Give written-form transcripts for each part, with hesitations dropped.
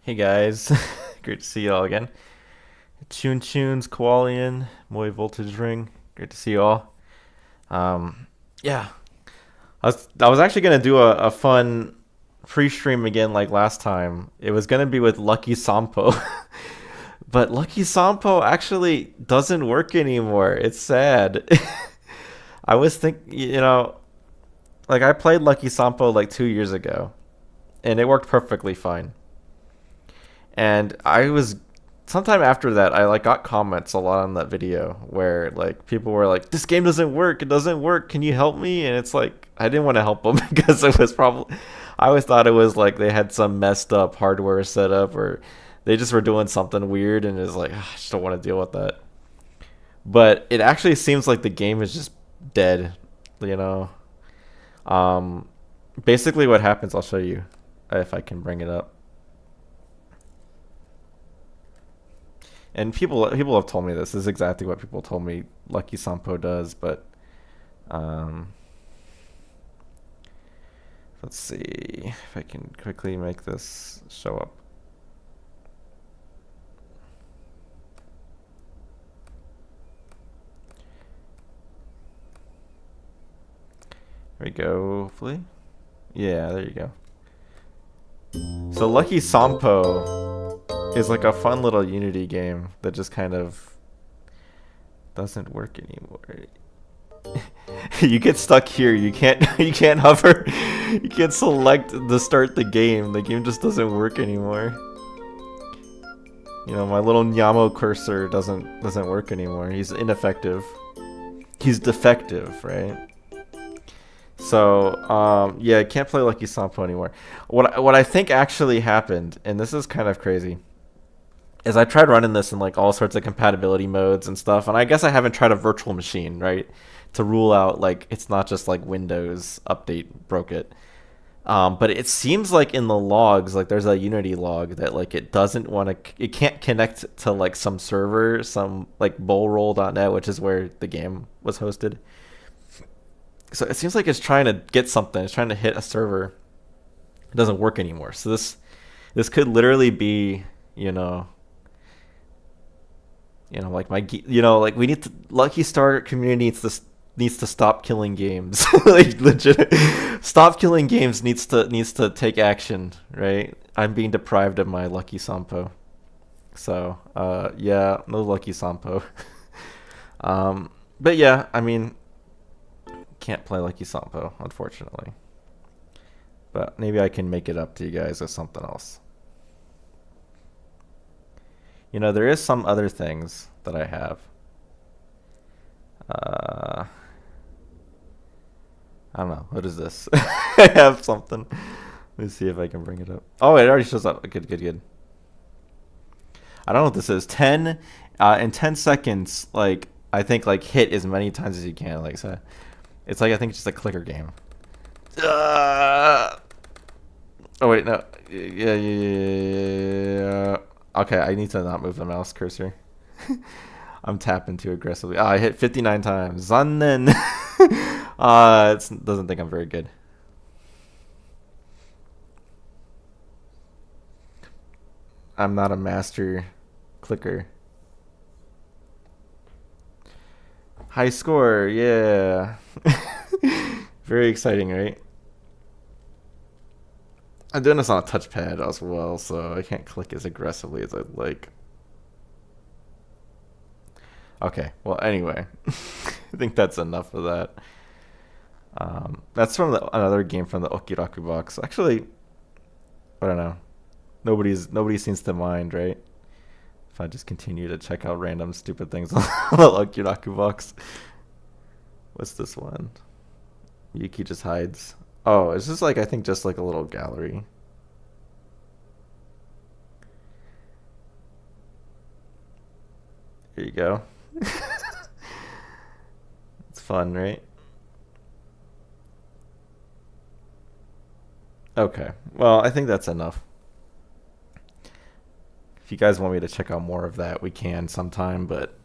Hey guys, great to see you all again. Tunes, Koalian, Moy Voltage Ring, great to see you all. Um, yeah, I was actually gonna do a fun free stream again like last time. It was gonna be with Lucky Sampo, but Lucky Sampo actually doesn't work anymore. It's sad. I was like I played Lucky Sampo like 2 years ago, and it worked perfectly fine. And I was sometime after that, I like got comments a lot on that video where like people were like, "This game doesn't work. It doesn't work. Can you help me?" And it's like I didn't want to help them because it was probably I always thought it was like they had some messed up hardware setup or they just were doing something weird and it's like I just don't want to deal with that. But it actually seems like the game is just dead, you know. Um, Basically what happens, I'll show you if I can bring it up. And people have told me this. This is exactly what people told me Lucky Sampo does, but um, let's see if I can quickly make this show up. There we go, hopefully. Yeah, there you go. So Lucky Sampo is like a fun little Unity game that just kind of doesn't work anymore. You get stuck here. You can't you can't hover. You can't select to start the game. The game just doesn't work anymore. You know, my little Nyamo cursor doesn't work anymore. He's ineffective. He's defective, right? So, yeah, I can't play Lucky Sampo anymore. What I think actually happened, and this is kind of crazy, is I tried running this in like all sorts of compatibility modes and stuff, and I guess I haven't tried a virtual machine, right? To rule out like it's not just like Windows update broke it. But it seems like in the logs, like there's a Unity log that like it doesn't want to, it can't connect to like some server, some like bullroll.net, which is where the game was hosted. So it seems like it's trying to get something. It's trying to hit a server. It doesn't work anymore. So this could literally be, you know, like like we need to Lucky Star community needs to stop killing games. Like legit, stop killing games needs to take action. Right? I'm being deprived of my Lucky Sampo. So yeah, no Lucky Sampo. But yeah, I mean, can't play Lucky Sampo unfortunately. But maybe I can make it up to you guys with something else. You know, there is some other things that I have. Uh, I don't know. What is this? I have something. Let me see if I can bring it up. Oh, it already shows up. Good, good, good. I don't know what this is. 10 in 10 seconds, like I think like hit as many times as you can. Like so, it's like I think it's just a clicker game. Uh, oh wait, no. Yeah, yeah, yeah, yeah. Okay, I need to not move the mouse cursor. I'm tapping too aggressively. I hit 59 times. Zannen. It doesn't think I'm very good. I'm not a master clicker. High score, yeah. Very exciting, right? I'm doing this on a touchpad as well, so I can't click as aggressively as I'd like. Okay, well, anyway, I think that's enough of that. That's from another game from the Okiraku box. Actually, I don't know. Nobody seems to mind, right? If I just continue to check out random stupid things on the Okiraku box. What's this one? Yuki just hides. Oh, it's just like I think just like a little gallery. Here you go. It's fun, right? Okay. Well, I think that's enough. If you guys want me to check out more of that, we can sometime, but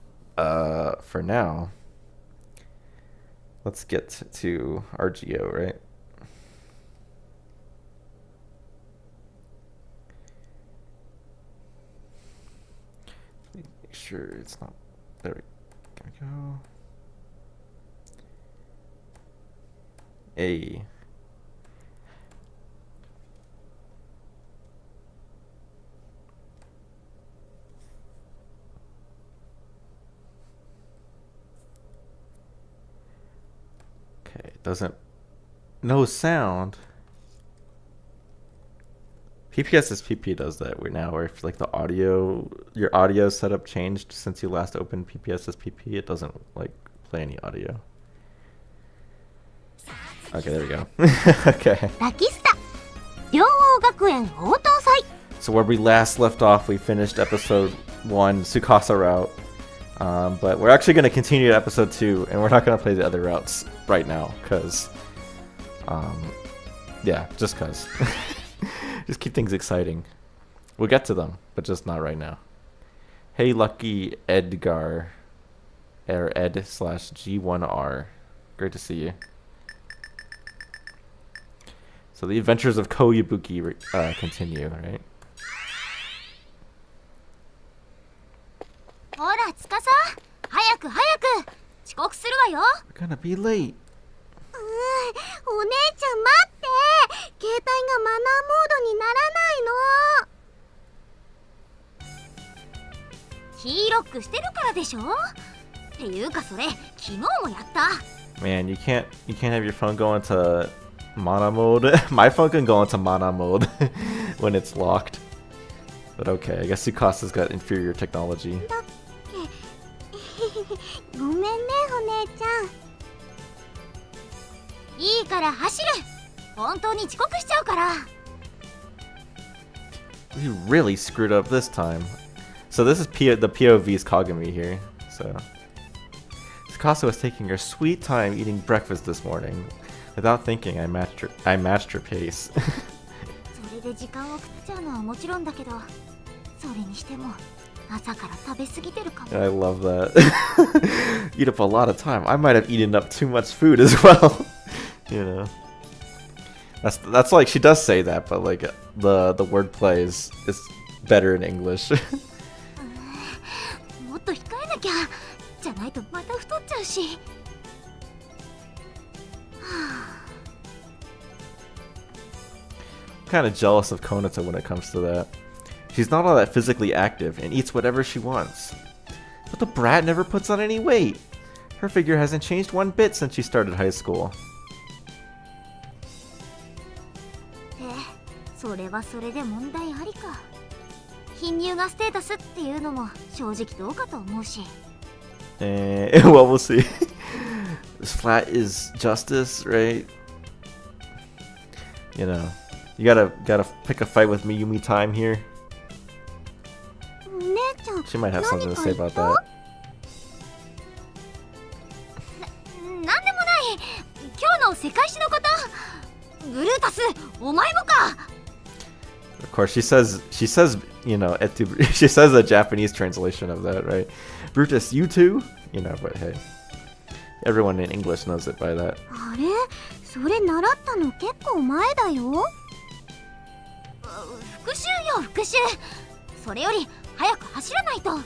for now, let's get to RGO, right? Make sure it's not. There we go. A. Okay, it doesn't. No sound. PPSSPP does that where if like the audio, your audio setup changed since you last opened PPSSPP, it doesn't like play any audio. Okay, there we go. Okay. So where we last left off, we finished episode 1, Tsukasa route. But we're actually going to continue to episode 2, and we're not going to play the other routes right now, because, yeah, just because. Just keep things exciting. We'll get to them, but just not right now. Hey, Lucky Edgar, or Ed/G1R. Great to see you. So the adventures of Koyabuki continue, right? We're gonna be late. お姉ちゃん待って、携帯がマナーモードにならないの。キーロックしてるからでしょ。っていうかそれ昨日もやった。Man, you can't have your phone go into mana mode. My phone can go into mana mode when it's locked. But okay, I guess Tsukasa's got inferior technology. ごめんねお姉ちゃん。いいから走る。本当に遅刻しちゃうから。We really screwed up this time. So this is the POV's Kagami here. So Tsukasa was taking her sweet time eating breakfast this morning. Without thinking, I matched her pace. それで時間を食っちゃうのはもちろんだけど、それにしても朝から食べ過ぎてるかも。I love that. Eat up a lot of time. I might have eaten up too much food as well. You know, that's like she does say that, but like the wordplay is better in English. もっと控えなきゃ。じゃないとまた太っちゃうし。Kind of jealous of Konata when it comes to that. She's not all that physically active and eats whatever she wants. But the brat never puts on any weight. Her figure hasn't changed one bit since she started high school. それはそれで問題ありか。貧乳がステータスっていうのも正直どうかと思うし。Well, we'll see. This flat is justice, right? You know, you gotta pick a fight with Miyumi time here. She might have something to say about that. なんでもない。今日の世界史のこと。ブルータス、お前もか。Of course, she says, you know, she says a Japanese translation of that, right? Brutus, you too? You know, but hey, everyone in English knows it by that. あれ、それ習ったの結構前だよ。復習よ、復習。それより早く走らないと。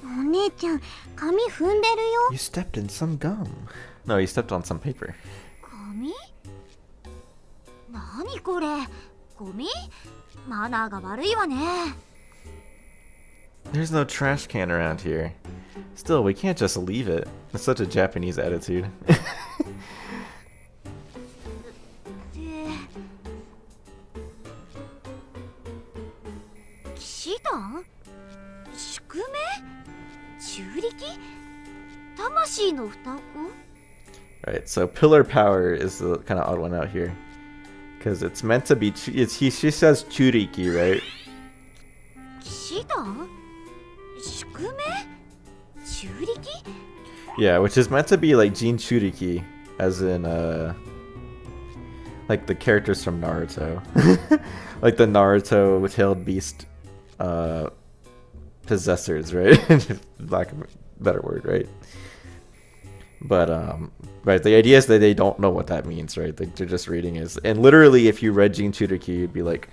お姉ちゃん、紙踏んでるよ。You stepped in some gum. No, you stepped on some paper. 紙？何これ？ゴミ？マナーが悪いわね。There's no trash can around here. Still, we can't just leave it. It's such a Japanese attitude. 騎士団？宿命？中力？魂の双子？ Right, so pillar power is the kind of odd one out here. Because it's meant to be, she says churiki, right? 騎士団？宿命？中力？ Yeah, which is meant to be like Jin Churiki, as in, like the characters from Naruto. Like the Naruto Tailed Beast, possessors, right? Lack of a better word, right? But right, the idea is that they don't know what that means, right? They're just reading is, and literally, if you read Gene Tutor Key, you'd be like,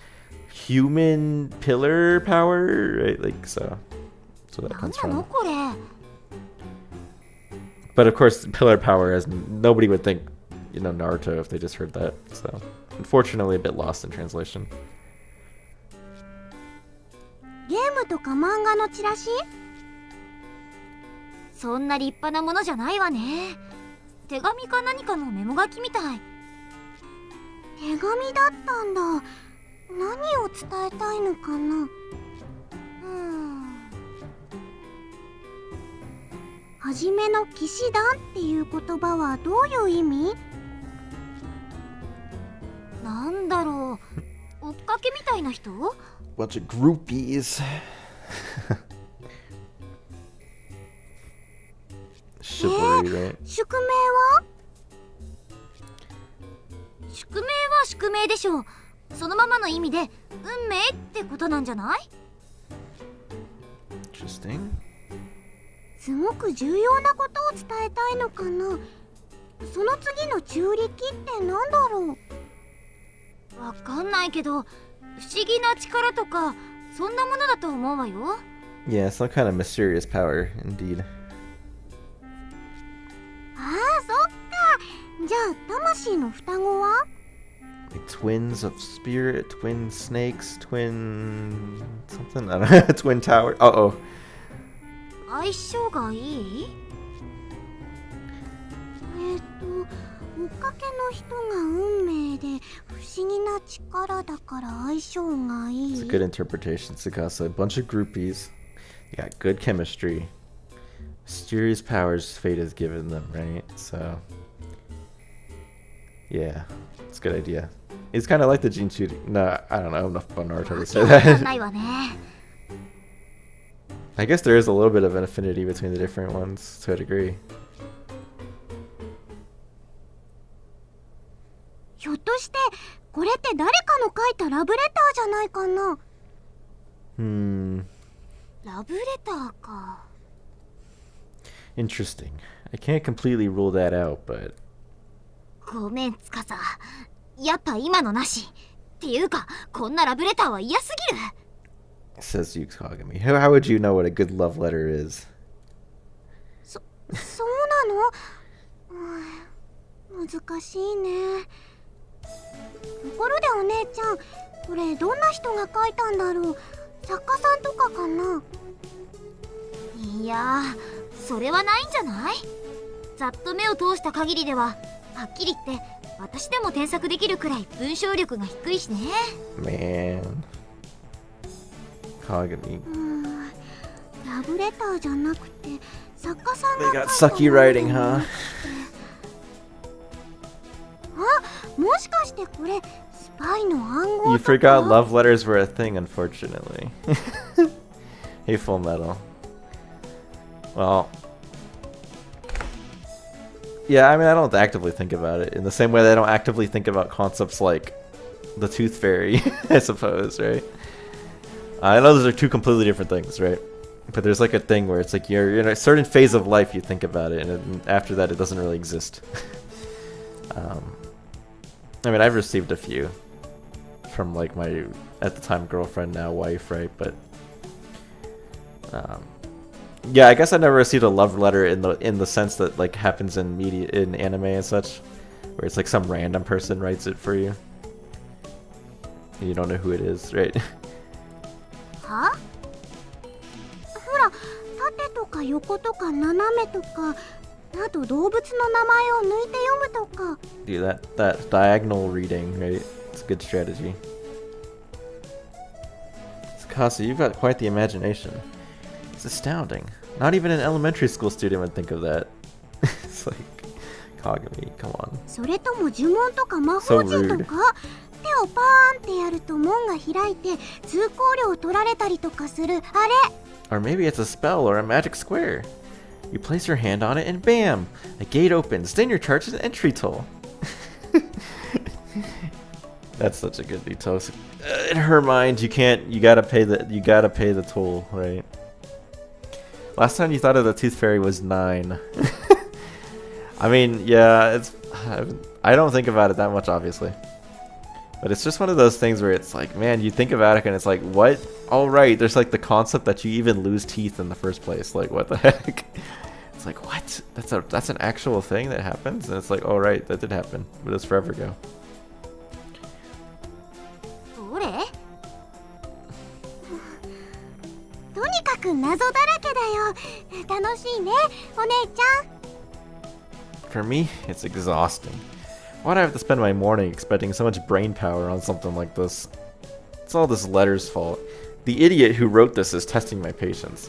human pillar power, right? Like so that comes なんなの from. これ But of course, pillar power, as nobody would think, Naruto if they just heard that. So, unfortunately, a bit lost in translation. ゲームとか漫画のチラシそんな立派なものじゃないわね。手紙か何かのメモ書きみたい。手紙だったんだ。何を伝えたいのかな。はじめの騎士団っていう言葉はどういう意味？なんだろう。追っかけみたいな人？ Bunch of groupies. Chivalry, right? 宿命は？宿命は宿命でしょう。そのままの意味で運命ってことなんじゃない？ Interesting. すごく重要なことを伝えたいのかな。その次の中力ってなんだろう。わかんないけど不思議な力とかそんなものだと思うわよ。 Yeah, some kind of mysterious power, indeed. ああ、そっか。じゃあ魂の双子は？ Like twins of spirit, twin snakes, twin something. I don't know. Twin tower. Uh-oh. 相性がいい？追っかけの人が運命で不思議な力だから相性がいい。 It's a good interpretation, Tsukasa. A bunch of groupies. They got good chemistry. Mysterious powers fate has given them, right? So, yeah, it's a good idea. It's kind of like the Gene Tutor. No, I don't know enough about Naruto to say that. ないわね。 I guess there is a little bit of an affinity between the different ones to a degree. ひょっとしてこれって誰かの書いたラブレターじゃないかな。ラブレターか。 Interesting. I can't completely rule that out, but ごめん、つかさ。やっぱ今のなし。っていうか、こんなラブレターは嫌すぎる。 says Yuki Kagami. How would you know what a good love letter is? そうなの？難しいね。ところでお姉ちゃん、これどんな人が書いたんだろう？作家さんとかかな？いやー、それはないんじゃない？ざっと目を通した限りでは、はっきり言って私でも添削できるくらい文章力が低いしね。 Man. Kagami. ラブレターじゃなくて作家さん They が got 書いた sucky writing, huh? あ、もしかしてこれスパイの暗号 You とか？ forgot love letters were a thing, unfortunately. Hey, Full Metal. Well, yeah, I mean, I don't actively think about it in the same way that I don't actively think about concepts like the Tooth Fairy, I suppose, right? I know those are two completely different things, right? But there's like a thing where it's like you're in a certain phase of life you think about it, and then after that it doesn't really exist. I mean, I've received a few from like my, at the time, girlfriend, now wife, right? But yeah, I guess I never received a love letter in the sense that like happens in media, in anime and such, where it's like some random person writes it for you, and you don't know who it is, right? は？ほら、縦とか横とか斜めとか、あと動物の名前を抜いて読むとか。 Dude, that diagonal reading, right? It's a good strategy. Tsukasa, you've got quite the imagination. It's astounding. Not even an elementary school student would think of that. It's like, Kagami, come on. それとも呪文とか魔法陣とか？手をパーンってやると門が開いて通行料を取られたりとかするあれ。 Or maybe it's a spell or a magic square. You place your hand on it and bam! A gate opens, then you're charged an entry toll. That's such a good detail. In her mind, you gotta pay the toll, right? Last time you thought of the Tooth Fairy was 9. I mean, yeah, I don't think about it that much, obviously. But it's just one of those things where it's like, man, you think about it and it's like, what? Oh, right, there's like the concept that you even lose teeth in the first place. Like, what the heck? It's like, what? That's an actual thing that happens? And it's like, oh, right, that did happen. But it's forever ago. どれ？とにかく謎だらけだよ。楽しいね、お姉ちゃん。For me, it's exhausting. Why do I have to spend my morning expending so much brain power on something like this? It's all this letter's fault. The idiot who wrote this is testing my patience.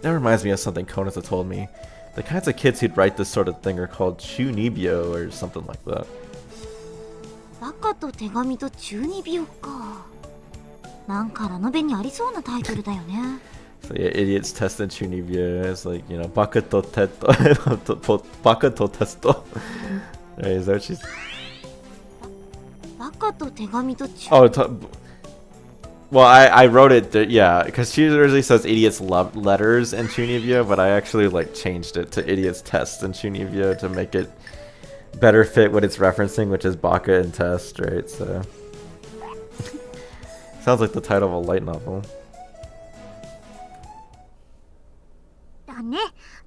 That reminds me of something Konata told me. The kinds of kids who'd write this sort of thing are called chunibyo or something like that. バカと手紙と中二病か。なんかラノベにありそうなタイトルだよね。So yeah, idiots tested chunibyo. It's like, you know, baka to teto, baka to testo. Right, is that what she's... バカと手紙と中 Oh, well, I wrote it, yeah, because she usually says idiots love letters in chunibyo, but I actually like changed it to idiots test in chunibyo to make it better fit what it's referencing, which is baka and test, right? So sounds like the title of a light novel. だね。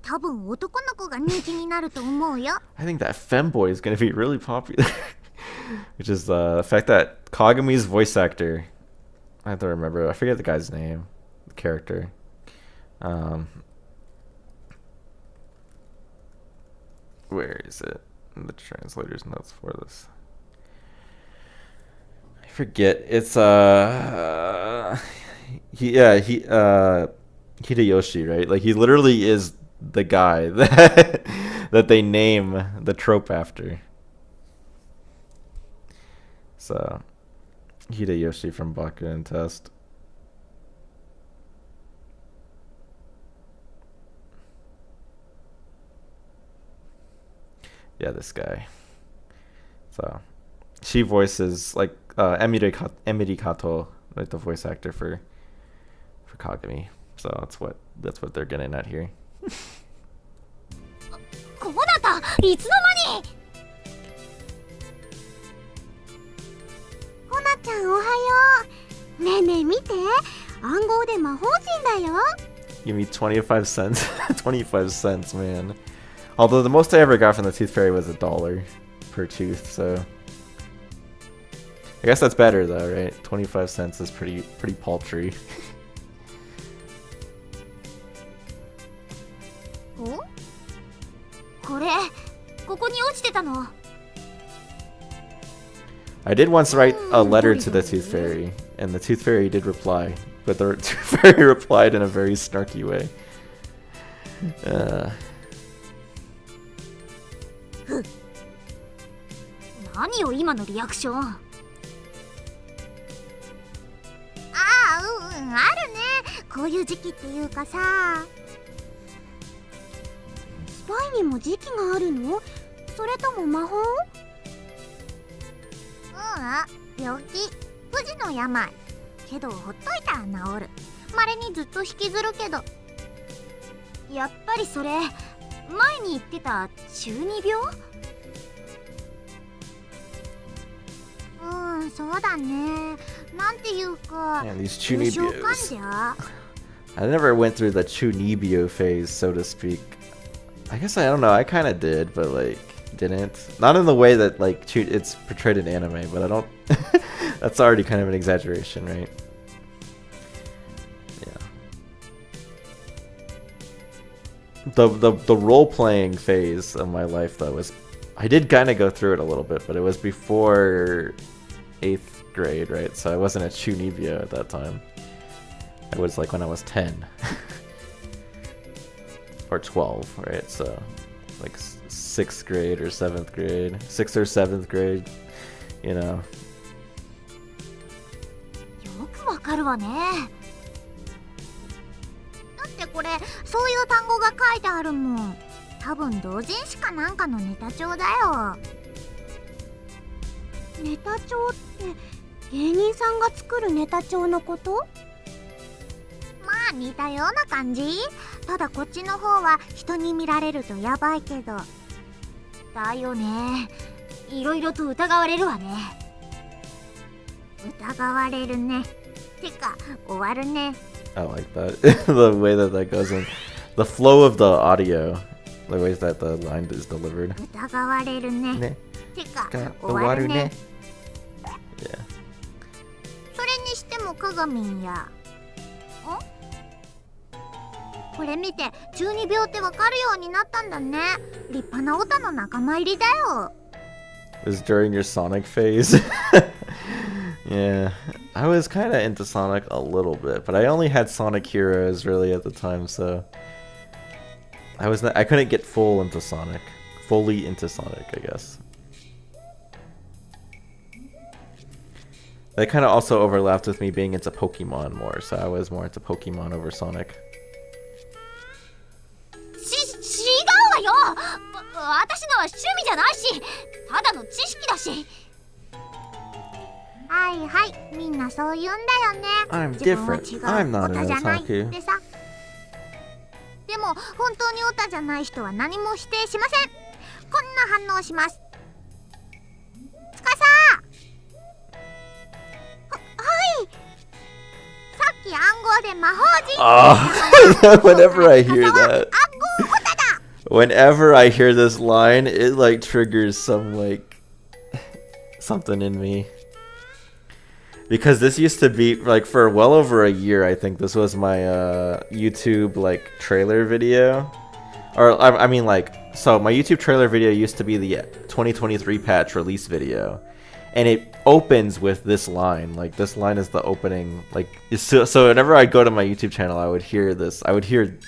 多分男の子が人気になると思うよ。I think that femboy is going to be really popular. Which is the fact that Kagami's voice actor, I have to remember, I forget the guy's name, the character. Where is it in the translator's notes for this? I forget. It's Hideyoshi, right? Like he literally is the guy that that they name the trope after. So Hideyoshi from Baka and Test. Yeah, this guy. So she voices like Emiri Kato, like the voice actor for Kagami. So that's what they're getting at here. こうだった。いつの間に。ほなちゃんおはよう。ねえねえ見て。暗号で魔法陣だよ。Give me 25 cents. 25 cents, man. Although the most I ever got from the Tooth Fairy was $1 per tooth, so I guess that's better though, right? 25 cents is pretty paltry. お？これ、ここに落ちてたの。I did once write a letter to the Tooth Fairy, and the Tooth Fairy did reply, but the Tooth Fairy replied in a very snarky way. 何よ今のリアクション。ああ、あるね。こういう時期っていうかさ。スパイにも時期があるの？それとも魔法？病気、不治の病。けどほっといたら治る。稀にずっと引きずるけど。やっぱりそれ、前に言ってた中二病？そうだね。なんていうか、 Man, these 重症患 chunibyos. 者。 I never went through the chunibyo phase, so to speak. I guess I don't know. I kind of did, but like didn't. Not in the way that like it's portrayed in anime, but I don't. That's already kind of an exaggeration, right? Yeah. The role playing phase of my life though was, I did kind of go through it a little bit, but it was before 8th grade, right? So I wasn't a chunibyo at that time. I was like when I was 10 or 12, right? So like 6th grade or 7th grade, 6th or 7th grade, you know. よくわかるわね。だってこれそういう単語が書いてあるもん。多分同人誌かなんかのネタ帳だよ。ネタ帳って芸人さんが作るネタ帳のこと？まあ似たような感じ。ただこっちの方は人に見られるとヤバいけど。だよね。いろいろと疑われるわね。疑われるね。てか終わるね。I like that. The way that that goes in. The flow of the audio. The ways that the line is delivered. 疑われるね。ね。てか終終わるね。Yeah. それにしてもかがみんや。これ見て中二病ってわかるようになったんだね。立派なオタの仲間入りだよ。It was during your Sonic phase. Yeah, I was kind of into Sonic a little bit, but I only had Sonic Heroes really at the time, so I couldn't get fully into Sonic, I guess. That kind of also overlapped with me being into Pokemon more, so I was more into Pokemon over Sonic. 違うわよ。私のは趣味じゃないし、ただの知識だし。はいはい、みんなそう言うんだよね。 I'm 自分は different. 違う I'm not オタじゃないっ an otaku. てさ。でも本当にオタじゃない人は何も否定しません。こんな反応します。つかさはい。さっき暗号で魔法陣 Whenever I hear that, 暗号オタだ。 whenever I hear this line, it like triggers some like something in me. Because this used to be like for well over a year, I think this was my YouTube like trailer video, or I mean like, so my YouTube trailer video used to be the 2023 patch release video, and it opens with this line. Like this line is the opening. Like so whenever I go to my YouTube channel, I would hear this. I would hear.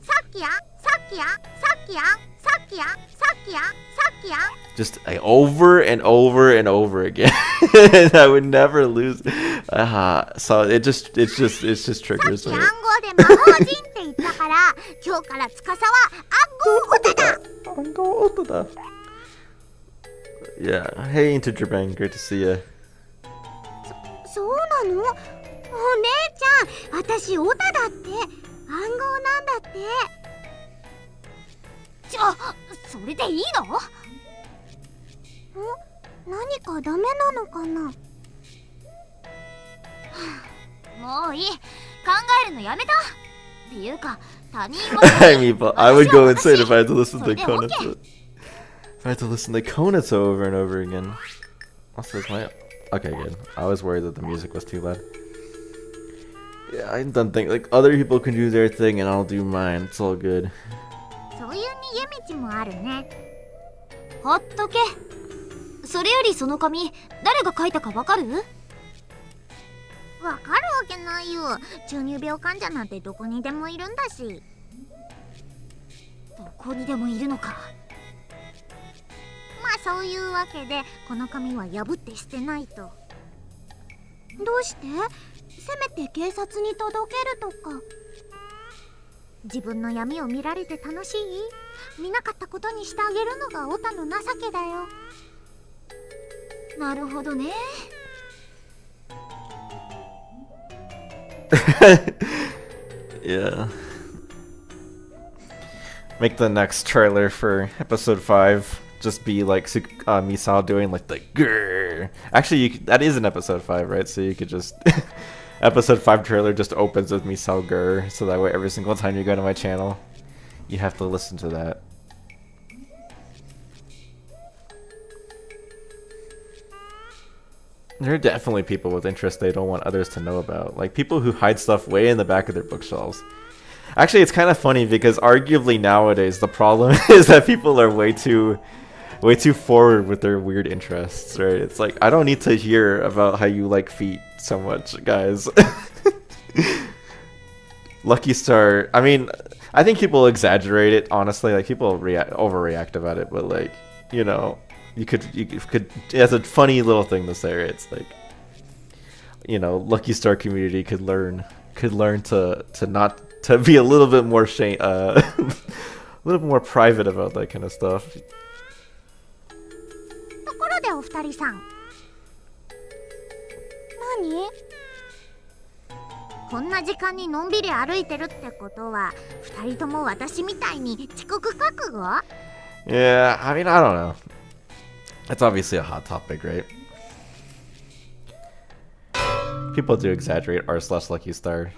さっきやさっきやさっきやさっきやさっきやさっきや。 Just over and over and over again. And I would never lose. So it just triggers さっ me. き暗号で魔法陣って言ったから、今日から司は暗号オタだ。 Yeah. Hey, Integer Bang, great to see you. そうなの？お姉ちゃん、私オタだって。暗号なんだって。それでいいの？何かダメなのかな。もういい。考えるのやめた。っていうか、他人は I mean, but I would go insane if I had to listen to Konatsu. If I had to listen to Konatsu over and over again. Also, is my... Okay, good. I was worried that the music was too loud. Yeah, I don't think... Like, other people can do their thing and I'll do mine. It's all good. そういう逃げ道もあるね。ほっとけ。それよりその紙、誰が書いたかわかる？わかるわけないよ。中二病患者なんてどこにでもいるんだし。どこにでもいるのか。まあそういうわけで、この紙は破って捨てないと。どうして？せめて警察に届けるとか。自分の闇を見られて楽しい？見なかったことにしてあげるのがオタの情けだよ。なるほどね。Yeah. Make the next trailer for episode 5 just be like Misao doing like the grrr. Actually, that is in episode 5, right? So you could just episode 5 trailer just opens with Misao grrr, so that way every single time you go to my channel, you have to listen to that. There are definitely people with interests they don't want others to know about. Like people who hide stuff way in the back of their bookshelves. Actually, it's kind of funny because arguably nowadays the problem is that people are way too forward with their weird interests, right? It's like, I don't need to hear about how you like feet so much, guys. Lucky Star, I mean, I think people exaggerate it, honestly. Like people overreact about it, but like, you know, you could as a funny little thing to say, right? It's like, you know, Lucky Star community could learn to not to be a little bit more a little bit more private about that kind of stuff. ところでお二人さん。何？こんな時間にのんびり歩いてるってことは2人とも私みたいに遅刻覚悟？ Yeah, I mean, I don't know. It's obviously a hot topic, right? People do exaggerate r/Lucky Star.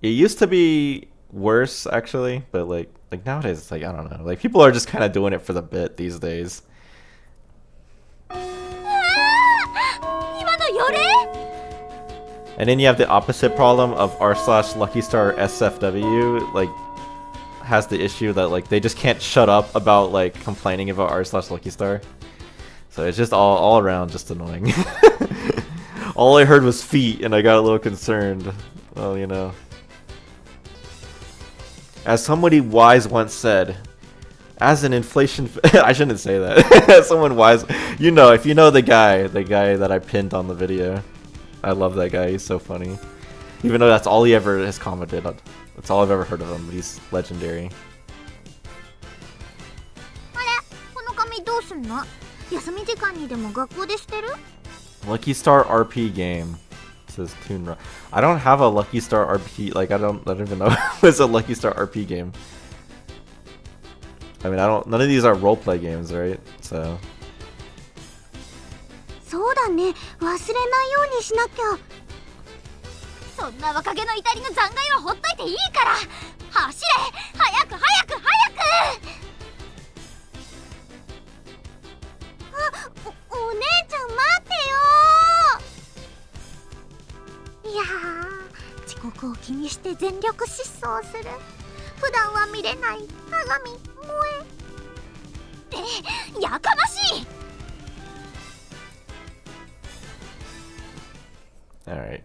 It used to be worse, actually, but like nowadays, it's like, I don't know. Like, people are just kind of doing it for the bit these days. 今のよれ？ And then you have the opposite problem of r/Lucky Star SFW, like, has the issue that, like, they just can't shut up about, like, complaining about r/Lucky Star. So it's just all around just annoying. All I heard was feet, and I got a little concerned. Well, you know. As somebody wise once said, as an inflation... I shouldn't say that. As someone wise... You know, if you know the guy that I pinned on the video. I love that guy, he's so funny. Even though that's all he ever has commented on. That's all I've ever heard of him, but he's legendary. あれ、この紙どうすんの？休み時間にでも学校でしてる？ Lucky Star RP game. Says Toon Run. I don't have a Lucky Star RP, like I don't even know what's a Lucky Star RP game. I mean, none of these are roleplay games, right? So. そうだね、忘れないようにしなきゃ。そんな若気の至りの残骸はほっといていいから、走れ、早く早く早く。お姉ちゃん待ってよ。いやー、遅刻を気にして全力疾走する。普段は見れない鏡萌え。やかましい。Alright.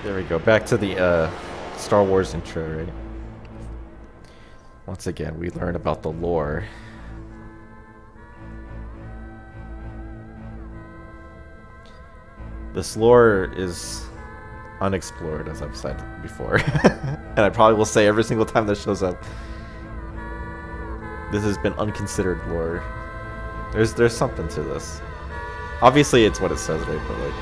There we go. Back to the Star Wars intro, right? Once again, we learn about the lore. This lore is unexplored, as I've said before. And I probably will say every single time that shows up. This has been unconsidered lore. There's something to this. Obviously, it's what it says, right? But like,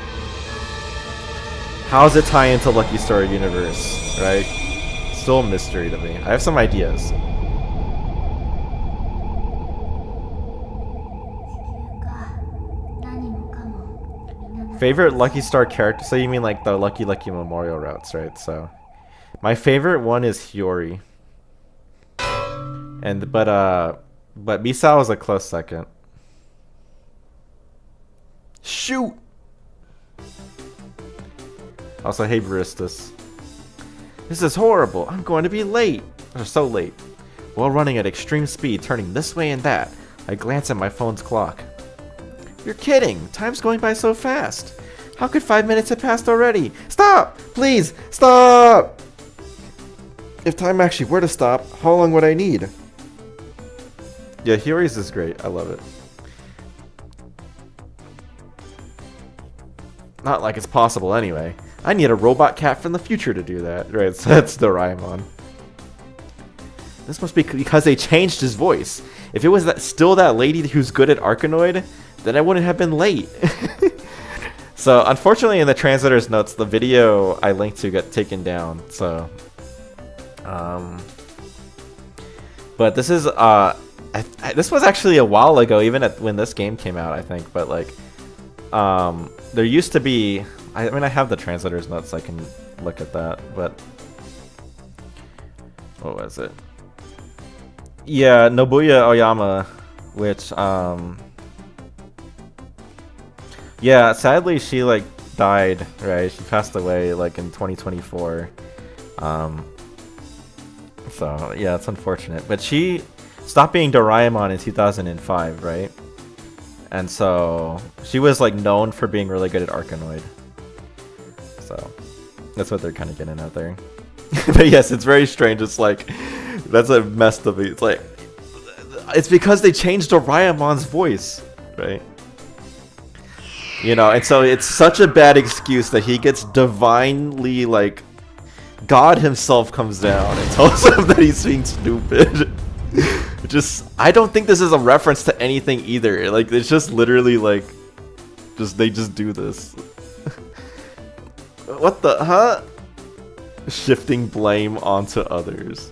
how does it tie into Lucky Star universe, right? Still a mystery to me. I have some ideas. Favorite Lucky Star character? So you mean like the Lucky Memorial routes, right? So my favorite one is Hiyori. But Misao is a close second. Shoot! Also, hey Baristas. This is horrible. I'm going to be late. Or so late. While running at extreme speed, turning this way and that, I glance at my phone's clock. You're kidding! Time's going by so fast! How could 5 minutes have passed already? Stop! Please! Stop! If time actually were to stop, how long would I need? Yeah, Hiyori's is great. I love it. Not like it's possible anyway. I need a robot cat from the future to do that. Right, so that's Doraemon. This must be because they changed his voice. If it was still that lady who's good at Arkanoid, then I wouldn't have been late. So, unfortunately, in the translator's notes, the video I linked to got taken down. So, but this is this was actually a while ago, even when this game came out, I think. But like, there used to be. I mean, I have the translator's notes, so I can look at that. But what was it? Yeah, Nobuya Oyama, which yeah, sadly she like died, right? She passed away like in 2024. So yeah, it's unfortunate. But she stopped being Doraemon in 2005, right? And so she was like known for being really good at Arkanoid. So that's what they're kind of getting at there. But yes, it's very strange. It's like, that's a messed up. It's like, it's because they changed Doraemon's voice, right? You know, and so it's such a bad excuse that he gets divinely, like, God himself comes down and tells him that he's being stupid. Just, I don't think this is a reference to anything either. Like, it's just literally like, they just do this. What the, huh? Shifting blame onto others.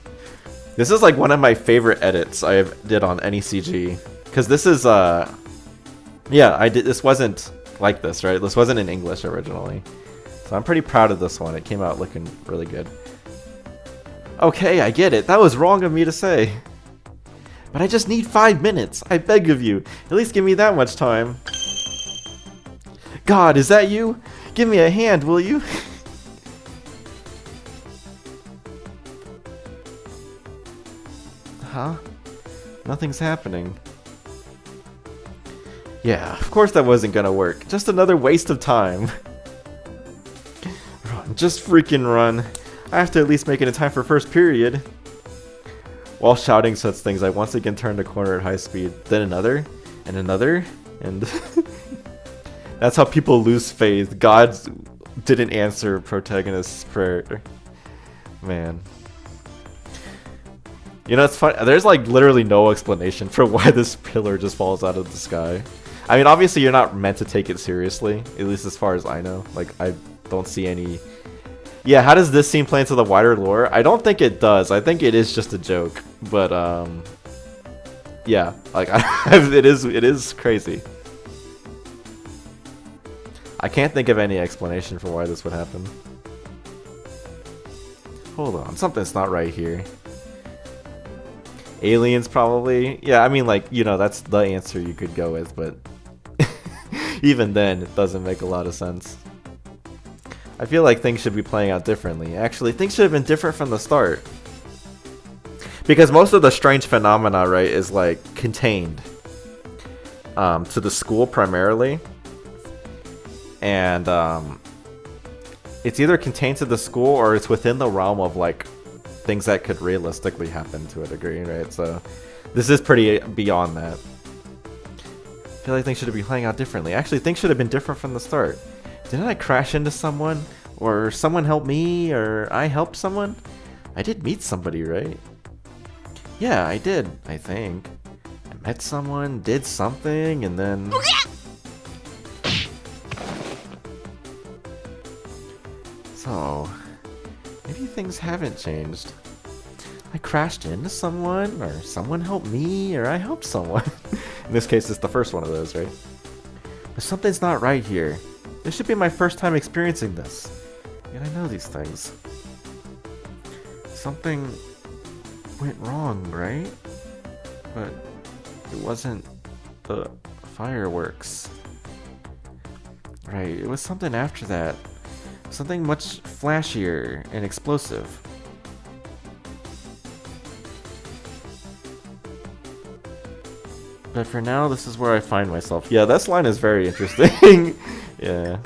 This is like one of my favorite edits I did on any CG. Because this is, yeah, this wasn't like this, right? This wasn't in English originally. So I'm pretty proud of this one. It came out looking really good. Okay, I get it. That was wrong of me to say. But I just need 5 minutes. I beg of you. At least give me that much time. God, is that you? Give me a hand, will you? Huh? Nothing's happening. Yeah, of course that wasn't gonna work. Just another waste of time. Run, just freaking run. I have to at least make it in time for first period. While shouting such things, I once again turned a corner at high speed. Then another, and another, and... That's how people lose faith. God didn't answer protagonist's prayer. Man. You know, it's fun. There's like literally no explanation for why this pillar just falls out of the sky. I mean, obviously you're not meant to take it seriously, at least as far as I know. Like, I don't see any... Yeah, how does this scene play into the wider lore? I don't think it does. I think it is just a joke. But, yeah, like, it is crazy. I can't think of any explanation for why this would happen. Hold on, something's not right here. Aliens, probably. Yeah, I mean, like, you know, that's the answer you could go with, but even then, it doesn't make a lot of sense. I feel like things should be playing out differently. Actually, things should have been different from the start. Because most of the strange phenomena, right, is, like, contained to the school primarily. And it's either contained to the school or it's within the realm of, like, things that could realistically happen to a degree, right? So this is pretty beyond that. I feel like things should be playing out differently. Actually, things should have been different from the start. Didn't I crash into someone? Or someone helped me? Or I helped someone? I did meet somebody, right? Yeah, I did, I think. I met someone, did something, and then... So... maybe things haven't changed. I crashed into someone, or someone helped me, or I helped someone. In this case, it's the first one of those, right? But something's not right here. This should be my first time experiencing this. Yet I know these things. Something went wrong, right? But it wasn't the fireworks. Right, it was something after that. Something much flashier and explosive. But for now, this is where I find myself. Yeah, this line is very interesting. Yeah.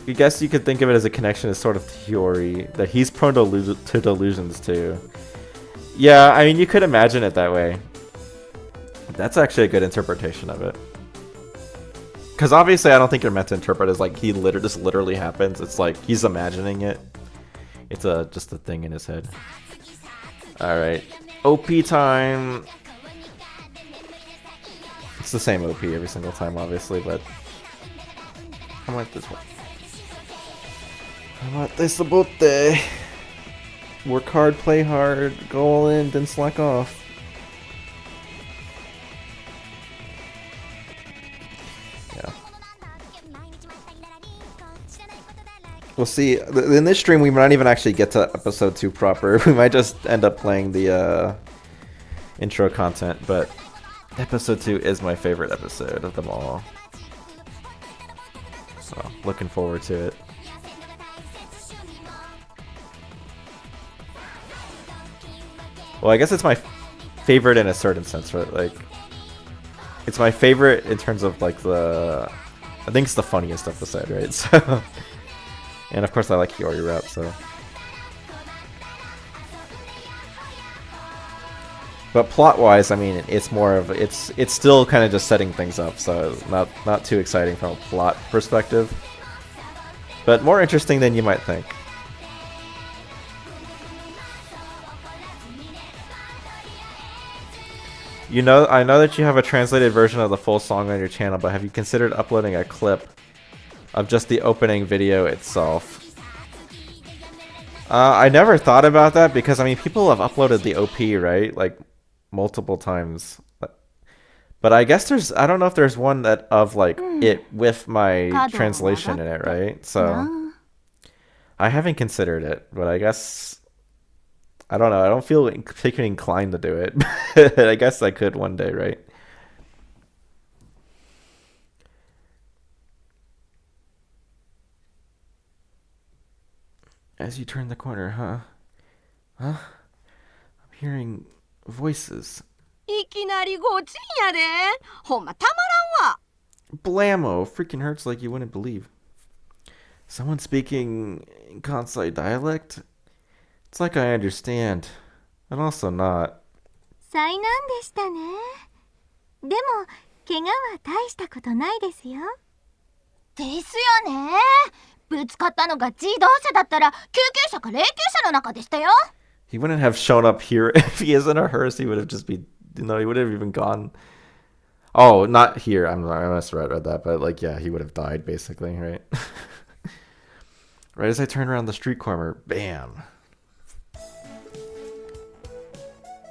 I guess you could think of it as a connection as sort of theory that he's prone to delusions too. Yeah, I mean, you could imagine it that way. That's actually a good interpretation of it. Because obviously I don't think you're meant to interpret it as like this literally happens. It's like he's imagining it. It's just a thing in his head. Alright. OP time. It's the same OP every single time, obviously, but I want this one. I want this about the work hard, play hard, go all in, then slack off. Yeah. We'll see. In this stream, we might not even actually get to episode 2 proper. We might just end up playing the intro content, but episode 2 is my favorite episode of them all. So, looking forward to it. Well, I guess it's my favorite in a certain sense, right? Like, it's my favorite in terms of, like, I think it's the funniest episode, right? So, and of course I like Hiyori rap, so. But plot-wise, I mean, it's more of, it's still kind of just setting things up, so not too exciting from a plot perspective. But more interesting than you might think. You know, I know that you have a translated version of the full song on your channel, but have you considered uploading a clip of just the opening video itself? I never thought about that because I mean people have uploaded the OP, right? Like multiple times. But I guess I don't know if there's one that of like it with my translation in it, right? So I haven't considered it, but I guess I don't know. I don't feel particularly inclined to do it. But I guess I could one day, right? As you turn the corner, huh? Huh? I'm hearing voices. いきなりごちんやで。ほんまたまらんわ。Blammo! Freaking hurts like you wouldn't believe. Someone speaking Kansai dialect? It's like I understand, and also not. 災難でしたね。でも怪我は大したことないですよ。ですよね。ぶつかったのが自動車だったら救急車か霊柩車の中でしたよ。He wouldn't have shown up here if he isn't a hearse. He would have just been, he would have even gone. Oh, not here. I must have read that, but like, yeah, he would have died basically, right? Right as I turn around the street corner, bam.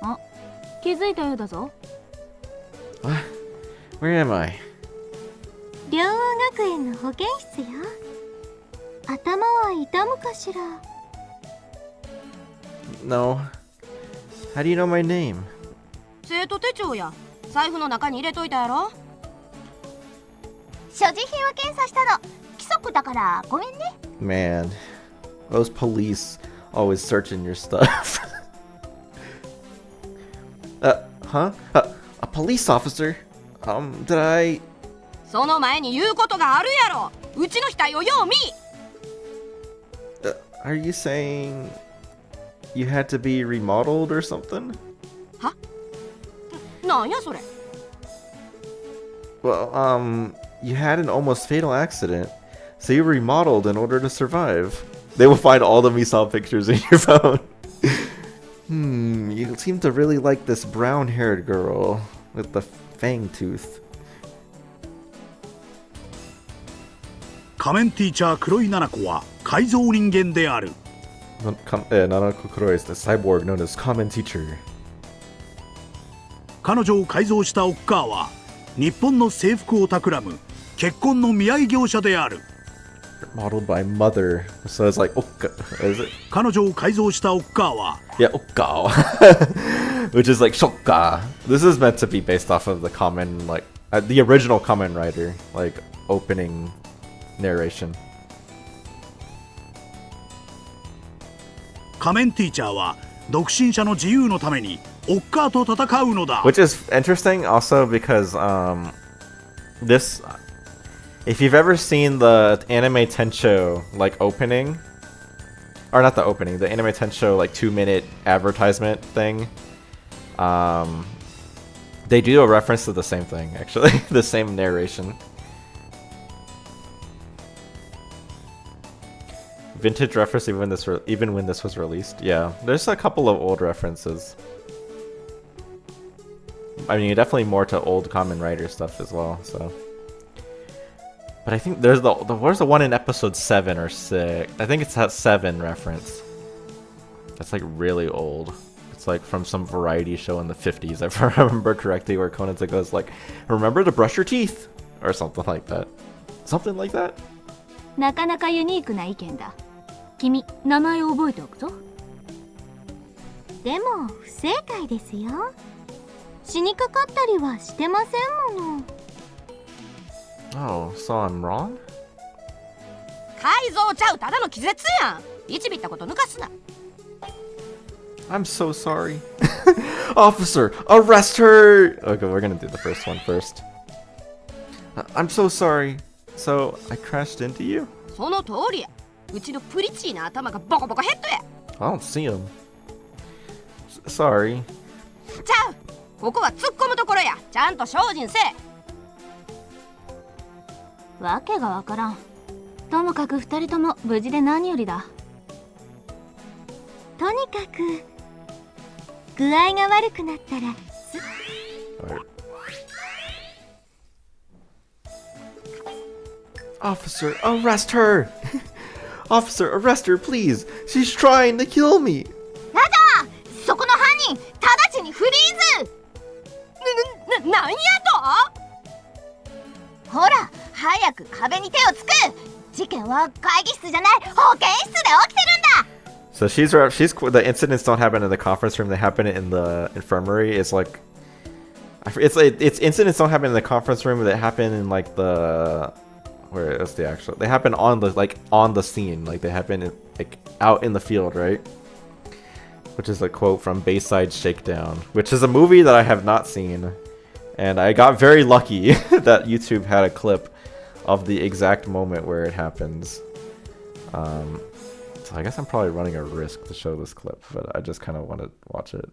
あ、気づいたようだぞ。What? Where am I? 両王学園の保健室よ。頭は痛むかしら。No. How do you know my name? 生徒手帳や。財布の中に入れといたやろ。所持品は検査したの。規則だからごめんね。Man, those police always searching your stuff. Huh? A police officer? Did I... その前に言うことがあるやろ。うちの額をよう見。Are you saying you had to be remodeled or something? は？なんやそれ。Well, you had an almost fatal accident, so you remodeled in order to survive. They will find all the Misaw pictures in your phone. You seem to really like this brown-haired girl with the fang tooth. 仮面ティーチャー黒井七子は改造人間である。Nanako Kuroi is the cyborg known as Common Teacher. 彼女を改造したオッカーは日本の制服を企む結婚の見合い業者である。Modeled by mother, so it's like Okka. Is it? 彼女を改造したオッカーは Yeah, Okka. Which is like Shokka. This is meant to be based off of the common, like, the original Kamen Rider, like, opening narration. 仮面ティーチャーは独身者の自由のためにオッカーと戦うのだ。 Which is interesting also because, this... If you've ever seen the anime Tensho, like, opening... Or not the opening, the anime Tensho, like, 2-minute advertisement thing. They do a reference to the same thing, actually. The same narration. Vintage reference even when this was released. Yeah, there's a couple of old references. I mean, definitely more to old Kamen Rider stuff as well, so... But I think there's where's the one in episode 7 or 6? I think it's that 7 reference. That's like really old. It's like from some variety show in the 50s, if I remember correctly, where Konata goes like, remember to brush your teeth! Or something like that. Something like that? なかなかユニークな意見だ。君、名前を覚えておくぞ。でも、不正解ですよ。死にかかったりはしてませんもの。Oh, so I'm wrong? 改造ちゃうただの気絶やん。いちびったこと抜かすな。I'm so sorry. Officer, arrest her! Okay, we're gonna do the first one first. I'm so sorry. So, I crashed into you? その通りや。うちのプリチーな頭がボコボコヘッドや。I don't see him. Sorry. ちゃう。ここは突っ込むところや。ちゃんと精進せえ。わけがわからん。ともかく二人とも無事で何よりだ。とにかく具合が悪くなったらOfficer, arrest her! Officer, arrest her, please! She's trying to kill me! ラジャー、そこの犯人直ちにフリーズ。なんやと？ほら早く壁に手をつく。事件は会議室じゃない保健室で起きてるんだ。 So she's the incidents don't happen in the conference room, they happen in the infirmary. It's like it's incidents don't happen in the conference room, they happen in like the where is the actual, they happen on the scene, like they happen like out in the field, right? Which is a quote from Bayside Shakedown, which is a movie that I have not seen, and I got very lucky that YouTube had a clip of the exact moment where it happens. So I guess I'm probably running a risk to show this clip, but I just kind of want to watch it.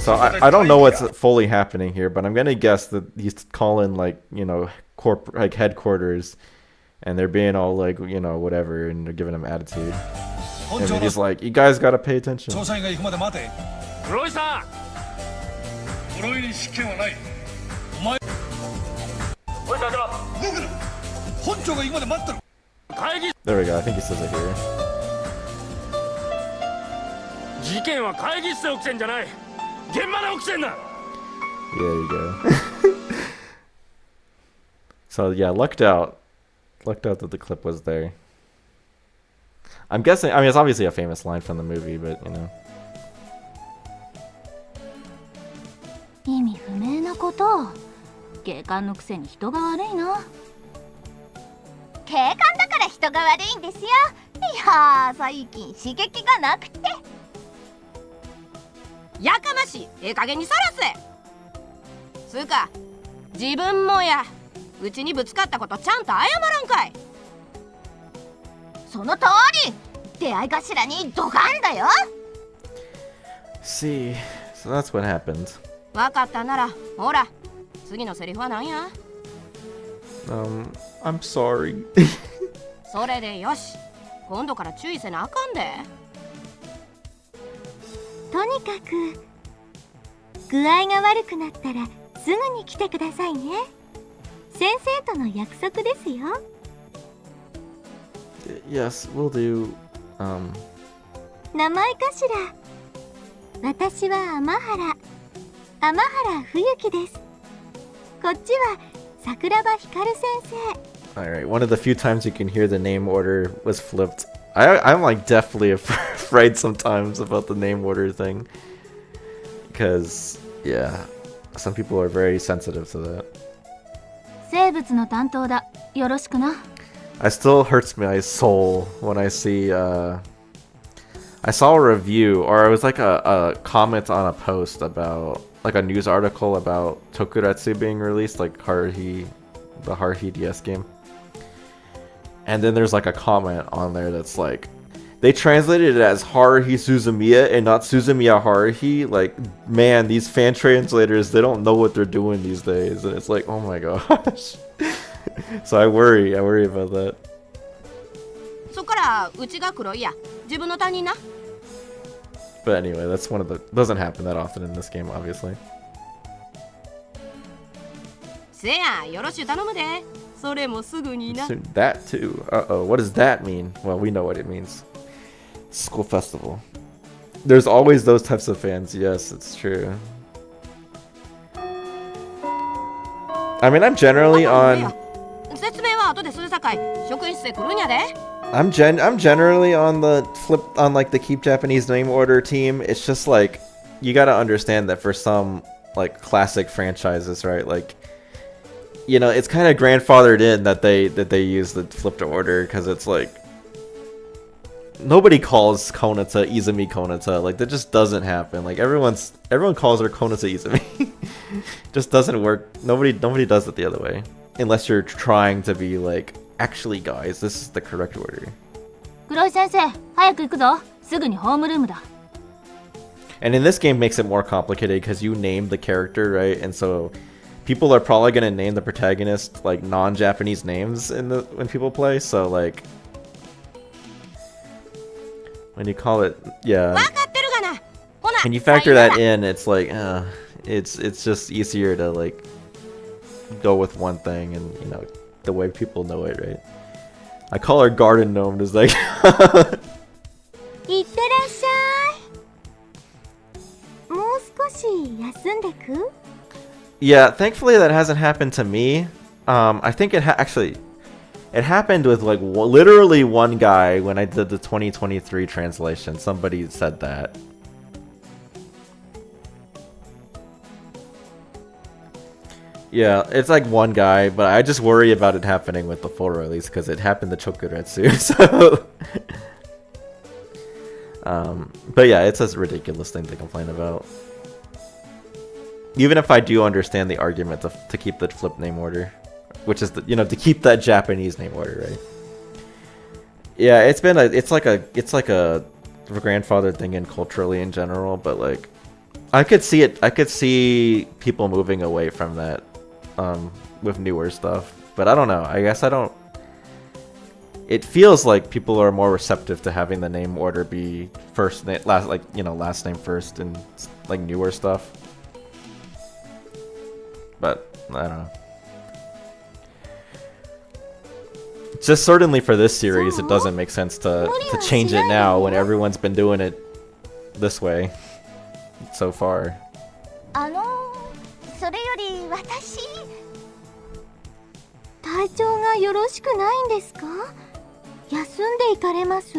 So I don't know what's fully happening here, but I'm gonna guess that he's calling like, you know, like headquarters, and they're being all like, you know, whatever, and they're giving him attitude. And then he's like, you guys gotta pay attention. 室井さん、室井に失権はない。お前、おい社長、動くな。本庁が行くまで待ってる。会議。There we go. I think he says it here. 事件は会議室で起きてんじゃない。現場で起きてんだ。Yeah, there you go. So yeah, lucked out that the clip was there. I'm guessing. I mean, it's obviously a famous line from the movie, but you know. 意味不明なこと。警官のくせに人が悪いな。警官だから人が悪いんですよ。いやー、最近刺激がなくて。やかましい、ええ加減にさらせ。つうか自分もや、うちにぶつかったことちゃんと謝らんかい。その通り。出会い頭にドガンだよ。 See, so that's what happened. わかったなら、ほら、次のセリフは何や？ I'm sorry. それでよし。今度から注意せなあかんで。とにかく具合が悪くなったらすぐに来てくださいね。先生との約束ですよ。Yes, we'll do. 名前かしら。私は天原冬樹です。こっちは桜庭光先生。 Alright, one of the few times you can hear the name order was flipped. I'm like definitely afraid sometimes about the name order thing. Because, yeah, some people are very sensitive to that. 生物の担当だ。よろしくな。 It still hurts my soul when I see, I saw a review, or it was like a comment on a post about, like a news article about Tokuretsu being released, like the Haruhi DS game. And then there's like a comment on there that's like, they translated it as Haruhi Suzumiya and not Suzumiya Haruhi. Like, man, these fan translators, they don't know what they're doing these days. And it's like, oh my gosh. So I worry about that. そっからうちが黒いや。自分の他人な。But anyway, that's one of the, doesn't happen that often in this game, obviously. せや、よろしゅう頼むで。それもすぐにな。 That too. Uh-oh, what does that mean? Well, we know what it means. School festival. There's always those types of fans. Yes, it's true. I mean, I'm generally on... 説明は後でするさかい。職員室へ来るんやで。I'm generally on the flip, on like the keep Japanese name order team. It's just like, you gotta understand that for some like classic franchises, right? Like, you know, it's kind of grandfathered in that they use the flipped order, because it's like, nobody calls Konata Izumi Konata. Like, that just doesn't happen. Like, everyone calls her Konata Izumi. Just doesn't work. Nobody does it the other way, unless you're trying to be like, actually guys, this is the correct order. 黒井先生、早く行くぞ。すぐにホームルームだ。 And in this game makes it more complicated because you name the character, right? And so people are probably gonna name the protagonist like non-Japanese names when people play. So like, when you call it, yeah. わかってるがな。when you factor that in, it's like, it's just easier to like go with one thing, and you know the way people know it, right? I call her garden gnome. Is like, いってらっしゃい。もう少し休んでく？ yeah. Thankfully, that hasn't happened to me. I think actually, it happened with like literally one guy when I did the 2023 translation. Somebody said that. Yeah, it's like one guy, but I just worry about it happening with the full release because it happened to Chokuretsu. So, but yeah, it's a ridiculous thing to complain about. Even if I do understand the argument to keep the flip name order, which is to keep that Japanese name order, right? Yeah, it's like a grandfather thing in culturally in general, but like I could see people moving away from that with newer stuff, but I don't know. I guess I don't. It feels like people are more receptive to having the name order be first name last, like last name first, and like newer stuff. But I don't know. Just certainly for this series, it doesn't make sense to change it now when everyone's been doing it this way so far. それより私、体調がよろしくないんですか？休んでいかれます？じ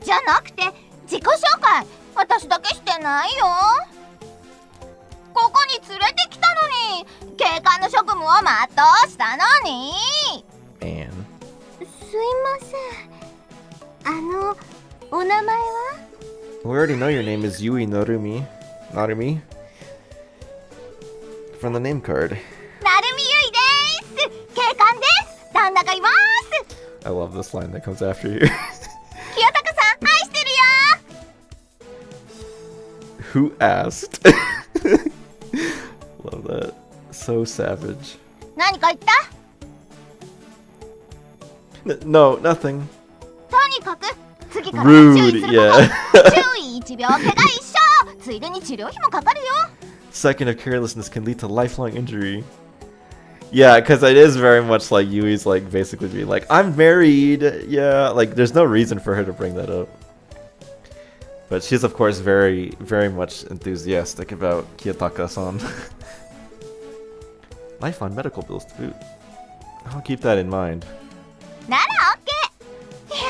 ゃなくて自己紹介、私だけしてないよ。ここに連れてきたのに、警官の職務を全うしたのに。Man. すいません。お名前は？ We already know your name is Yui Narumi. From the name card. なるみゆいです。警官です。旦那がいます。 I love this line that comes after you. 清高さん、愛してるよ。 Who asked? Love that. So savage. 何か言った？ No, nothing. とにかく次からは注意すること。 Yeah. 注意1秒、怪我一生。ついでに治療費もかかるよ。 Second of carelessness can lead to lifelong injury. Yeah, because it is very much like Yui's like basically being like, I'm married. Yeah, like there's no reason for her to bring that up. But she's of course very, very much enthusiastic about Kiyotaka-san. Lifelong medical bills to boot. I'll keep that in mind. ならオッケー。いや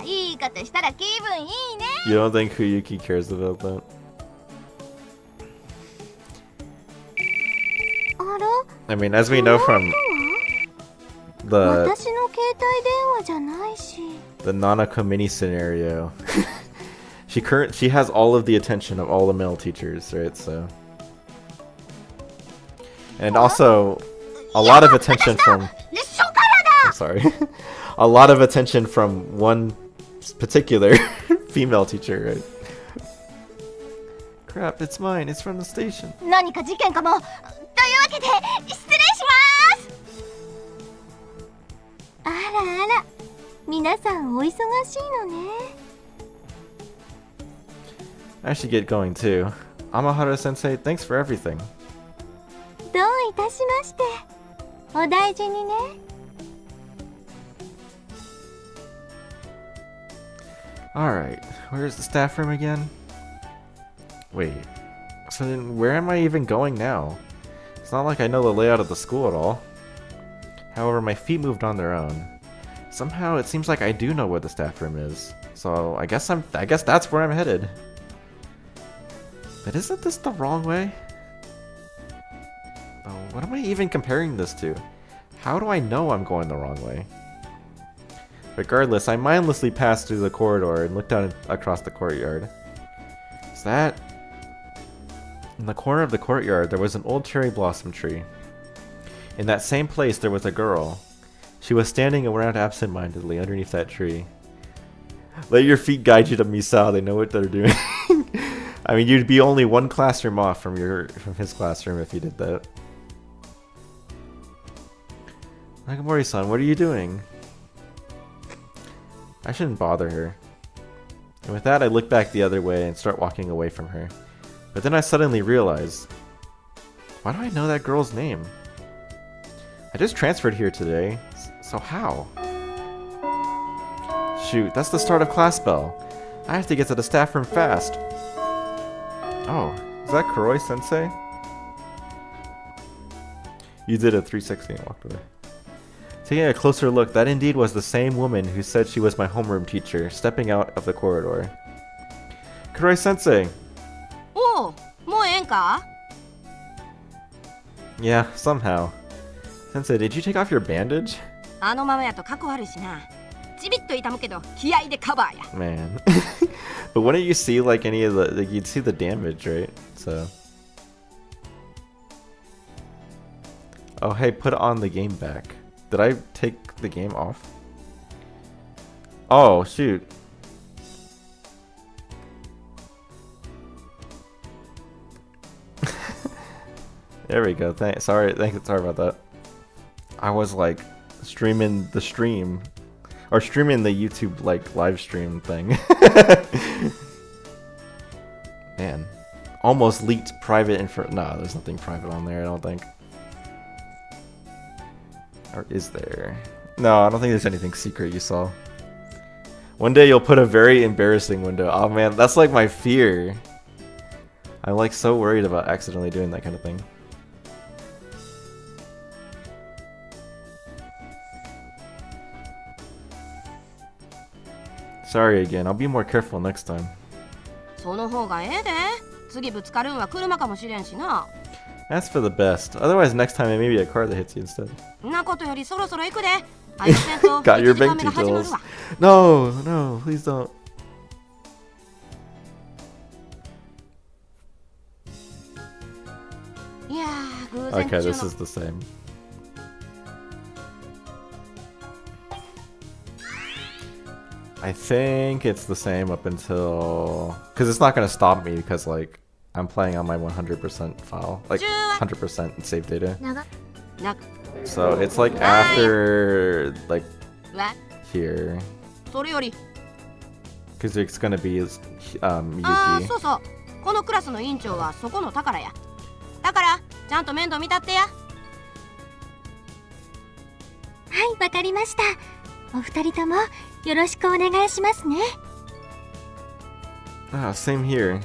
ー、いいことしたら気分いいね。 You don't think Kuyuki cares about that? あら？ I mean, as we know from 私 the の携帯電話じゃないし。 the Nanako mini scenario, she has all of the attention of all the male teachers, right? So, and also a lot of attention from. 初からだ。 I'm sorry, a lot of attention from one particular female teacher, right? Crap, it's mine. It's from the station. 何か事件かも。というわけで失礼します。あらあら、皆さんお忙しいのね。 I should get going too. Amahara-sensei, thanks for everything. どういたしまして。お大事にね。 Alright, where's the staff room again? Wait, so then where am I even going now? It's not like I know the layout of the school at all. However, my feet moved on their own. Somehow it seems like I do know where the staff room is. So I guess that's where I'm headed. But isn't this the wrong way? Oh, what am I even comparing this to? How do I know I'm going the wrong way? Regardless, I mindlessly passed through the corridor and looked down across the courtyard. Is that... In the corner of the courtyard, there was an old cherry blossom tree. In that same place, there was a girl. She was standing around absent-mindedly underneath that tree. Let your feet guide you to Misao, they know what they're doing. I mean, you'd be only one classroom off from his classroom if you did that. Nagamori-san, what are you doing? I shouldn't bother her. And with that, I look back the other way and start walking away from her. But then I suddenly realize, why do I know that girl's name? I just transferred here today, so how? Shoot, that's the start of class bell. I have to get to the staff room fast. Oh, is that Kuroi Sensei? You did a 360 and walked away. Taking a closer look, that indeed was the same woman who said she was my homeroom teacher, stepping out of the corridor. Kuroi Sensei! おう、もうええんか? Yeah, somehow. Sensei, did you take off your bandage? あのままやと過去あるしな。ちびっと痛むけど気合でカバーや。 Man. But wouldn't you see like any of the, like, you'd see the damage, right? So. Oh, hey, put on the game back. Did I take the game off? Oh, shoot. There we go. Sorry about that. I was like streaming the stream. Or streaming the YouTube like live stream thing. Man. Almost leaked private info. No, there's nothing private on there, I don't think. Or is there? No, I don't think there's anything secret you saw. One day you'll put a very embarrassing window. Oh man, that's like my fear. I'm like so worried about accidentally doing that kind of thing. Sorry again, I'll be more careful next time. その方がええで。次ぶつかるんは車かもしれんしな。 That's for the best. Otherwise, next time it may be a car that hits you instead. んなことよりそろそろ行くで。あいつせんと Got your 1時間 bank 目が始まる details. わ。 No, no, please don't. いやー、偶然 Okay, 中 this の is the same. I think it's the same up until... Because it's not going to stop me because, like, I'm playing on my 100% file. Like, 100% save data. な So it's, like, after, like, わ here. それより Because it's going to be あ Miyuki. そうそう、このクラスの委員長はそこの宝や。だからちゃんと面倒見たってや。はい、わかりました。お二人ともよろしくお願いしますね。 Ah, same here.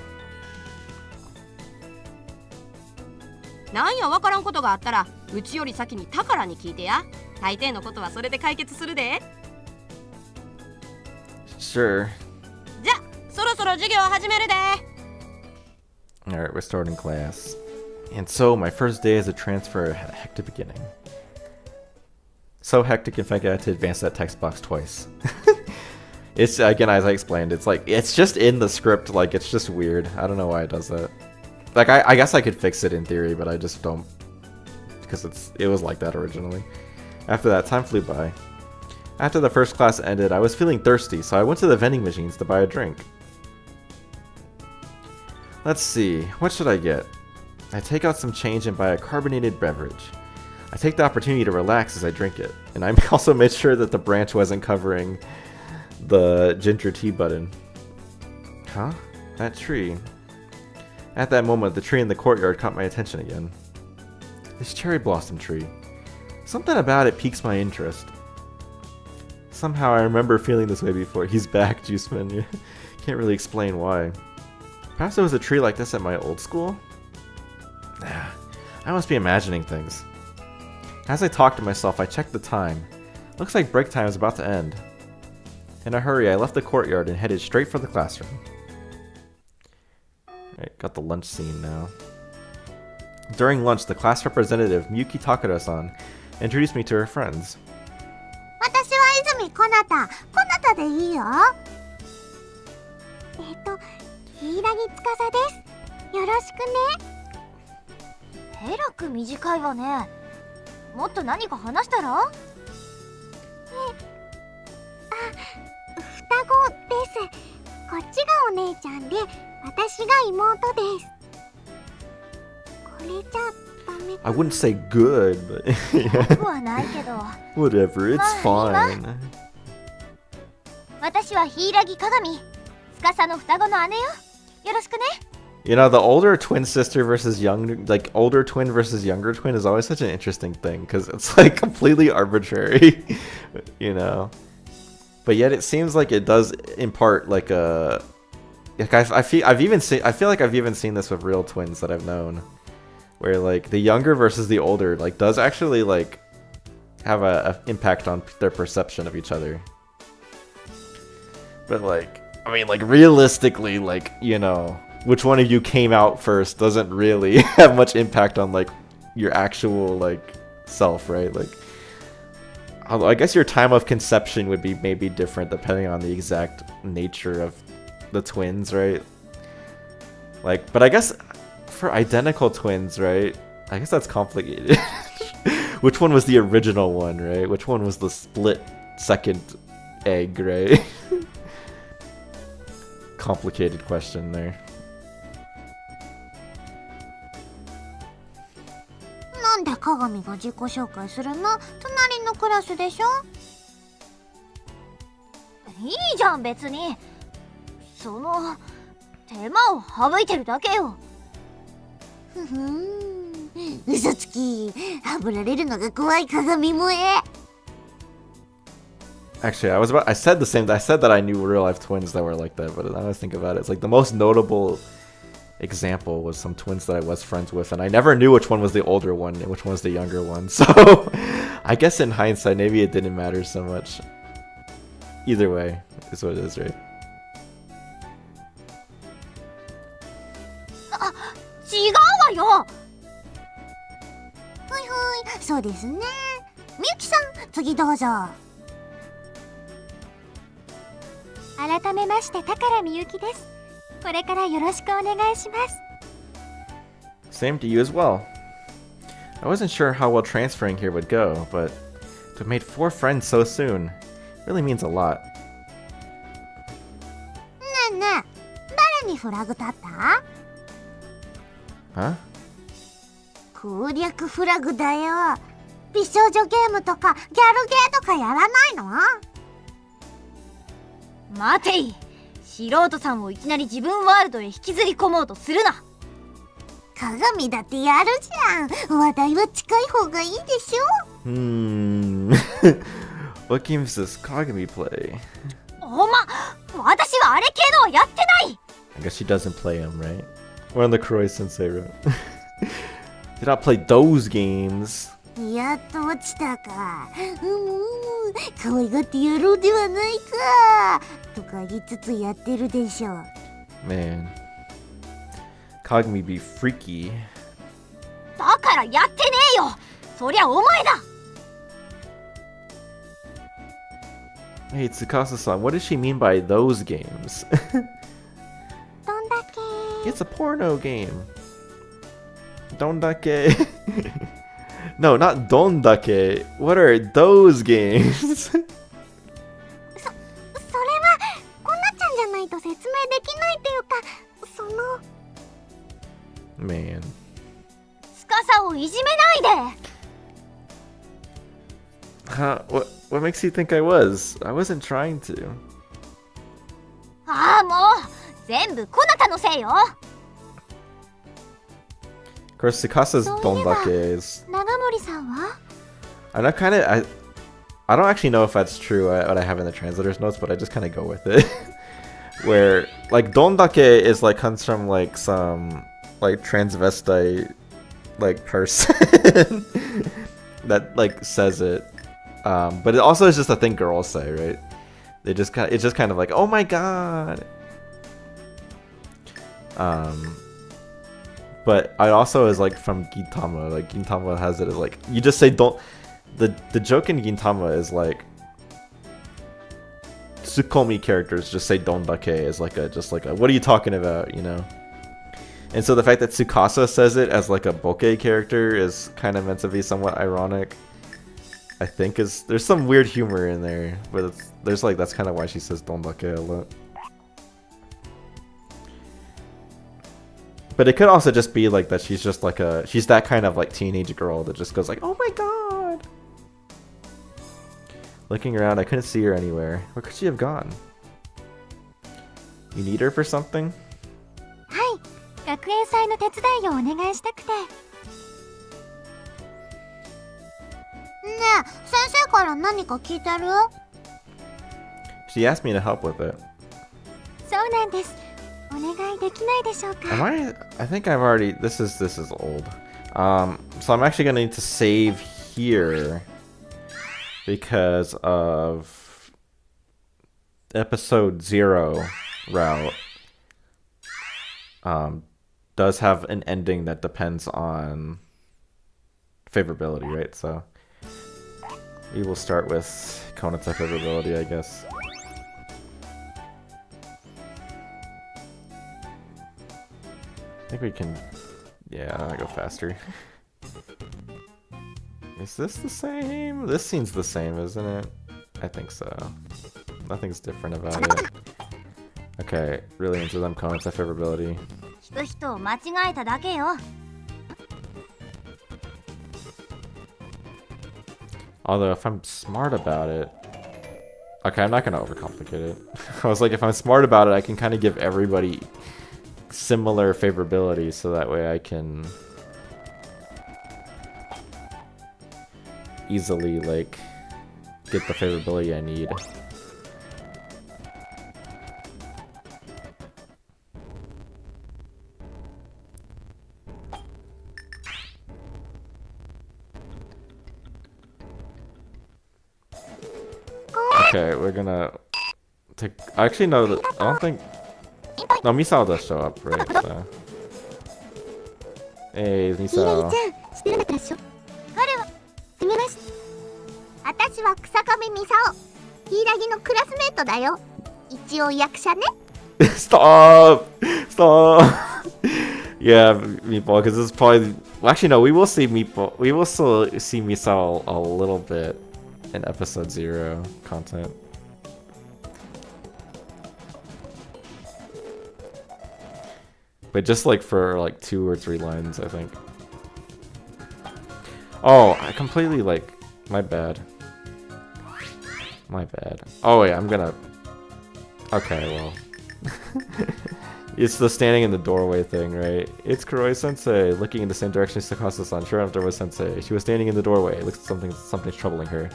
なんやわからんことがあったらうちより先に宝に聞いてや。大抵のことはそれで解決するで。 Sure. じゃ、そろそろ授業始めるで。 Alright, we're starting class. And so, my first day as a transfer had a hectic beginning. So hectic, in fact, I had to advance that text box twice. It's, again, as I explained, it's like, it's just in the script, like, it's just weird. I don't know why it does that. Like, I guess I could fix it in theory, but I just don't. Because it was like that originally. After that, time flew by. After the first class ended, I was feeling thirsty, so I went to the vending machines to buy a drink. Let's see, what should I get? I take out some change and buy a carbonated beverage. I take the opportunity to relax as I drink it, and I also made sure that the branch wasn't covering the ginger tea button. Huh? That tree. At that moment, the tree in the courtyard caught my attention again. This cherry blossom tree. Something about it piques my interest. Somehow I remember feeling this way before. He's back, Juiceman. Can't really explain why. Perhaps there was a tree like this at my old school? Nah, I must be imagining things. As I talked to myself, I checked the time. Looks like break time is about to end. In a hurry, I left the courtyard and headed straight for the classroom. Alright, got the lunch scene now. During lunch, the class representative, Miyuki Takara-san, introduced me to her friends. 私は泉こなた。こなたでいいよ。柊司です。よろしくね。えらく短いわね。もっと何か話したら？双子です。こっちがお姉ちゃんで、私が妹です。これじゃダメかな。 I wouldn't say good, but よくはないけど。whatever, it's fine. 私は柊鏡。司の双子の姉よ。よろしくね。 You know, the older twin sister versus young, like older twin versus younger twin is always such an interesting thing because it's like completely arbitrary, you know. But yet it seems like it does impart like a, like I feel like I've even seen this with real twins that I've known, where like the younger versus the older like does actually like have a impact on their perception of each other. But like, I mean, like realistically, like, you know, which one of you came out first doesn't really have much impact on like your actual like self, right? Like, although I guess your time of conception would be maybe different depending on the exact nature of the twins, right? Like, but I guess for identical twins, right? I guess that's complicated. Which one was the original one, right? Which one was the split second egg, right? Complicated question there. なんで鏡が自己紹介するの？隣のクラスでしょ。いいじゃん別に。その手間を省いてるだけよ。ふふん、嘘つき。はぶられるのが怖い鏡萌え。 Actually, I said the same. I said that I knew real life twins that were like that, but now I think about it, it's like the most notable example was some twins that I was friends with, and I never knew which one was the older one and which one was the younger one. So I guess in hindsight, maybe it didn't matter so much. Either way, is what it is, right? 違うわよ。ほいほい、そうですね。みゆきさん、次どうぞ。改めまして宝みゆきです。これからよろしくお願いします。 Same to you as well. I wasn't sure how well transferring here would go, but to have made 4 friends so soon really means a lot. ねえねえ、誰にフラグ立った？ Huh? 攻略フラグだよ。美少女ゲームとかギャルゲーとかやらないの？待てい。素人さんをいきなり自分ワールドへ引きずり込もうとするな。鏡だってやるじゃん。話題は近い方がいいでしょ。What games does Kagami play? 私はあれ系のはやってない。 I guess she doesn't play them, right? Or on the Kuroi Sensei wrote. Did not play those games. やっと落ちたか。可愛がってやろうではないか。とか言いつつやってるでしょ。 Man. Kagami be freaky. だからやってねえよ。そりゃお前だ。 Hey, Tsukasa-san, what does she mean by those games? どんだけ。 It's a porno game. Dondake. No, not Dondake. What are those games? それはこんなちゃんじゃないと説明できないというか、その。 Man. 司をいじめないで。 Huh? What makes you think I was? I wasn't trying to. ああもう全部こなたのせいよ。 Of course, Tsukasa's Dondake is. 長森さんは？ I'm not kind of. I don't actually know if that's true. What I have in the translator's notes, but I just kind of go with it. Where like Dondake is like comes from like some like transvestite like person that like says it. But it also is just a thing girls say, right? It's just kind of like, oh my god. But I also is like from Gintama. Like Gintama has it as like you just say don't. The joke in Gintama is like Tsukomi characters just say dondake as like a what are you talking about, you know? And so the fact that Tsukasa says it as like a bokeh character is kind of meant to be somewhat ironic. I think there's some weird humor in there, but there's like that's kind of why she says dondake a lot. But it could also just be like that she's just like she's that kind of like teenage girl that just goes like, oh my god. Looking around, I couldn't see her anywhere. Where could she have gone? You need her for something? はい、学園祭の手伝いをお願いしたくて。ねえ、先生から何か聞いてる？ She asked me to help with it. そうなんです。お願いできないでしょうか。 I think I've already. This is old. So I'm actually gonna need to save here because of episode 0 route. Does have an ending that depends on favorability, right? So we will start with Konata favorability, I guess. I think we can, yeah, I'll go faster. Is this the same? This scene's the same, isn't it? I think so. Nothing's different about it. Okay, really into them comments of favorability. 聞く人を間違えただけよ。 Although if I'm smart about it, okay, I'm not gonna overcomplicate it. I was like, if I'm smart about it, I can kind of give everybody similar favorability, so that way I can easily like get the favorability I need. Okay, we're gonna take. Actually, no. I don't think. No, Misao does show up, right? So. Hey, ひらり Misao. ちゃん、知ってなかったでしょ。彼は、すみません。私は草上美沙ひいらぎのクラスメートだよ。一応役者ね。Stop! Stop! Yeah, Meatball, because this is probably. Well, actually, no. We will see Meatball. We will still see Misao a little bit in episode 0 content. But just like for like 2 or 3 lines, I think. Oh, I completely like. My bad. My bad. Oh wait, I'm gonna. Okay, well. It's the standing in the doorway thing, right? It's Kuroi-sensei, looking in the same direction as Sakasa-san. Sure enough, there was Sensei. She was standing in the doorway. It looks like something's troubling her.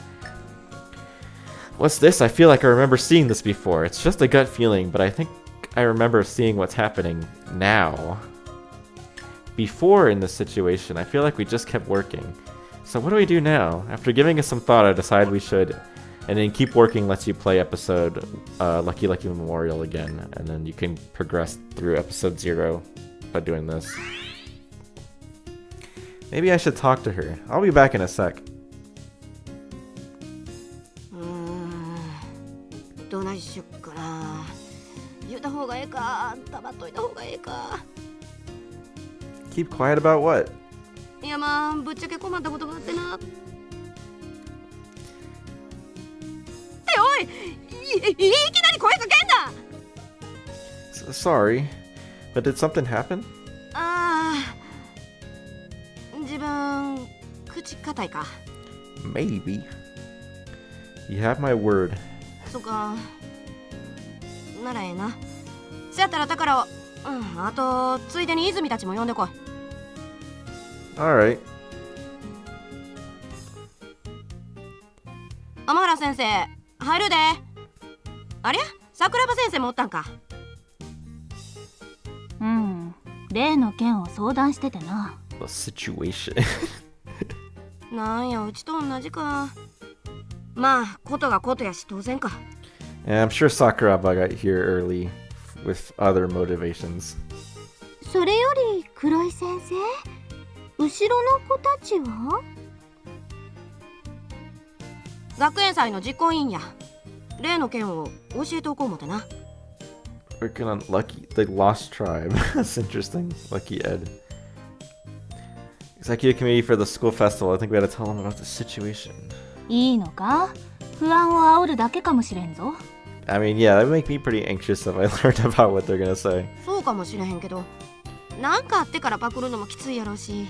What's this? I feel like I remember seeing this before. It's just a gut feeling, but I think I remember seeing what's happening now. Before in this situation, I feel like we just kept working. So what do we do now? After giving us some thought, I decided we should. And then keep working lets you play episode Lucky Lucky Memorial again. And then you can progress through episode 0 by doing this. Maybe I should talk to her. I'll be back in a sec. どないしよっかな。言うた方がええか、黙っといた方がええか。Keep quiet about what? いやまあぶっちゃけ困ったことがあってな。っておい、いきなり声かけんな。Sorry, but did something happen? ああ、自分口固いか。Maybe. You have my word. そっか。ならええな。せやったら宝を、あとついでに泉たちも呼んでこい。Alright. 天原先生、入るで。ありゃ、桜庭先生もおったんか。うん、例の件を相談しててな。The situation. なんや、うちと同じか。まあ、ことがことやし当然か。Yeah, I'm sure Sakuraba got here early with other motivations. それより黒井先生、後ろの子たちは？学園祭の実行委員や。例の件を教えておこう思てな。Working on Lucky, the Lost Tribe. That's interesting. Lucky Ed. Executive Committee for the school festival. I think we had to tell them about the situation. いいのか？不安を煽るだけかもしれんぞ。I mean, yeah, that would make me pretty anxious if I learned about what they're gonna say. そうかもしれへんけど、なんかあってからパクるのもきついやろうし。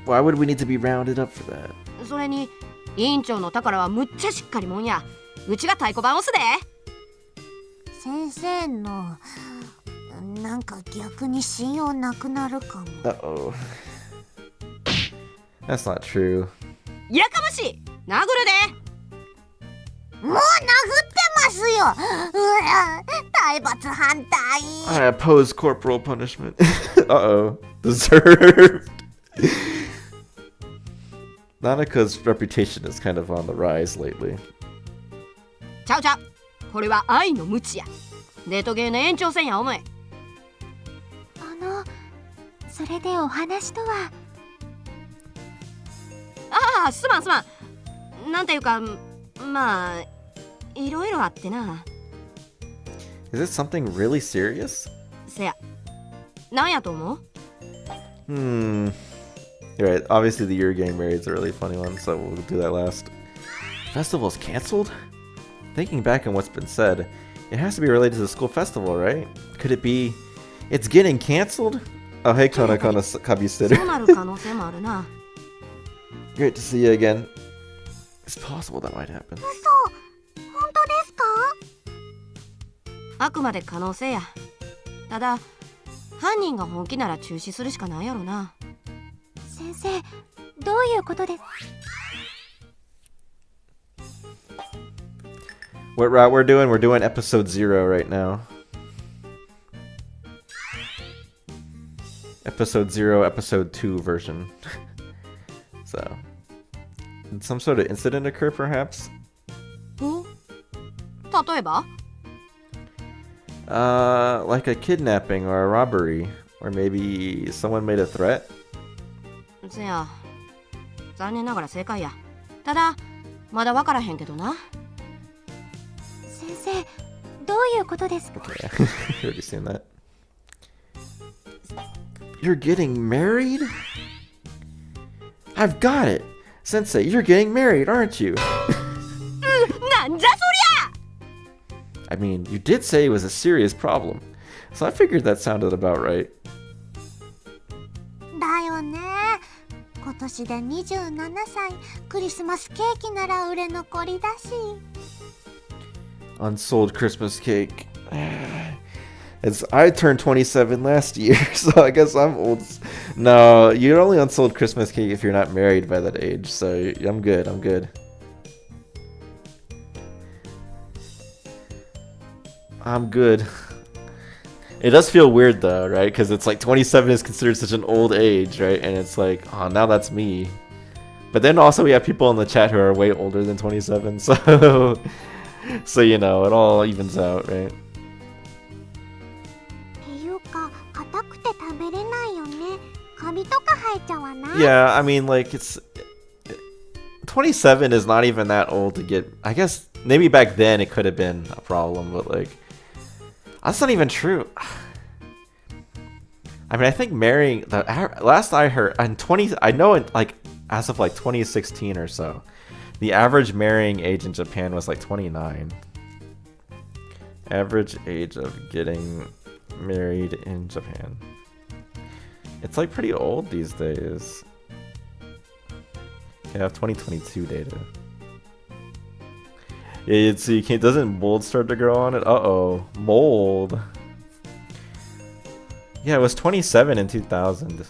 Why would we need to be rounded up for that? それに委員長の宝はむっちゃしっかりもんや。うちが太鼓判押すで。先生のなんか逆に信用なくなるかも。 Uh-oh. That's not true. やかましい、殴るで。もう殴ってますよ。うわ、体罰反対。 I oppose corporal punishment. Uh-oh. Deserved. Nanaka's reputation is kind of on the rise lately. ちゃうちゃう、これは愛の無知や。デートゲーの延長戦やお前。それでお話とは。ああ、すまんすまん。なんていうか、まあいろいろあってな。 Is this something really serious? せや、なんやと思う？ You're right. Obviously, the You're Getting Married is a really funny one, so we'll do that last. Festival's canceled? Thinking back on what's been said, it has to be related to the school festival, right? Could it be it's getting canceled? Oh, hey, Kona Kabi そう Sitter. なる可能性もあるな。 Great to see you again. It's possible that might happen. 嘘、本当ですか？あくまで可能性や。ただ犯人が本気なら中止するしかないやろな。先生、どういうことです？ What route we're doing? We're doing episode 0 right now. Episode 0, episode 2 version. So, did some sort of incident occur, perhaps? お、例えば？ Like a kidnapping or a robbery, or maybe someone made a threat. せや、残念ながら正解や。ただまだ分からへんけどな。先生、どういうことですか？ Okay, you already seen that. You're getting married? I've got it! Sensei, you're getting married, aren't you? なんじゃそりゃ！ I mean, you did say it was a serious problem, so I figured that sounded about right. だよね。今年で27歳、クリスマスケーキなら売れ残りだし。 Unsold Christmas cake. As I turned 27 last year, so I guess I'm old. No, you're only unsold Christmas cake if you're not married by that age, so I'm good, I'm good. I'm good. It does feel weird though, right? Because it's like 27 is considered such an old age, right? And it's like, oh, now that's me. But then also we have people in the chat who are way older than 27, so so you know, it all evens out, right? っていうか、硬くて食べれないよね。カビとか生えちゃわない？ Yeah, I mean, like, it's 27 is not even that old to get. I guess maybe back then it could have been a problem, but like, that's not even true. I mean, I think marrying the last I heard in 20, I know in like as of like 2016 or so, the average marrying age in Japan was like 29. Average age of getting married in Japan. It's like pretty old these days. I have 2022 data. Yeah, so you can't. Doesn't mold start to grow on it? Uh-oh, mold. Yeah, it was 27 in 2000.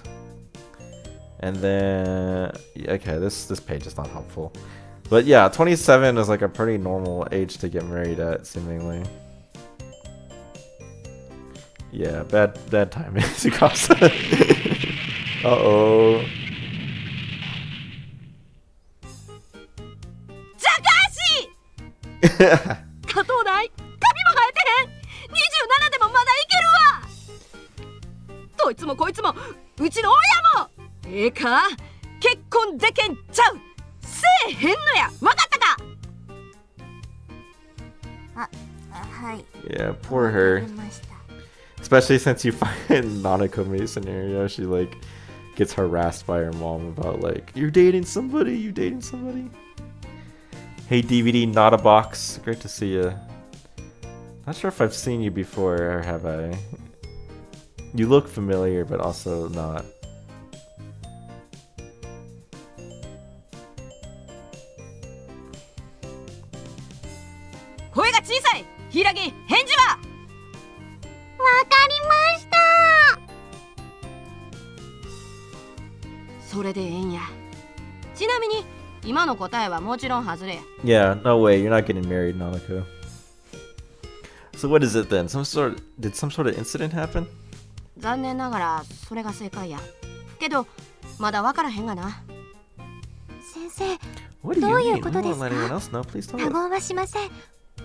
And then, okay, this page is not helpful. But yeah, 27 is like a pretty normal age to get married at, seemingly. Yeah, bad timing. Uh-oh. 加藤ない、カビも生えてへん。27でもまだいけるわ。どいつもこいつもうちの親もええか、結婚でけんちゃう、せえへんのや、わかったか？はい。 Yeah, poor her. わかりました。 Especially since you find Nanako Mei's scenario, she like gets harassed by her mom about like, you're dating somebody, you dating somebody. Hey DVD, not a box. Great to see you. Not sure if I've seen you before, or have I? You look familiar, but also not. 声が小さい、柊返事は？わかりました。それでええんや。ちなみに今の答えはもちろん外れや。 Yeah, no way, you're not getting married, Nanako. So what is it then? Did some sort of incident happen? 残念ながらそれが正解や。けどまだわからへんがな。先生、 What do ど you ういう mean? こと We で won't す let anyone か？ else know. Please tell 多 us. 言はしません。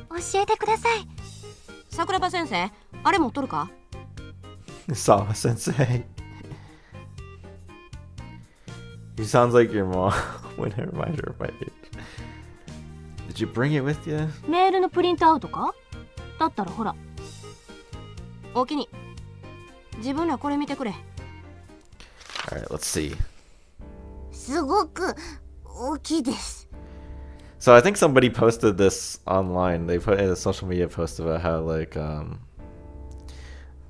教えてください。桜庭先生、あれ持っとるか？ Sama sensei. He sounds like your mom when I remind her of my age. Did you bring it with you? メールのプリントアウトか？だったらほら。おおきに。自分らこれ見てくれ。Alright, let's see. すごく大きいです。 So I think somebody posted this online. They put in a social media post about how like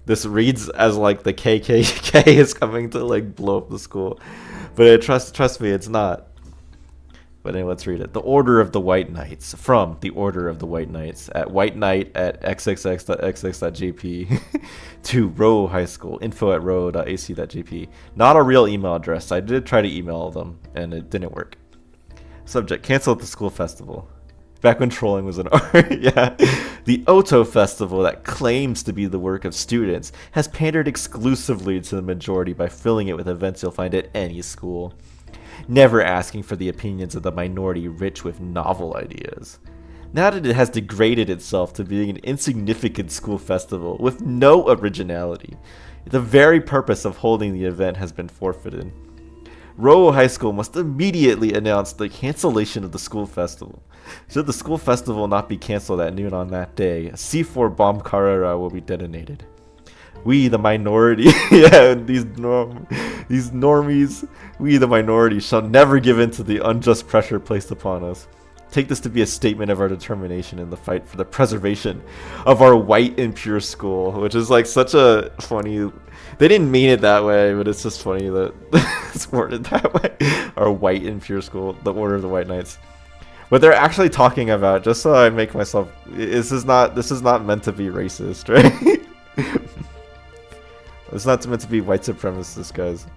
this reads as like the KKK is coming to like blow up the school, but trust me, it's not. But anyway, let's read it. The Order of the White Knights, from the Order of the White Knights at White Knight at xxx.xx.jp to Row High School, info@row.ac.jp. Not a real email address. I did try to email them and it didn't work. Subject: cancel at the school festival. Back when trolling was an art, yeah. The Oto Festival, that claims to be the work of students, has pandered exclusively to the majority by filling it with events you'll find at any school, never asking for the opinions of the minority rich with novel ideas. Now that it has degraded itself to being an insignificant school festival with no originality, the very purpose of holding the event has been forfeited. Rowo High School must immediately announce the cancellation of the school festival. Should the school festival not be canceled at noon on that day, a C4 bomb carrera will be detonated. We, the minority, yeah, these normies, we, the minority, shall never give in to the unjust pressure placed upon us. Take this to be a statement of our determination in the fight for the preservation of our white and pure school, which is like such a funny... They didn't mean it that way, but it's just funny that it's worded that way. Our white and pure school, the Order of the White Knights. What they're actually talking about, just so I make myself... This is not meant to be racist, right? It's not meant to be white supremacist, guys.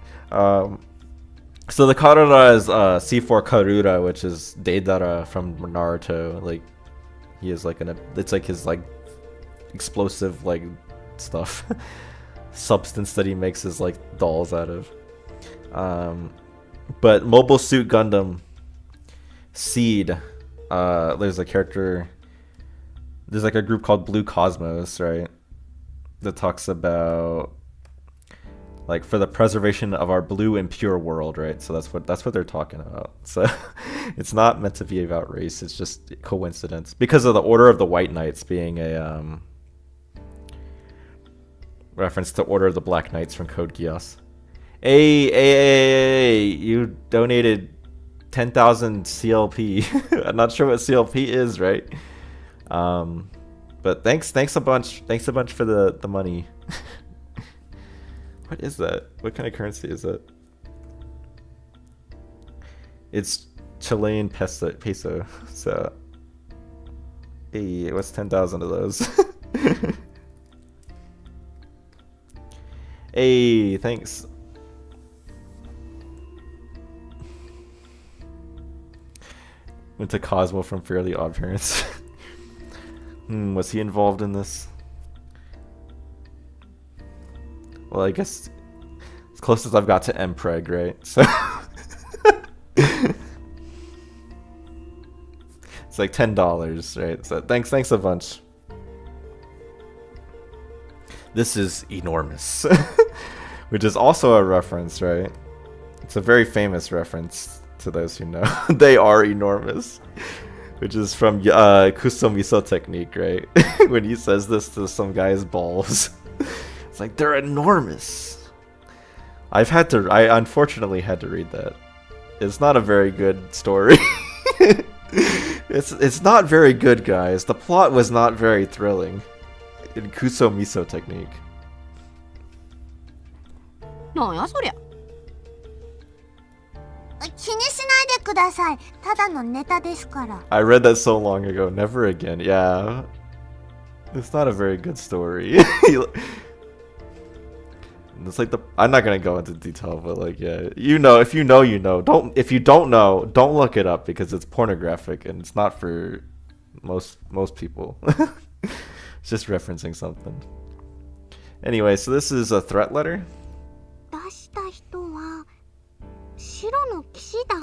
So the Karura is C4 Karura, which is Deidara from Naruto. Like, he is like it's like his like explosive like stuff, substance that he makes his like dolls out of. But Mobile Suit Gundam Seed, there's a character. There's like a group called Blue Cosmos, right? That talks about like for the preservation of our blue and pure world, right? So that's what they're talking about. So it's not meant to be about race. It's just coincidence because of the Order of the White Knights being a reference to Order of the Black Knights from Code Geass. Hey, you donated 10,000 CLP. I'm not sure what CLP is, right? But thanks a bunch. Thanks a bunch for the money. What is that? What kind of currency is it? It's Chilean peso. So, hey, what's 10,000 of those? Hey, thanks. Went to Cosmo from Fairly Odd Parents. Was he involved in this? Well, I guess as close as I've got to Mpreg, right? So it's like $10, right? So thanks a bunch. This is enormous, which is also a reference, right? It's a very famous reference to those who know. They are enormous, which is from Kusomiso technique, right? When he says this to some guy's balls. It's like, they're enormous. I unfortunately had to read that. It's not a very good story. It's not very good, guys. The plot was not very thrilling in Kusomiso technique. なんやそりゃ。気にしないでください。ただのネタですから。 I read that so long ago. Never again. Yeah. It's not a very good story. It's like I'm not gonna go into detail, but like, yeah, you know, if you know, you know. If you don't know, don't look it up because it's pornographic and it's not for most people. It's just referencing something. Anyway, so this is a threat letter. 出した人は白の騎士団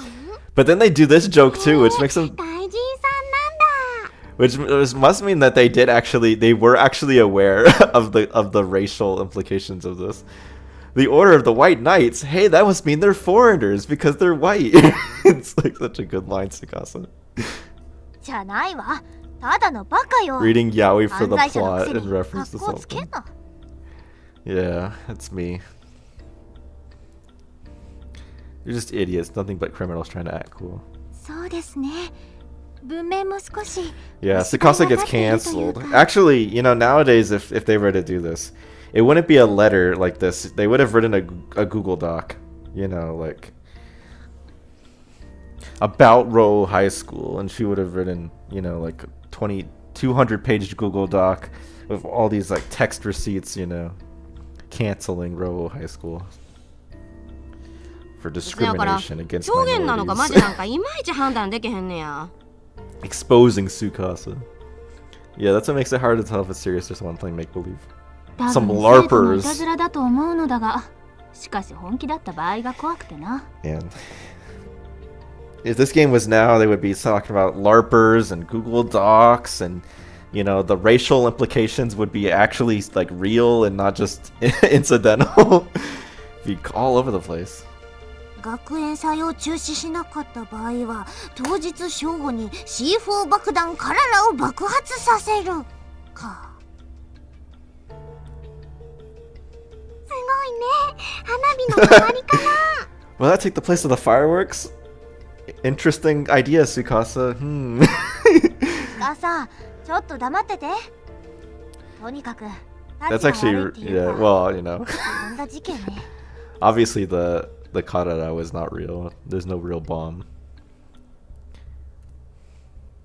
But then they do this joke too, which makes them 大臣さんなんだ which must mean that they were actually aware of the racial implications of this. The Order of the White Knights, hey, that must mean they're foreigners because they're white. It's like such a good line, Tsukasa. じゃないわただのバカよ Reading yaoi for the 犯罪者の plot くせ in に reference to 格好つけん something. な Yeah, that's me. You're just idiots, nothing but criminals trying to act cool. そうですね文面も少し Yeah, Tsukasa gets canceled. Actually, you know, nowadays, if they were to do this, it wouldn't be a letter like this. They would have written a Google Doc, you know, like about Row High School, and she would have written, you know, like 200-page Google Doc with all these like text receipts, you know, canceling Row High School for discrimination against 表現なのかマジなん minorities. かいまいち判断できへんねや Exposing Tsukasa. Yeah, that's what makes it hard to tell if it's serious or someone playing make-believe. 多分 Some 生徒のいた LARPers. ずらだと思うのだがしかし本気だった場合が怖くてな And if this game was now, they would be talking about LARPers and Google Docs, and you know, the racial implications would be actually like real and not just incidental. Be all over the place. 学園祭を中止しなかった場合は当日正午に C4 爆弾カララを爆発させるかすごいね花火の代わりかな Will that take the place of the fireworks? Interesting idea, Tsukasa. Tsukasa, ちょっと黙っててとにかく That's actually, yeah, well, you know. こんな事件ね Obviously, the Karara was not real. There's no real bomb.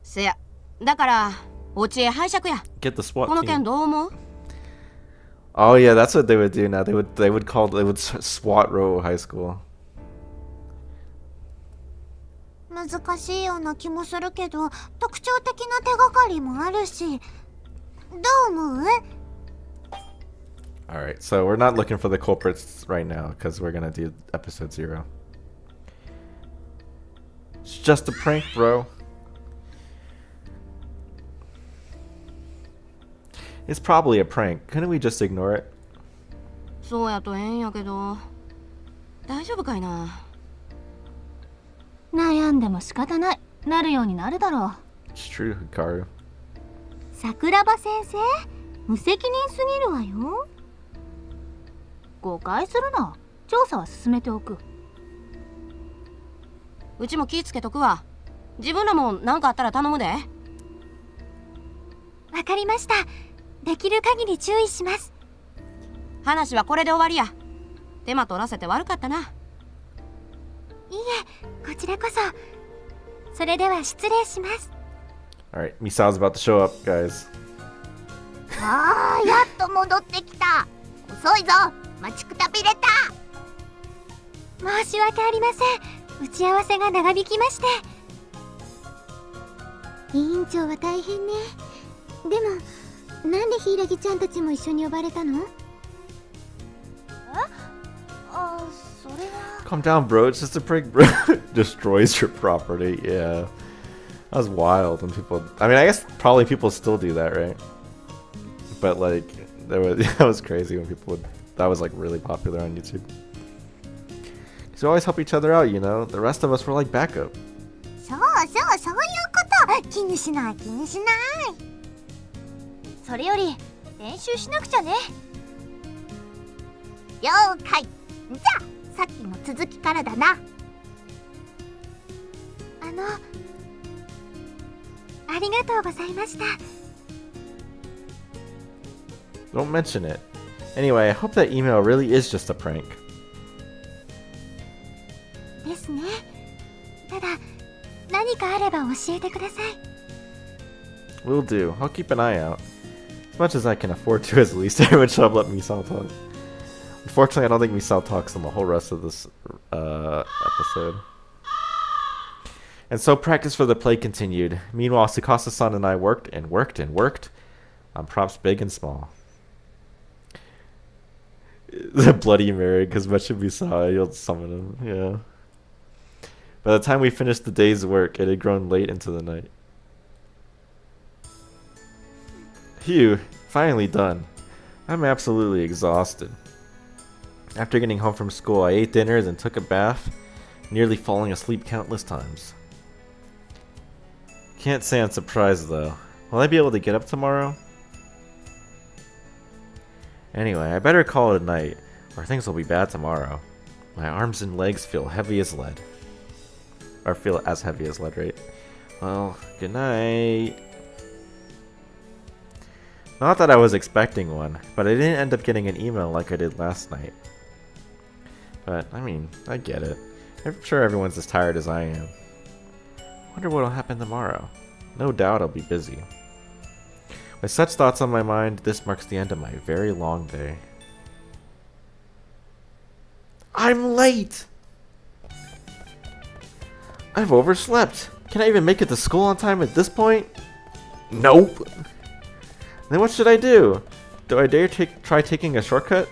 せやだからお知恵拝借や Get the SWAT この件 team. どう思う Oh yeah, that's what they would do now. They would SWAT Row High School. 難しいような気もするけど特徴的な手がかりもあるしどう思う Alright, so we're not looking for the culprits right now because we're gonna do episode 0. It's just a prank, bro. It's probably a prank. Couldn't we just ignore it? そうやとええんやけど大丈夫かいな悩んでも仕方ないなるようになるだろう It's true, Hikaru. 桜庭先生無責任すぎるわよ誤解するな調査は進めておくうちも気ぃつけとくわ自分らも何かあったら頼むでわかりましたできる限り注意します話はこれで終わりや手間取らせて悪かったないいえこちらこそそれでは失礼します Alright, Misao's about to show up, guys. あーやっと戻ってきた遅いぞ待ちくたびれた申し訳ありません打ち合わせが長引きまして委員長は大変ねでもなんで柊ちゃんたちも一緒に呼ばれたのあそれは Calm down, bro. It's just a prank, bro. Destroys your property. Yeah. That was wild when people... I mean, I guess probably people still do that, right? But, like, that was crazy when people would... That was, like, really popular on YouTube. Because we always help each other out, you know? The rest of us were, like, backup. そういうこと気にしない気にしないそれより練習しなくちゃね了解じゃあさっきの続きからだなありがとうございました Don't mention it. Anyway, I hope that email really is just a prank. ですねただ何かあれば教えてください Will do. I'll keep an eye out. As much as I can afford to, at least. Everyone should have let Misao talk. Unfortunately, I don't think Misao talks in the whole rest of this episode. And so practice for the play continued. Meanwhile, Tsukasa-san and I worked and worked and worked on props big and small. The Bloody Mary, because much of Misao, you'll summon him, yeah. By the time we finished the day's work, it had grown late into the night. Phew, finally done. I'm absolutely exhausted. After getting home from school, I ate dinner, then took a bath, nearly falling asleep countless times. Can't say I'm surprised though. Will I be able to get up tomorrow? Anyway, I better call it a night, or things will be bad tomorrow. My arms and legs feel heavy as lead. Or feel as heavy as lead, right? Well, good night. Not that I was expecting one, but I didn't end up getting an email like I did last night. But, I mean, I get it. I'm sure everyone's as tired as I am. Wonder what'll happen tomorrow. No doubt I'll be busy. With such thoughts on my mind, this marks the end of my very long day. I'm late! I've overslept. Can I even make it to school on time at this point? Nope. Then what should I do? Do I dare try taking a shortcut?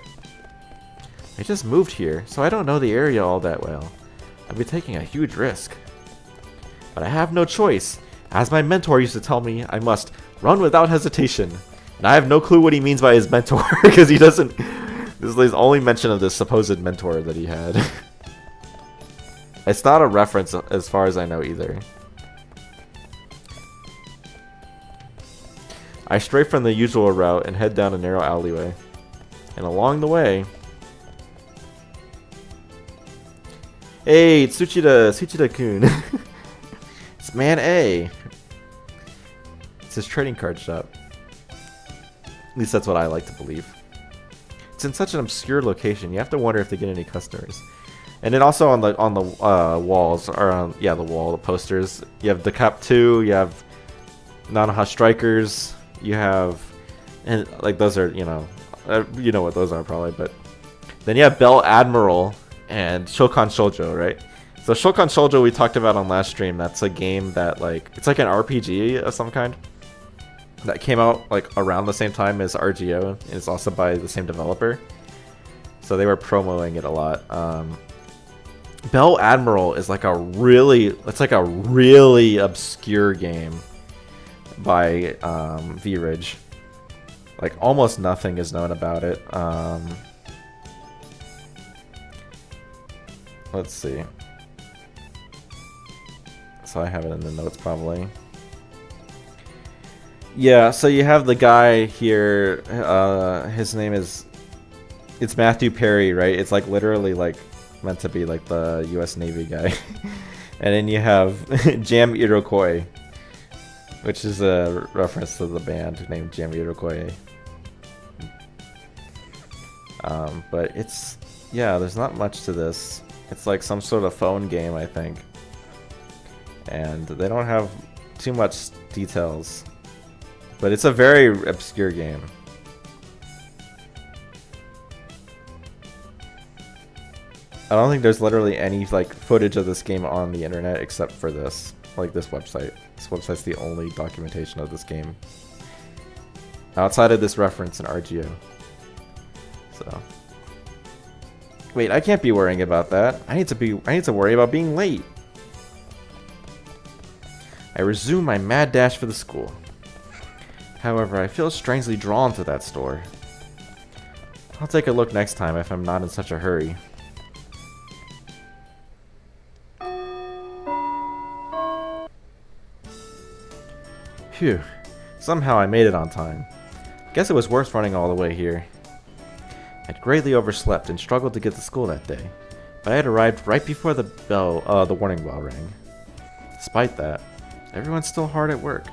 I just moved here, so I don't know the area all that well. I'd be taking a huge risk. But I have no choice. As my mentor used to tell me, I must run without hesitation. And I have no clue what he means by his mentor, because he doesn't... This is his only mention of this supposed mentor that he had. It's not a reference as far as I know either. I stray from the usual route and head down a narrow alleyway. And along the way... Hey, it's Tsuchida-kun. It's Man A. It's his trading card shop. At least that's what I like to believe. It's in such an obscure location, you have to wonder if they get any customers. And then also on the walls, or on, yeah, the wall, the posters, you have the Cap 2, you have Nanoha Strikers, you have, and like those are, you know what those are probably, but then you have Bell Admiral and Shokan Shoujo, right? So Shokan Shoujo we talked about on last stream. That's a game that it's like an RPG of some kind that came out like around the same time as RGO, and it's also by the same developer. So they were promoting it a lot. Bell Admiral is like a really obscure game by V-Ridge. Like almost nothing is known about it. Let's see. So I have it in the notes probably. Yeah, so you have the guy here, his name is, it's Matthew Perry, right? It's like literally like meant to be like the US Navy guy. And then you have Jam Iroquois, which is a reference to the band named Jam Iroquois. But it's, yeah, there's not much to this. It's like some sort of phone game, I think. And they don't have too much details. But it's a very obscure game. I don't think there's literally any like footage of this game on the internet except for this. Like this website. This website's the only documentation of this game. Outside of this reference in RGO. So. Wait, I can't be worrying about that. I need to worry about being late. I resume my mad dash for the school. However, I feel strangely drawn to that store. I'll take a look next time if I'm not in such a hurry. Phew. Somehow I made it on time. Guess it was worth running all the way here. I'd greatly overslept and struggled to get to school that day, but I had arrived right before the warning bell rang. Despite that, everyone's still hard at work.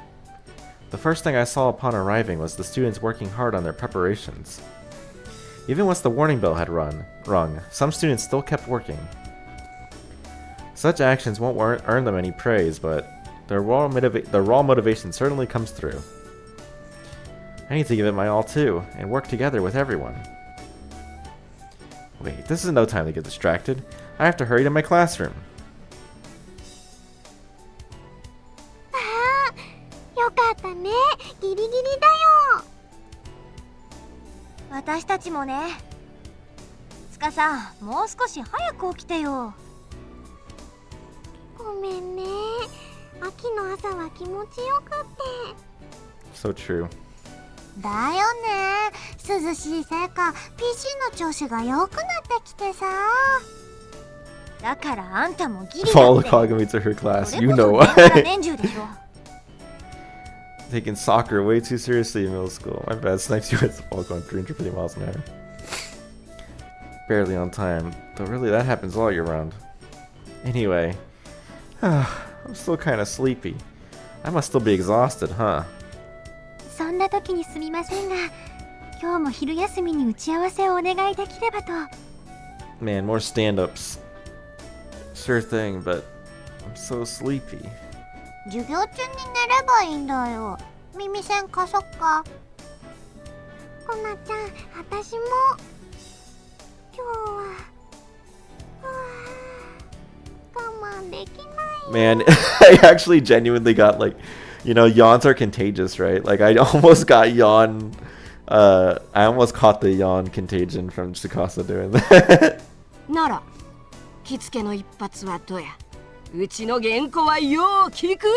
The first thing I saw upon arriving was the students working hard on their preparations. Even once the warning bell had rung, some students still kept working. Such actions won't earn them any praise, but their raw motivation certainly comes through. I need to give it my all too, and work together with everyone. Wait, this is no time to get distracted. I have to hurry to my classroom. ああ、よかったね。ギリギリだよ。私たちもね。つかさ、もう少し早く起きてよ。ごめんね。秋の朝は気持ちよくって。So true. だよね。涼しいせいか PC の調子が良くなってきてさ。だからあんたもギリだって。 Follow Kagami to her class. You know why. Taking soccer way too seriously in middle school. My bad. Snipes you at ball going 350 miles an hour. Barely on time. Though really that happens all year round. Anyway. I'm still kind of sleepy. I must still be exhausted, huh? そんな時にすみませんが、今日も昼休みに打ち合わせをお願いできればと。Man, more stand-ups. Sure thing, but I'm so sleepy. 授業中に寝ればいいんだよ。耳栓貸そっか。こなちゃん、私も今日は我慢できないよ。 Man, I actually genuinely got like, you know, yawns are contagious, right? Like I almost got yawn. I almost caught the yawn contagion from Tsukasa doing that. なら着付けの一発はどや。うちの原稿はよう聞くで。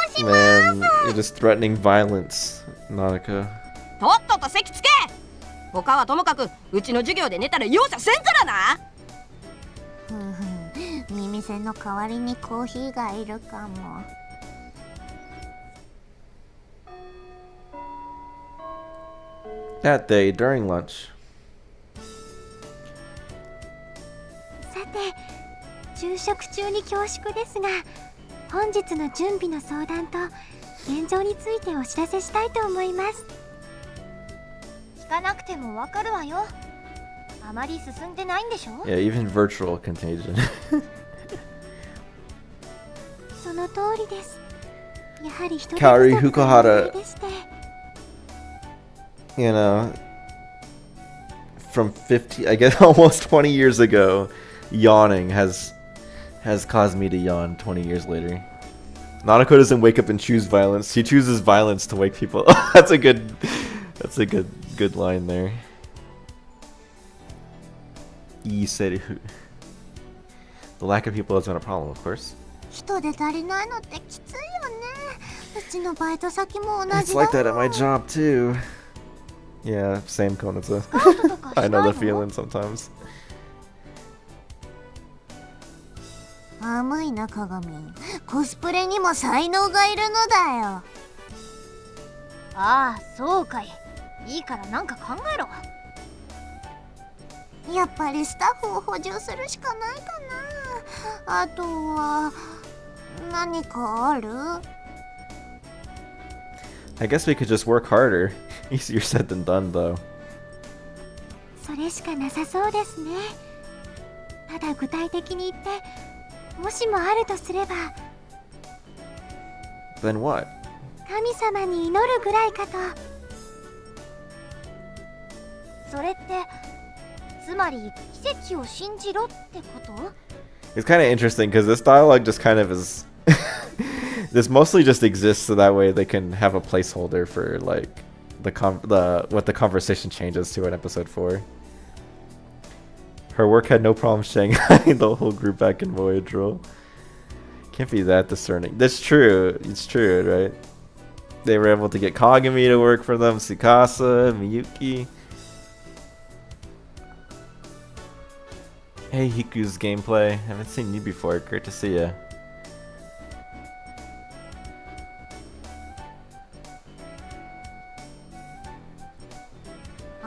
遠慮します。 Man, you're just threatening violence, Nanika. とっとと席つけ。他はともかくうちの授業で寝たら容赦せんからな。耳栓の代わりにコーヒーがいるかも。That day, during lunch. さて、昼食中に恐縮ですが、本日の準備の相談と現状についてお知らせしたいと思います。聞かなくてもわかるわよ。あまり進んでないんでしょ？ Yeah, even virtual contagion. その通りです。やはり人手不 Kaori 足が問題でして。You know, from 50, I guess almost 20 years ago, yawning has caused me to yawn 20 years later. Nanako doesn't wake up and choose violence. He chooses violence to wake people. That's a good line there. E said the lack of people is not a problem, of course. 人手足りないのってきついよね。うちのバイト先も同じだもん。 It's like that at my job too. Yeah, same Konatsu. スカウトとかし I ない know の？ the feeling sometimes. 寒いな鏡。コスプレにも才能がいるのだよ。ああ、そうかい。いいからなんか考えろ。やっぱりスタッフを補充するしかないかな。あとは何かある？ I guess we could just work harder. Easier said than done, though. それしかなさそうですね。ただ具体的に言って、もしもあるとすれば Then what? 神様に祈るぐらいかと。それってつまり奇跡を信じろってこと？ It's kind of interesting because this dialogue just kind of is. This mostly just exists so that way they can have a placeholder for like what the conversation changes to in episode 4. Her work had no problem shanghaiing the whole group back in Voyage Role. Can't be that discerning. That's true. It's true, right? They were able to get Kagami to work for them, Tsukasa, Miyuki. Hey, Hiku's gameplay. Haven't seen you before. Great to see ya.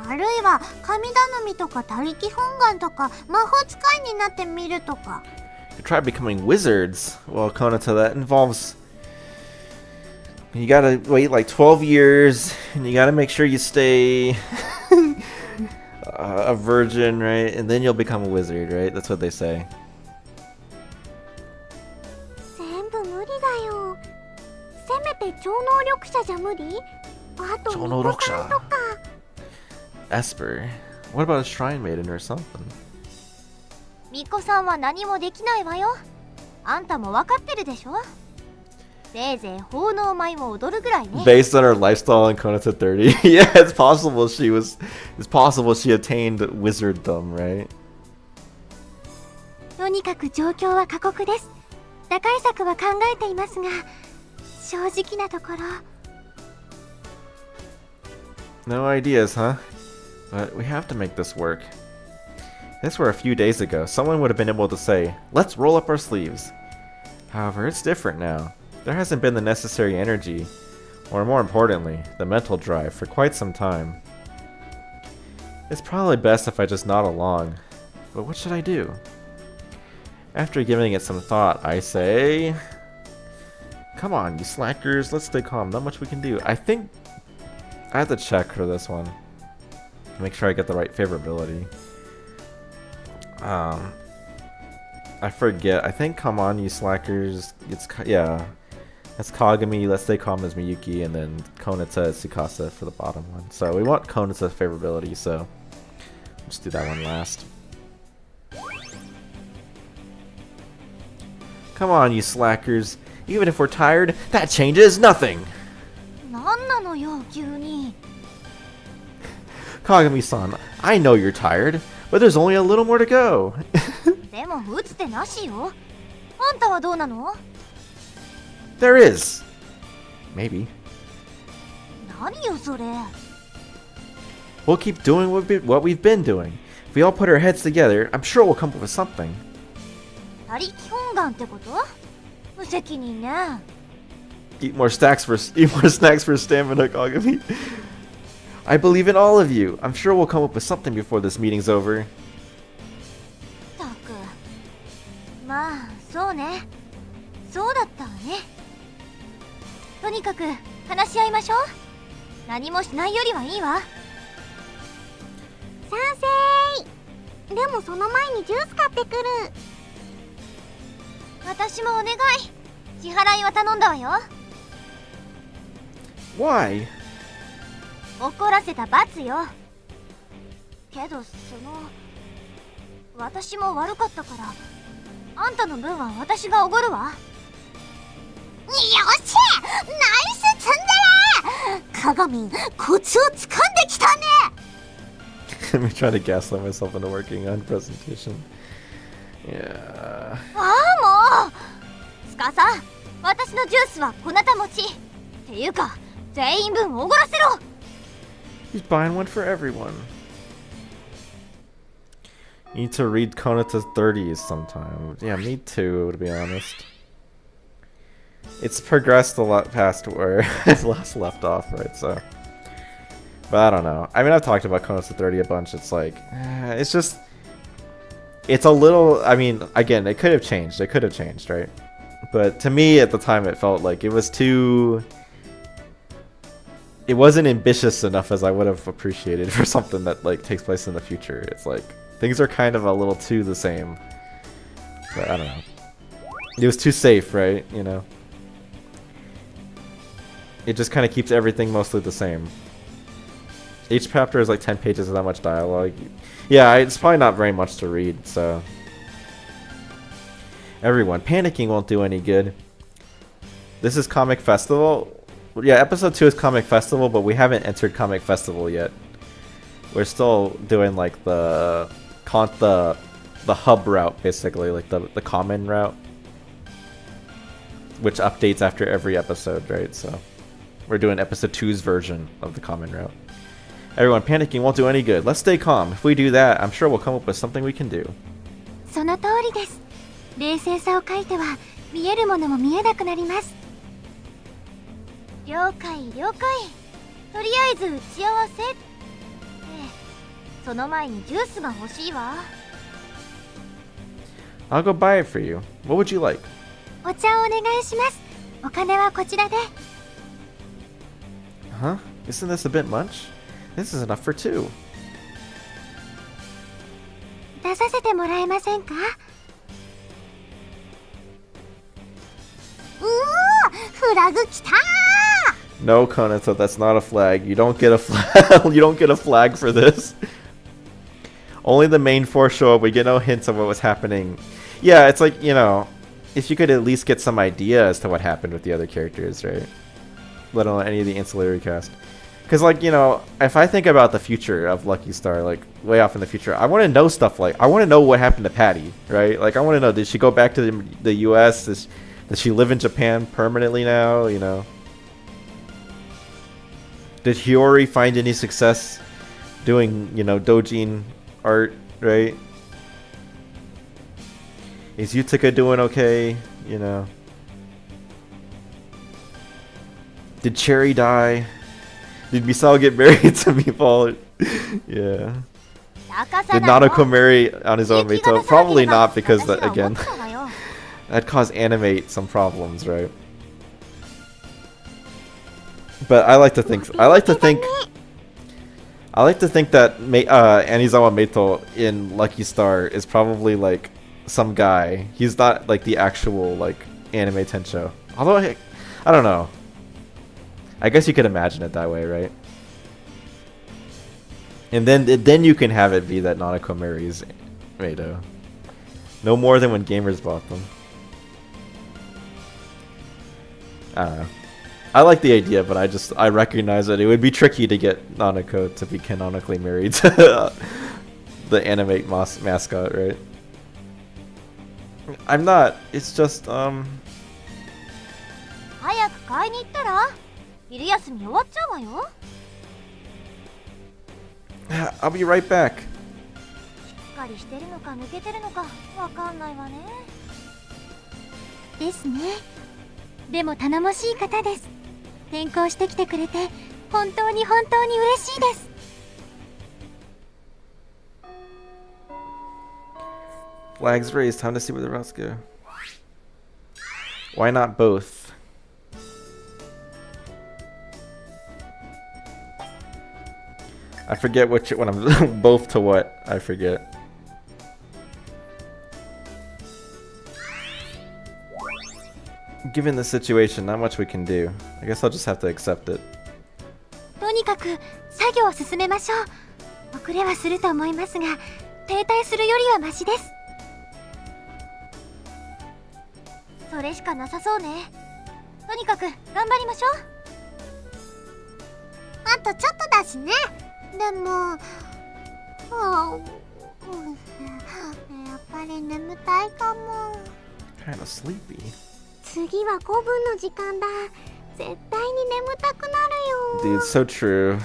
あるいは神頼みとか他力本願とか魔法使いになってみるとか。 You try becoming wizards. Well, Konata, that involves... You gotta wait like 12 years, and you gotta make sure you stay a virgin, right? And then you'll become a wizard, right? That's what they say. 全部無理だよ。せめて超能力者じゃ無理？あと超能力者。巫女さんとか。 Esper. What about a shrine maiden or something? 巫女さんは何もできないわよ。あんたも分かってるでしょ。せいぜい奉納舞を踊るぐらいね。 Based on her lifestyle in Kona to 30. Yeah, it's possible she attained wizarddom, right? とにかく状況は過酷です。打開策は考えていますが、正直なところ。 No ideas, huh? But we have to make this work. If this were a few days ago, someone would have been able to say, let's roll up our sleeves. However, it's different now. There hasn't been the necessary energy, or more importantly, the mental drive, for quite some time. It's probably best if I just nod along. But what should I do? After giving it some thought, I say... Come on, you slackers, let's stay calm. Not much we can do. I think... I have to check for this one. Make sure I get the right favorability. I forget. I think come on, you slackers. Yeah. That's Kagami, let's stay calm as Miyuki, and then Konata is Tsukasa for the bottom one. So we want Konata's favorability, so let's do that one last. Come on, you slackers. Even if we're tired, that changes nothing. なんなのよ、急に。 Kagami-san, I know you're tired, but there's only a little more to go. でも打つ手なしよ。あんたはどうなの？ There is. Maybe. 何よそれ。 We'll keep doing what we've been doing. If we all put our heads together, I'm sure we'll come up with something. 他力本願ってこと？無責任ね。 Eat more snacks for stamina, Kagami. I believe in all of you. I'm sure we'll come up with something before this meeting's over. たく。まあ、そうね。そうだったわね。とにかく話し合いましょう。何もしないよりはいいわ。賛成。でもその前にジュース買ってくる。私もお願い。支払いは頼んだわよ。 Why? 怒らせた罰よ。けど私も悪かったから、あんたの分は私がおごるわ。よっしゃ、ナイスツンデレ。鏡、コツを掴んできたね。 I'm trying to gaslight myself into working on presentation. Yeah. ああもう。スカさん、私のジュースはこなた持ち。っていうか、全員分おごらせろ。 He's buying one for everyone. You need to read Konata's 30s sometime. Yeah, me too, to be honest. It's progressed a lot past where it last left off, right? So, but I don't know. I mean, I've talked about Konata 30 a bunch. It's like, it's just, it's a little. I mean, again, it could have changed. It could have changed, right? But to me, at the time, it felt like it was too. It wasn't ambitious enough as I would have appreciated for something that like takes place in the future. It's like things are kind of a little too the same. But I don't know. It was too safe, right? You know. It just kind of keeps everything mostly the same. Each chapter is like 10 pages of that much dialogue. Yeah, it's probably not very much to read, so. Everyone, panicking won't do any good. This is Comic Festival. Yeah, episode 2 is Comic Festival, but we haven't entered Comic Festival yet. We're still doing like the hub route, basically, like the common route, which updates after every episode, right? So we're doing episode 2's version of the common route. Everyone, panicking won't do any good. Let's stay calm. If we do that, I'm sure we'll come up with something we can do. その通りです。冷静さを書いては見えるものも見えなくなります。了解了解。とりあえず打ち合わせ。その前にジュースが欲しいわ。I'll go buy it for you. What would you like? お茶をお願いします。お金はこちらで。Huh? Isn't this a bit much? This is enough for two. 出させてもらえませんか？うおー、フラグ来たー。 No, Konato, that's not a flag. You don't get a flag. You don't get a flag for this. Only the main four show up. We get no hints of what was happening. Yeah, it's like, you know, if you could at least get some idea as to what happened with the other characters, right? Let alone any of the ancillary cast. Because, like, you know, if I think about the future of Lucky Star, like, way off in the future, I want to know stuff like, I want to know what happened to Patty, right? Like, I want to know, did she go back to the US? Does she live in Japan permanently now, you know? Did Hiyori find any success doing, you know, doujin art, right? Is Utica doing okay, you know? Did Cherry die? Did Misao get married to Meatball? Yeah. Did Nanako marry on his own Meito? Probably not, because that, again, that'd cause Animate some problems, right? But I like to think that Anizawa Meito in Lucky Star is probably like some guy. He's not like the actual like anime Tensho. Although I don't know. I guess you could imagine it that way, right? And then you can have it be that Nanako marries Meito. No more than when gamers bought them. I don't know. I like the idea, but I recognize that it would be tricky to get Nanako to be canonically married to the Animate mascot, right? I'm not. It's just早く買いに行ったら昼休み終わっちゃうわよ。 I'll be right back. しっかりしてるのか抜けてるのかわかんないわね。ですね。でも頼もしい方です。転校してきてくれて本当に嬉しいです。 Flags raised. Time to see where the routes go. Why not both? I forget when I'm both to what. I forget. Given the situation, not much we can do. I guess I'll just have to accept it. とにかく作業を進めましょう。遅れはすると思いますが、停滞するよりはマシです。それしかなさそうね。とにかく頑張りましょう。あとちょっとだしね。でも、やっぱり眠たいかも。 Kind of sleepy. 次は古文の時間だ。絶対に眠たくなるよ。 Dude, so true.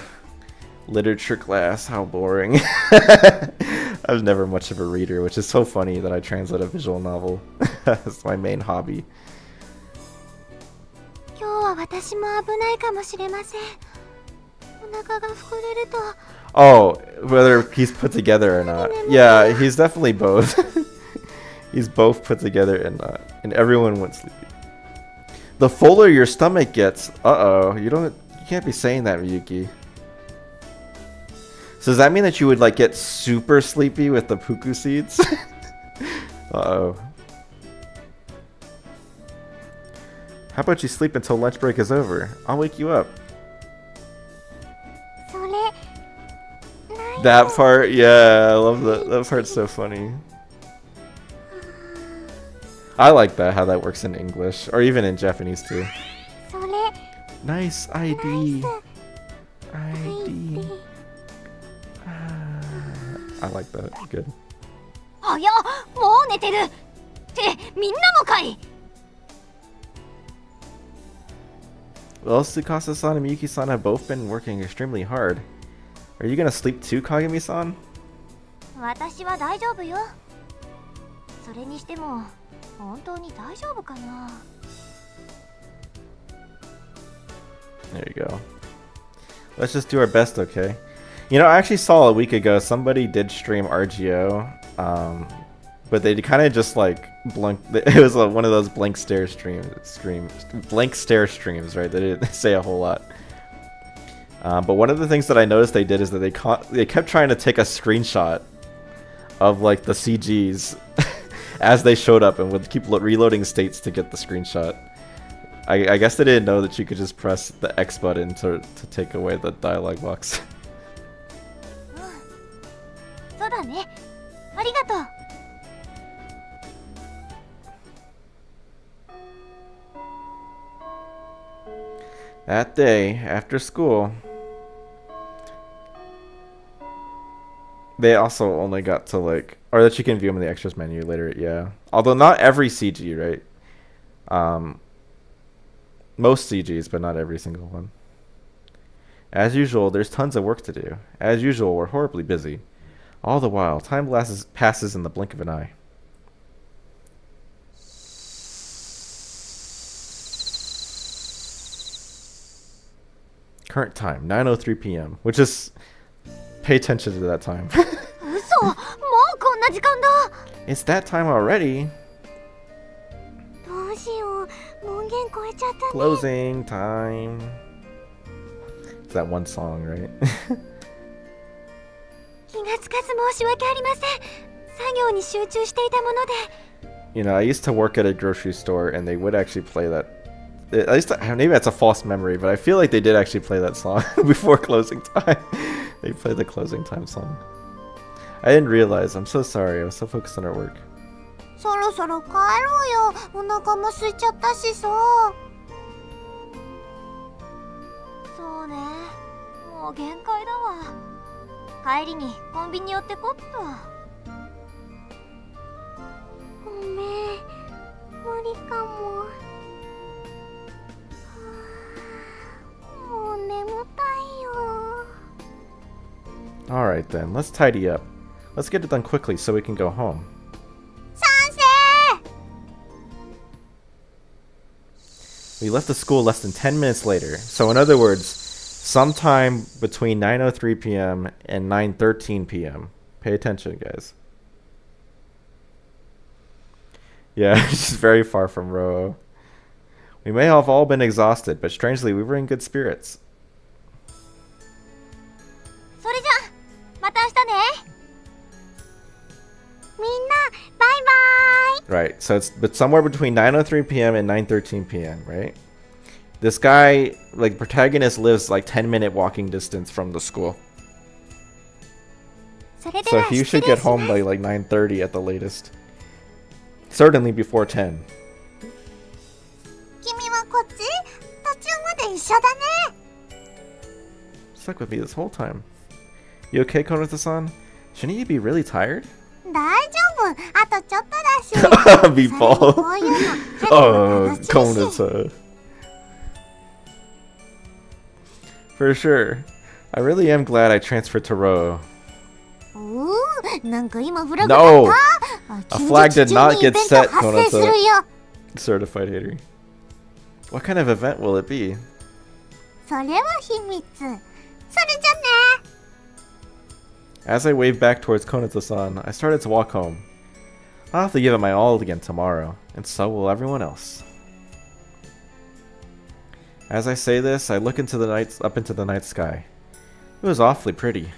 Literature class, how boring. I was never much of a reader, which is so funny that I translate a visual novel. That's my main hobby. 今日は私も危ないかもしれません。お腹が膨れると。 Oh, whether he's put together or not. Yeah, he's definitely both. He's both put together and not. And everyone went sleepy. The fuller your stomach gets. Uh-oh. You can't be saying that, Miyuki. So does that mean that you would like get super sleepy with the puku seeds? Uh-oh. How about you sleep until lunch break is over? I'll wake you up. That part, yeah, I love that. That part's so funny. I like that, how that works in English, or even in Japanese too. Nice ID. ID. I like that. Good. あや、もう寝てる。ってみんなもかい。 Well, Tsukasa-san and Miyuki-san have both been working extremely hard. Are you gonna sleep too, Kagami-san? 私は大丈夫よ。それにしても本当に大丈夫かな。 There you go. Let's just do our best, okay? You know, I actually saw a week ago somebody did stream RGO, but they kind of just like blinked. It was one of those blank stare blank stare streams, right? They didn't say a whole lot. But one of the things that I noticed they did is that they kept trying to take a screenshot of like the CGs as they showed up, and would keep reloading states to get the screenshot. I guess they didn't know that you could just press the X button to take away the dialogue box. そうだね。ありがとう。That day, after school, they also only got to like, or that you can view them in the extras menu later, yeah. Although not every CG, right? Most CGs, but not every single one. As usual, there's tons of work to do. As usual, we're horribly busy. All the while, time passes in the blink of an eye. Current time, 9:03 p.m., which is... Pay attention to that time. 嘘、もうこんな時間だ。 It's that time already. どうしよう、門限超えちゃったね。 Closing time. It's that one song, right? 気がつかず申し訳ありません。作業に集中していたもので。You know, I used to work at a grocery store, and they would actually play that. At least maybe that's a false memory, but I feel like they did actually play that song before closing time. They played the closing time song. I didn't realize. I'm so sorry. I was so focused on our work. そろそろ帰ろうよ。お腹も空いちゃったしさ。そうね。もう限界だわ。帰りにコンビニ寄ってこっと。ごめん。無理かも。もう眠たいよ。 Alright then, let's tidy up. Let's get it done quickly so we can go home. 賛成。 We left the school less than 10 minutes later. So in other words, sometime between 9:03 p.m. and 9:13 p.m. Pay attention, guys. Yeah, it's just very far from RGO. We may have all been exhausted, but strangely we were in good spirits. それじゃ、また明日ね。みんな、バイバイ。 Right, so it's but somewhere between 9:03 p.m. and 9:13 p.m., right? This guy, like, protagonist lives like 10-minute walking distance from the school. それで So は he 失 should 礼 get しま home す。 by like 9:30 at the latest. Certainly before 10. 君はこっち？途中まで一緒だね。 Stuck with me this whole time. You okay, Konata-san? Shouldn't you be really tired? 大丈夫。あとちょっとだし。 Meatball. こういうの結構 Oh, 楽しいし。 Konata. For sure. I really am glad I transferred to RGO. なんか今フラグ No! だった。 A flag did not get set, 近日中にイベント発生するよ。 Certified hater. What kind of event will it be? それは秘密。それじゃね。 As I waved back towards Konata-san, I started to walk home. I'll have to give it my all again tomorrow, and so will everyone else. As I say this, I look up into the night sky. It was awfully pretty.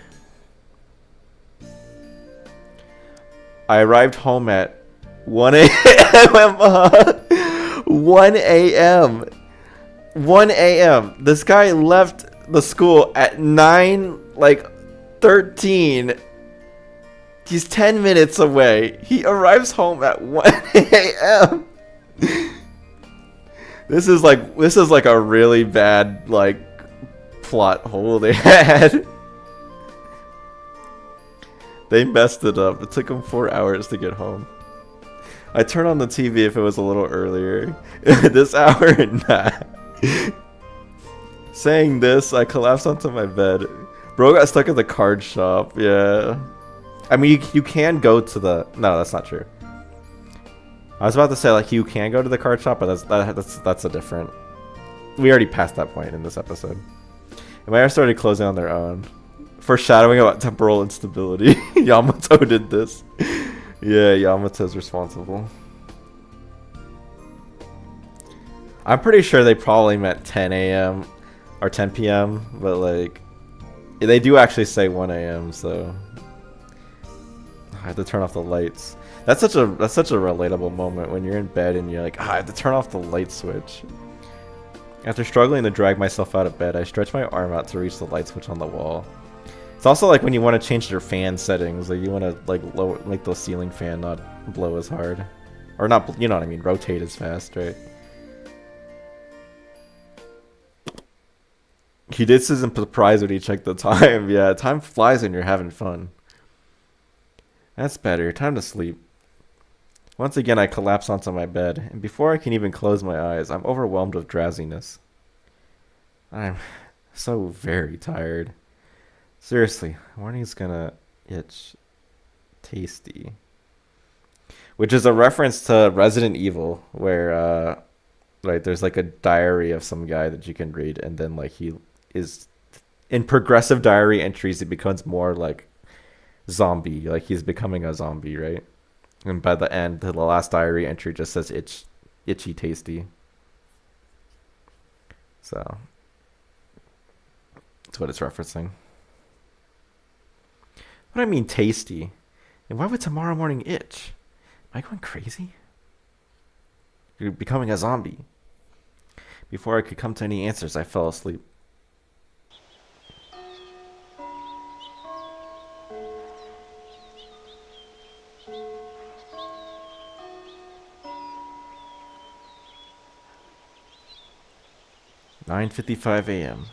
I arrived home at 1 a.m. 1 a.m. 1 a.m. This guy left the school at 9:13. He's 10 minutes away. He arrives home at 1 a.m. This is like a really bad like plot hole they had. They messed it up. It took them 4 hours to get home. I turned on the TV if it was a little earlier. This hour, nah. Saying this, I collapsed onto my bed. Bro got stuck at the card shop. Yeah. I mean, you can go to the... No, that's not true. I was about to say, like, you can go to the card shop, but that's a different... We already passed that point in this episode. And Maya started closing on their own. Foreshadowing about temporal instability. Yamato did this. Yeah, Yamato's responsible. I'm pretty sure they probably meant 10 a.m. or 10 p.m. But, like... They do actually say 1 a.m., so... I have to turn off the lights. That's such a relatable moment when you're in bed and you're like, I have to turn off the light switch. After struggling to drag myself out of bed, I stretch my arm out to reach the light switch on the wall. It's also like when you want to change your fan settings, like you want to like make the ceiling fan not blow as hard. Or not, you know what I mean, rotate as fast, right? He did isn't surprised when he checked the time. Yeah, time flies when you're having fun. That's better. Time to sleep. Once again, I collapse onto my bed, and before I can even close my eyes, I'm overwhelmed with drowsiness. I'm so very tired. Seriously, morning's gonna itch tasty. Which is a reference to Resident Evil, where right, there's like a diary of some guy that you can read, and then like he is in progressive diary entries, he becomes more like zombie, like he's becoming a zombie, right? And by the end, the last diary entry just says itchy tasty. So that's what it's referencing. What do I mean tasty? And why would tomorrow morning itch? Am I going crazy? You're becoming a zombie. Before I could come to any answers, I fell asleep. "9:55 a.m.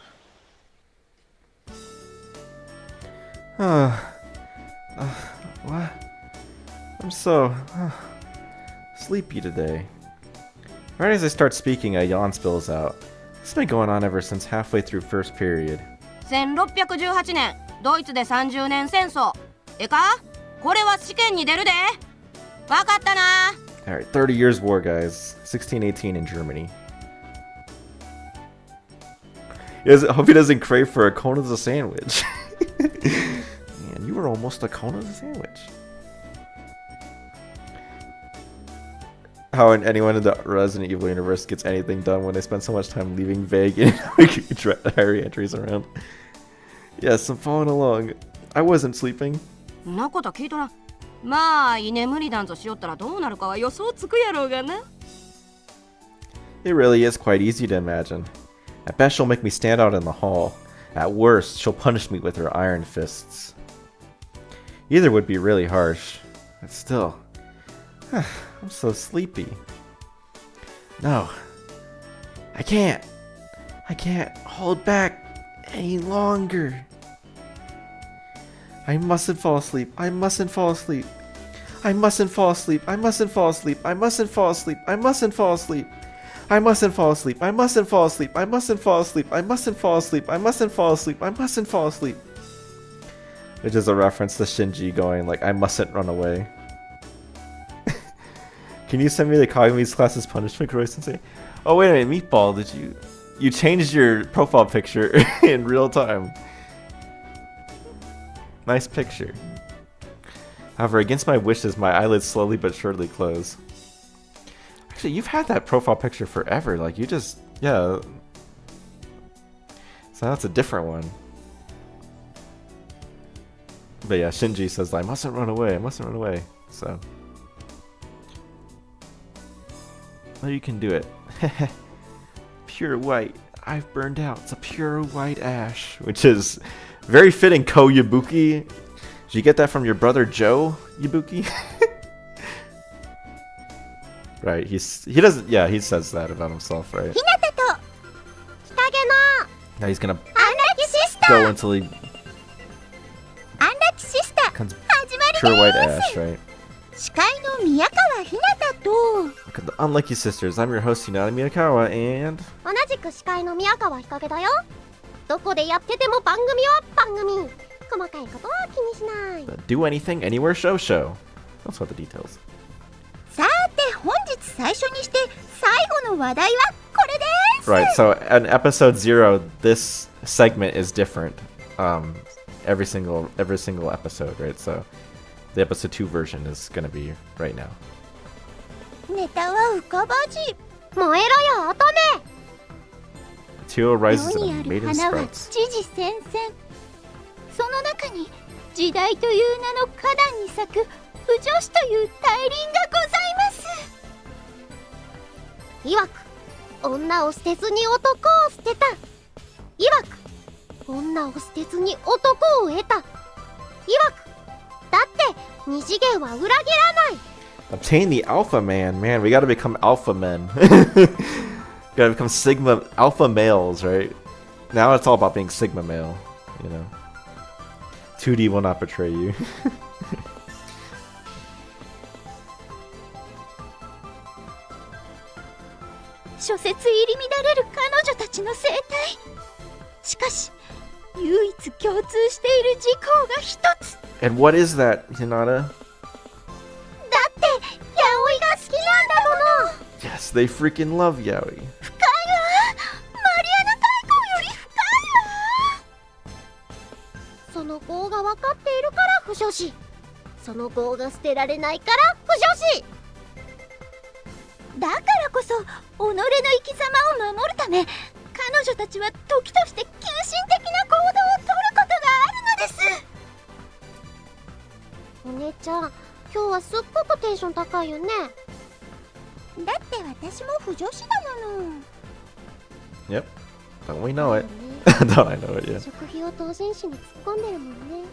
What? I'm so sleepy today. Right as I start speaking, a yawn spills out. This has been going on ever since halfway through first period. 1618年ドイツで30年戦争。かこれは試験に出るで。わかったな。Alright, 30 Years War, guys. 1618 in Germany. I hope he doesn't crave for a cone as a sandwich. Man, you were almost a cone as a sandwich. How anyone in the Resident Evil universe gets anything done when they spend so much time leaving vague and diary entries around. Yes, I'm following along. I wasn't sleeping. そんなこと聞いとらん。まあ居眠りなんぞしよったらどうなるかは予想つくやろうがな。It really is quite easy to imagine. At best, she'll make me stand out in the hall. At worst, she'll punish me with her iron fists. Either would be really harsh. But still, I'm so sleepy. No, I can't hold back any longer. I mustn't fall asleep. I mustn't fall asleep. I mustn't fall asleep. I mustn't fall asleep. I mustn't fall asleep. I mustn't fall asleep. I mustn't fall asleep. I mustn't fall asleep. I mustn't fall asleep. I mustn't fall asleep. I mustn't fall asleep. I mustn't fall asleep. Which is a reference to Shinji going like, I mustn't run away. Can you send me the Kagami's class's punishment, Kuroi-sensei? Oh wait a minute, Meatball, did you changed your profile picture in real time. Nice picture. However, against my wishes, my eyelids slowly but surely close. Actually, you've had that profile picture forever. Like, you just... Yeah. So that's a different one. But yeah, Shinji says, I mustn't run away. I mustn't run away. So... Well, you can do it. Pure white. I've burned out. It's a pure white ash. Which is very fitting, Ko Yabuki. Did you get that from your brother Joe Yabuki? Right, he doesn't, yeah, he says that about himself, right? Now he's gonna go until he becomes pure white ash, right? Look at the Unlucky Sisters. I'm your host, Hinata Miyakawa, and... 同じく司会の宮川ひかげだよ。どこでやってても番組は番組。細かいことは気にしない。 The Do Anything Anywhere Show. That's what the details. さて本日最初にして最後の話題はこれです。 Right, so in episode 0, this segment is different. Every single episode, right? So the episode 2 version is gonna be right now. ネタは浮かばじ。燃えろよ乙女。 Teal rises 世 and に a ある maiden 花は sprouts. 知事戦線。その中に時代という名の花壇に咲く不女子という大輪がございます。曰く女を捨てずに男を捨てた。曰く女を捨てずに男を得た。曰くだって二次元は裏切らない。 Obtain the alpha man. Man, we gotta become alpha men. Gotta become sigma alpha males, right? Now it's all about being sigma male, you know. 2D will not betray you. 諸説入り乱れる彼女たちの生態。しかし唯一共通している事項が一つ。 And what is that, Hinata? だってヤオイが好きなんだもの。 Yes, they freaking love Yaoi. 深いわ。マリアナ大根より深いわ。その業が分かっているから不女子。その業が捨てられないから不女子。だからこそ己の生き様を守るため、彼女たちは時として急進的な行動をとることがあるのです。お姉ちゃん、今日はすっごくテンション高いよね。だって私も不女子だもの。 Yep. Don't we know it? Don't I know it, yeah. 食費を当選士に突っ込んでるもんね。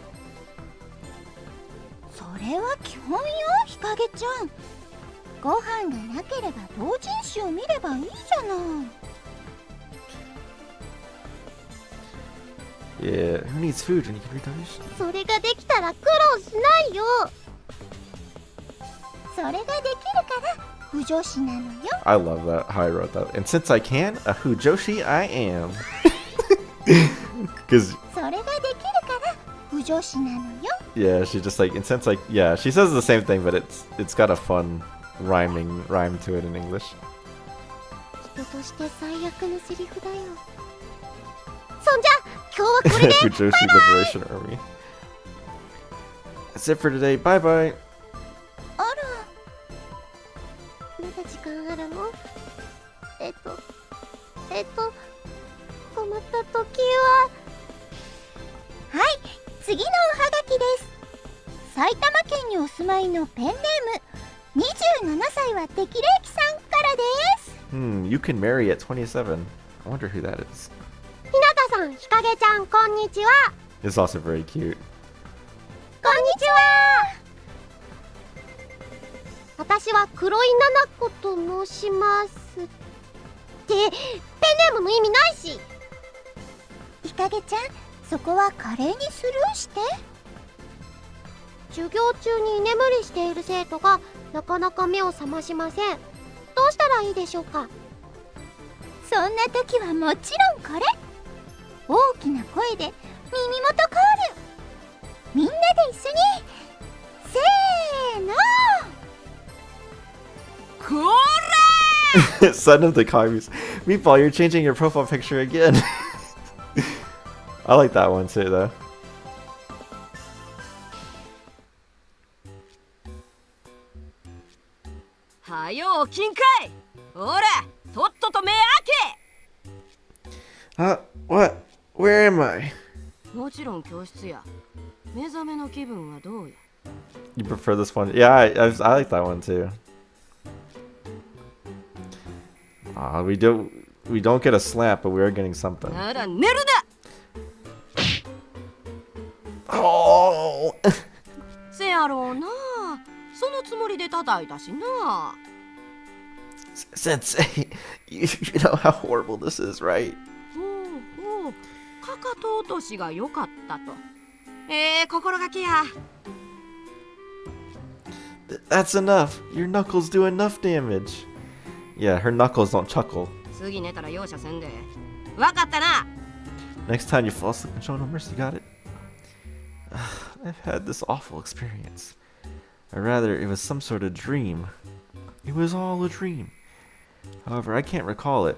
それは基本よ、日陰ちゃん。ご飯がなければ同人誌を見ればいいじゃない。 Yeah, who needs food when you can read Davishi? それができたら苦労しないよ。それができるから不女子なのよ。 I love that, how I wrote that. And since I can, a Hujoshi I am. Because, それができるから不女子なのよ。 yeah, she just like, and since like, yeah, she says the same thing, but it's got a fun rhyme to it in English. 人として最悪のセリフだよ。そんじゃ今日はこれで Fujoshi Liberation Army. That's it for today. Bye bye. あら、まだ時間あるの？困った時は、はい、次のおはがきです。埼玉県にお住まいのペンネーム27歳は適齢期さんからです。 You can marry at 27. I wonder who that is. ひなたさん、ひかげちゃん、こんにちは。 It's also very cute. こんにちは。私は黒井七子と申します。ってペンネームの意味ないし。ひかげちゃん、そこは華麗にスルーして。授業中に居眠りしている生徒がなかなか目を覚ましません。どうしたらいいでしょうか。そんな時はもちろんこれ。大きな声で耳元コール。みんなで一緒にせーの。こら Son of the commies. Meatball, you're changing your profile picture again. I like that one too, though. はよ起きんかい。ほら、とっとと目開け。 What? Where am I? もちろん教室や。目覚めの気分はどうや。 You prefer this one? Yeah, I like that one too. We don't get a slap, but we are getting something. なら寝るな。 Oh! せやろうな。そのつもりで叩いたしな。 Sensei, you know how horrible this is, right? ほうほう、かかと落としが良かったと。心がけや。 That's enough. Your knuckles do enough damage. Yeah, her knuckles don't chuckle. 次寝たら容赦せんで。わかったな。 Next time you fall asleep and show no mercy, got it? I've had this awful experience. Or rather, it was some sort of dream. It was all a dream. However, I can't recall it.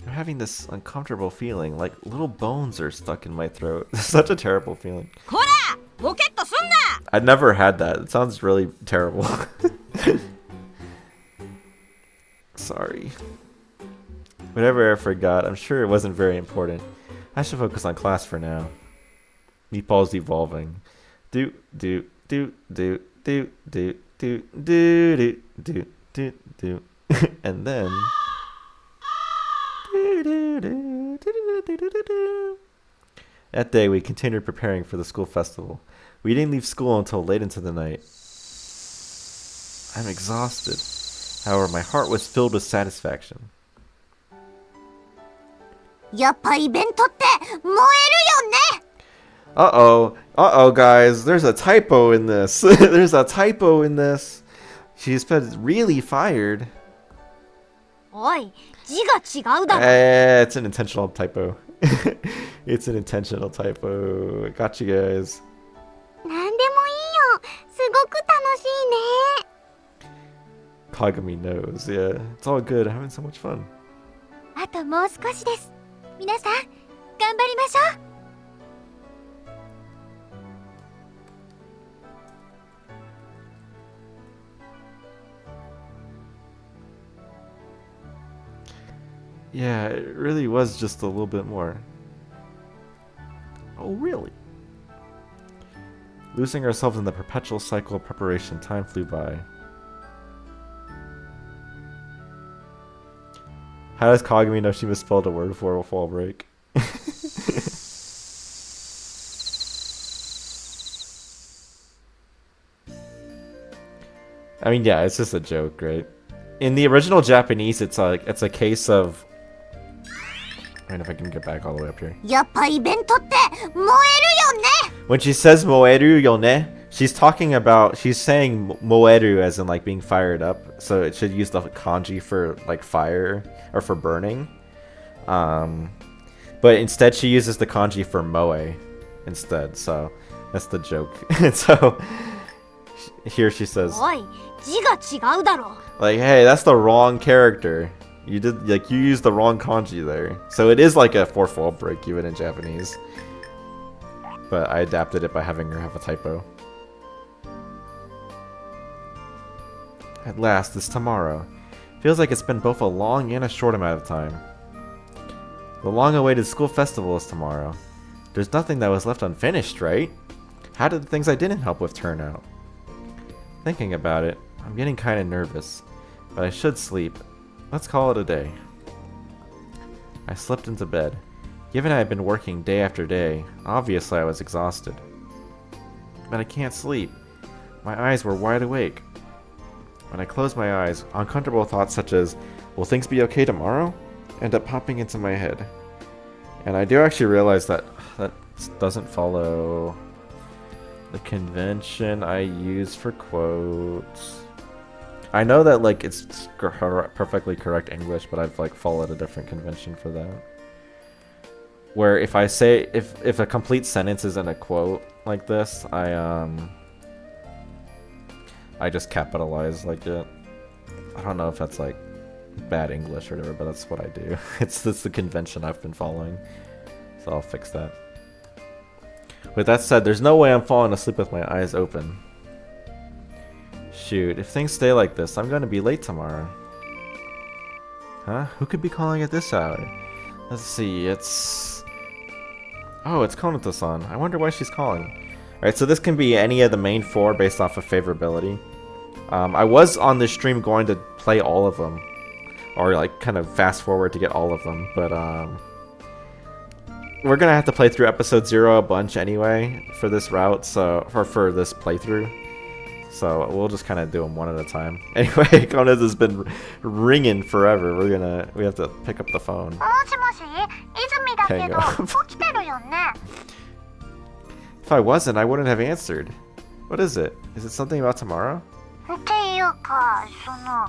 I'm having this uncomfortable feeling, like little bones are stuck in my throat. Such a terrible feeling. こら、ボケっとすんな。 I've never had that. It sounds really terrible. Sorry. Whatever I forgot, I'm sure it wasn't very important. I should focus on class for now. Meatball's evolving. Do do do do do do do do do do do do. And then That day, we continued preparing for the school festival. We didn't leave school until late into the night. I'm exhausted. However, my heart was filled with satisfaction. やっぱイベントって燃えるよね。 Uh-oh, guys. There's a typo in this. There's a typo in this. She's been really fired. おい、字が違うだろ。It's an intentional typo. It's an intentional typo. Got you guys. なんでもいいよ。すごく楽しいね。 Kagami knows. Yeah, it's all good. I'm having so much fun. あともう少しです。皆さん、頑張りましょう。 Yeah, it really was just a little bit more. Oh, really? Losing ourselves in the perpetual cycle of preparation, time flew by. How does Kagami know she misspelled a word before a fall break? I mean, yeah, it's just a joke, right? In the original Japanese, it's a case of. I don't know if I can get back all the way up here. やっぱイベントって燃えるよね。 When she says moeru yone, she's saying moeru as in like being fired up. So it should use the kanji for like fire or for burning. But instead she uses the kanji for moe instead. So that's the joke. And so here she says, おい、字が違うだろ。 like, hey, that's the wrong character. You used the wrong kanji there. So it is like a 4-4 break even in Japanese. But I adapted it by having her have a typo. At last, it's tomorrow. Feels like it's been both a long and a short amount of time. The long-awaited school festival is tomorrow. There's nothing that was left unfinished, right? How did the things I didn't help with turn out? Thinking about it, I'm getting kinda nervous. But I should sleep. Let's call it a day. I slipped into bed. Given I had been working day after day, obviously I was exhausted. But I can't sleep. My eyes were wide awake. When I closed my eyes, uncomfortable thoughts such as, will things be okay tomorrow? End up popping into my head. And I do actually realize that that doesn't follow the convention I use for quotes. I know that like it's perfectly correct English, but I've like followed a different convention for that. Where if I say if a complete sentence is in a quote like this, I just capitalize like it. I don't know if that's like bad English or whatever, but that's what I do. It's the convention I've been following, so I'll fix that. With that said, there's no way I'm falling asleep with my eyes open. Shoot, if things stay like this, I'm gonna be late tomorrow. Huh? Who could be calling at this hour? Let's see, it's... Oh, it's Konoto-san. I wonder why she's calling. Alright, so this can be any of the main 4 based off of favorability. I was on this stream going to play all of them. Or like kind of fast forward to get all of them, but we're gonna have to play through episode 0 a bunch anyway for this route, so for this playthrough. So we'll just kind of do them one at a time. Anyway, Konoto has been ringing forever. We have to pick up the phone. もしもし、泉だけど Hang up. 起きてるよね。 If I wasn't, I wouldn't have answered. What is it? Is it something about tomorrow? っていうか、その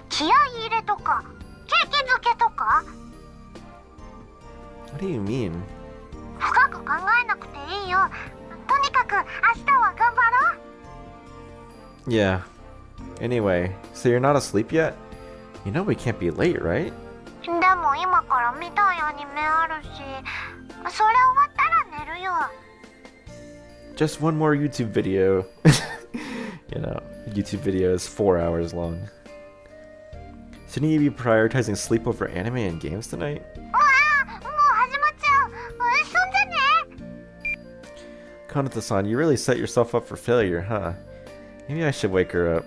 気合い入れとか景気づけとか What do you mean? 深く考えなくていいよ。とにかく明日は頑張ろう。 Yeah. Anyway, so you're not asleep yet? You know we can't be late, right? でも今から見たいアニメあるし、それ終わったら寝るよ。 Just one more YouTube video. You know, YouTube video is 4 hours long. Shouldn't you be prioritizing sleep over anime and games tonight? もう始まっちゃう。そんじゃね。 Konoto-san, you really set yourself up for failure, huh? Maybe I should wake her up.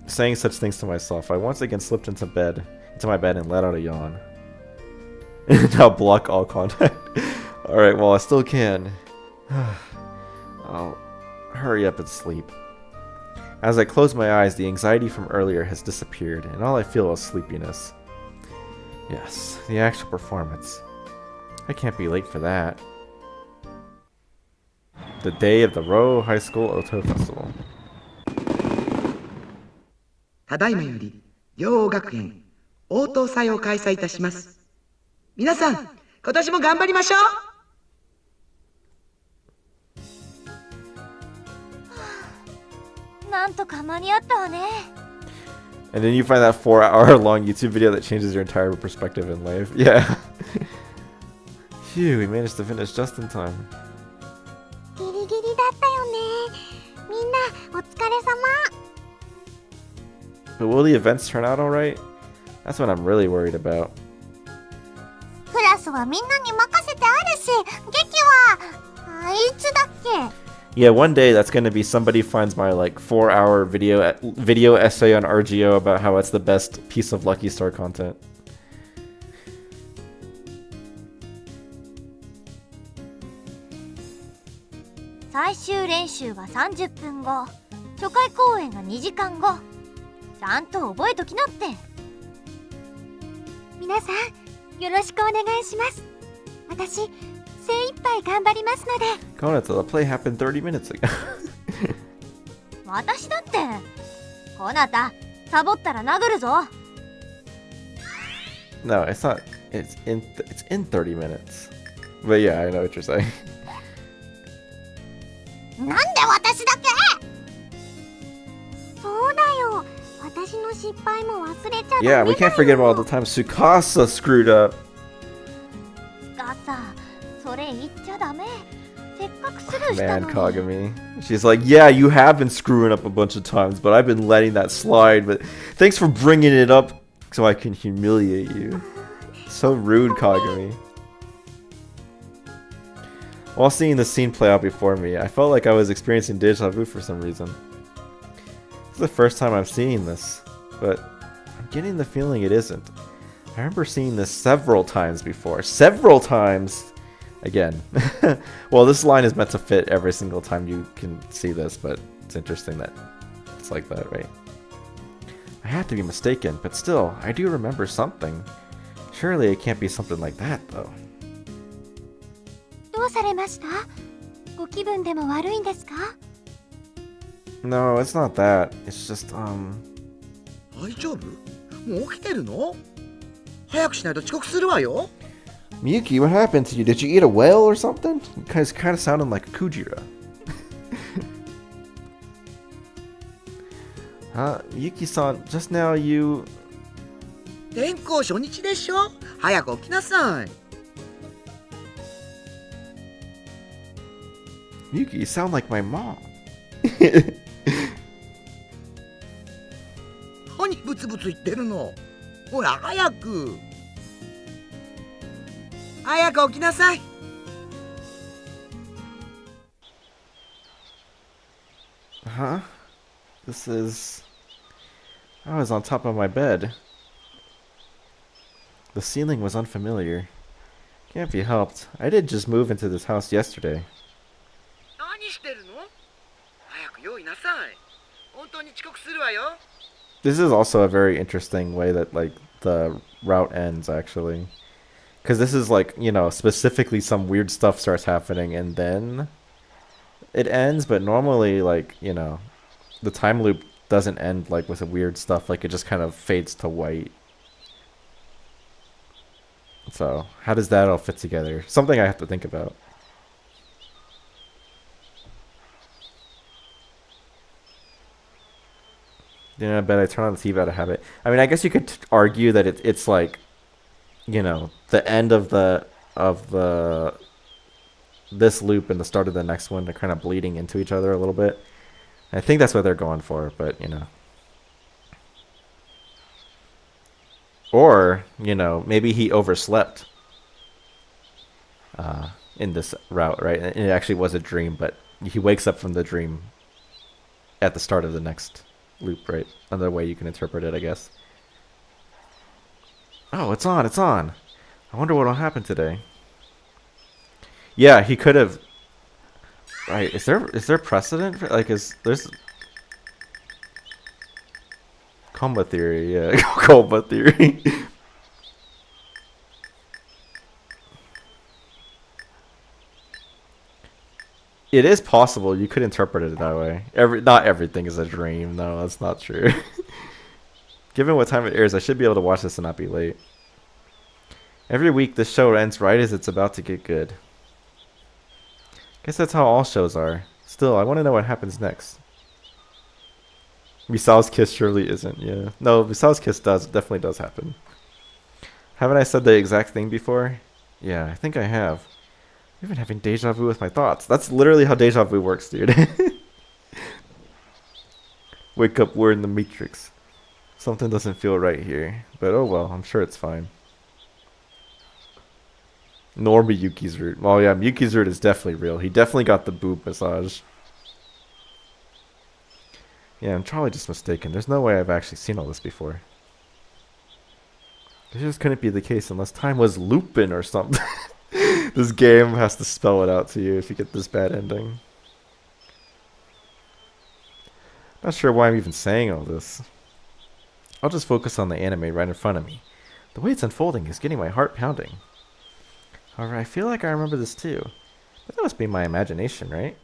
Saying such things to myself, I once again slipped into my bed and let out a yawn. Now block all contact. Alright, well I still can. I'll hurry up and sleep. As I close my eyes, the anxiety from earlier has disappeared, and all I feel is sleepiness. Yes, the actual performance. I can't be late for that. The day of the Row High School Oto Festival. ただいまより、両学園応答祭を開催いたします。皆さん、今年も頑張りましょう。なんとか間に合ったわね。 And then you find that 4-hour long YouTube video that changes your entire perspective in life. Yeah. Phew, we managed to finish just in time. ギリギリだったよね。みんなお疲れ様。 But will the events turn out alright? That's what I'm really worried about. クラスはみんなに任せてあるし、劇はあいつだっけ？ Yeah, one day that's gonna be somebody finds my like 4-hour video essay on RGO about how it's the best piece of Lucky Star content. 最終練習は30分後、初回公演が2時間後。ちゃんと覚えときなって。皆さん、よろしくお願いします。私、精一杯頑張りますので。Konata, the play happened 30 minutes ago. 私だって。こなた、サボったら殴るぞ。No, it's not. It's in 30 minutes. But yeah, I know what you're saying. なんで私だけ？そうだよ。私の失敗も忘れちゃダメだよ。 Yeah, we can't forget about all the time Tsukasa screwed up. がさ、それ言っちゃダメ。せっかくスルーした Man, のに。 Kagami. She's like, yeah, you have been screwing up a bunch of times, but I've been letting that slide. But thanks for bringing it up so I can humiliate you. So rude, Kagami. While seeing the scene play out before me, I felt like I was experiencing deja vu for some reason. This is the first time I'm seeing this, but I'm getting the feeling it isn't. I remember seeing this several times before. Several times! Again. Well, this line is meant to fit every single time you can see this, but it's interesting that it's like that, right? I have to be mistaken, but still, I do remember something. Surely it can't be something like that, though. どうされました？ご気分でも悪いんですか？ No, it's not that. It's just, 大丈夫？もう起きてるの？早くしないと遅刻するわよ。 Miyuki, what happened to you? Did you eat a whale or something? You guys kind of sounded like a Kujira. Yuki-san, just now you... 転校初日でしょ？早く起きなさい。 Miyuki, you sound like my mom. 何ブツブツ言ってるの？ほら早く。早く起きなさい。 Huh? This is... I was on top of my bed. The ceiling was unfamiliar. Can't be helped. I did just move into this house yesterday. 何してるの？早く用意なさい。本当に遅刻するわよ。 This is also a very interesting way that, like, the route ends, actually. Because this is, like, you know, specifically some weird stuff starts happening and then it ends, but normally, like, you know, the time loop doesn't end, like, with weird stuff. Like, it just kind of fades to white. So, how does that all fit together? Something I have to think about. Yeah, I bet I turn on the TV out of habit. I mean, I guess you could argue that it's like, you know, the end of this loop and the start of the next one are kind of bleeding into each other a little bit. I think that's what they're going for, but you know. Or, you know, maybe he overslept in this route, right? And it actually was a dream, but he wakes up from the dream at the start of the next loop, right? Another way you can interpret it, I guess. Oh, it's on, it's on. I wonder what'll happen today. Yeah, he could have. Right? Is there precedent for, like, is there's combo theory? Yeah, combo theory. It is possible you could interpret it that way. Not everything is a dream. No, that's not true. Given what time it airs, I should be able to watch this and not be late. Every week, this show ends right as it's about to get good. Guess that's how all shows are. Still, I want to know what happens next. Misao's kiss surely isn't. Yeah, no, Misao's kiss definitely does happen. Haven't I said the exact thing before? Yeah, I think I have. I've been having deja vu with my thoughts. That's literally how deja vu works, dude. Wake up, we're in the Matrix. Something doesn't feel right here. But oh well, I'm sure it's fine. Nor Miyuki's root. Well, yeah, Miyuki's root is definitely real. He definitely got the boob massage. Yeah, I'm probably just mistaken. There's no way I've actually seen all this before. This just couldn't be the case unless time was looping or something. This game has to spell it out to you if you get this bad ending. Not sure why I'm even saying all this. I'll just focus on the anime right in front of me. The way it's unfolding is getting my heart pounding. However, I feel like I remember this too. But that must be my imagination, right?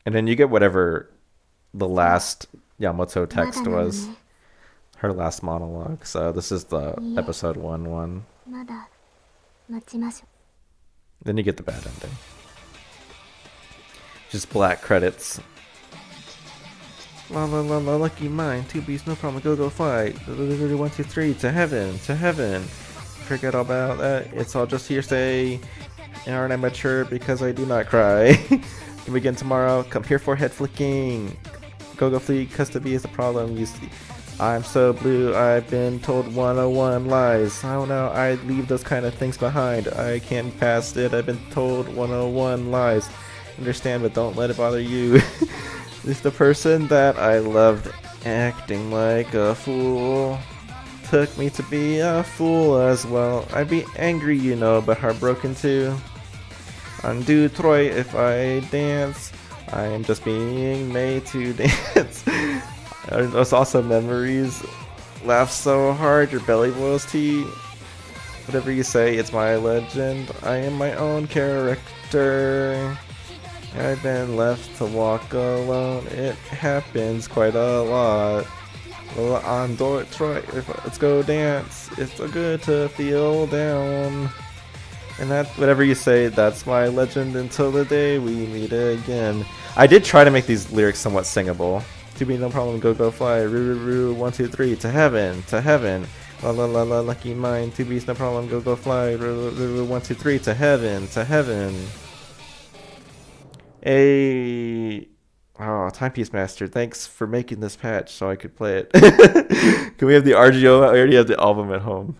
And then you get whatever the last Yamato text was. Her last monologue. So this is the episode 1-1. Then you get the bad ending. Just black credits. La la la la, lucky mine. 2 beats, no problem. Go fight. 1, 2, 3, to heaven, to heaven. Forget all about that. It's all just hearsay. And aren't I mature because I do not cry? Can we begin tomorrow? Come here for head flicking. Go fleet, custody is the problem. You see. I'm so blue, I've been told 101 lies. Oh no, I leave those kind of things behind. I can't be past it, I've been told 101 lies. Understand, but don't let it bother you. It's the person that I loved acting like a fool. Took me to be a fool as well. I'd be angry, you know, but heartbroken too. Undo Troy if I dance. I am just being made to dance. There's also memories. Laugh so hard, your belly boils tea. Whatever you say, it's my legend. I am my own character. I've been left to walk alone. It happens quite a lot. Well, on Detroit, let's go dance. It's so good to feel down. And that, whatever you say, that's my legend until the day we meet again. I did try to make these lyrics somewhat singable. To be no problem, go fly, roo roo roo, 1, 2, 3, to heaven, la la la la, lucky mine, 2 beats, no problem, go fly, roo roo roo, 1, 2, 3, to heaven, to heaven. Oh, Timepiece Master, thanks for making this patch so I could play it. Can we have the RGO? I already have the album at home.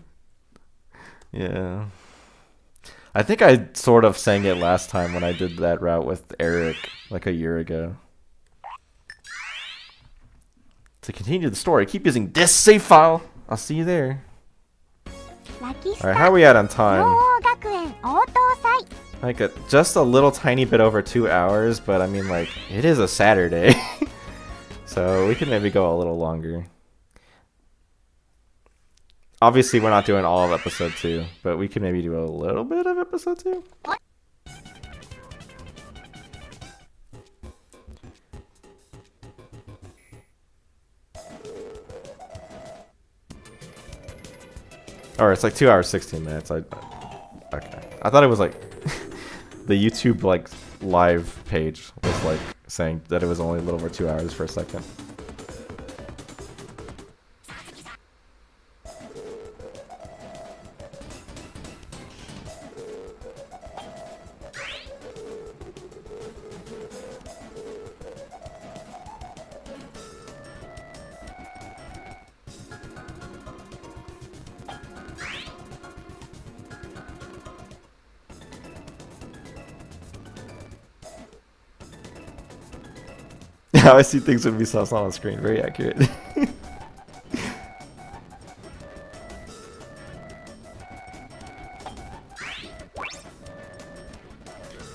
Yeah. I think I sort of sang it last time when I did that route with Eric, like a year ago. To continue the story, keep using this save file. I'll see you there. Alright, how are we at on time? Like just a little tiny bit over 2 hours, but I mean, like, it is a Saturday. So we can maybe go a little longer. Obviously, we're not doing all of episode 2, but we can maybe do a little bit of episode 2. Or it's like 2 hours 16 minutes. Okay. I thought it was like the YouTube like live page was like saying that it was only a little over 2 hours for a second. How I see things when we saw on screen. Very accurate.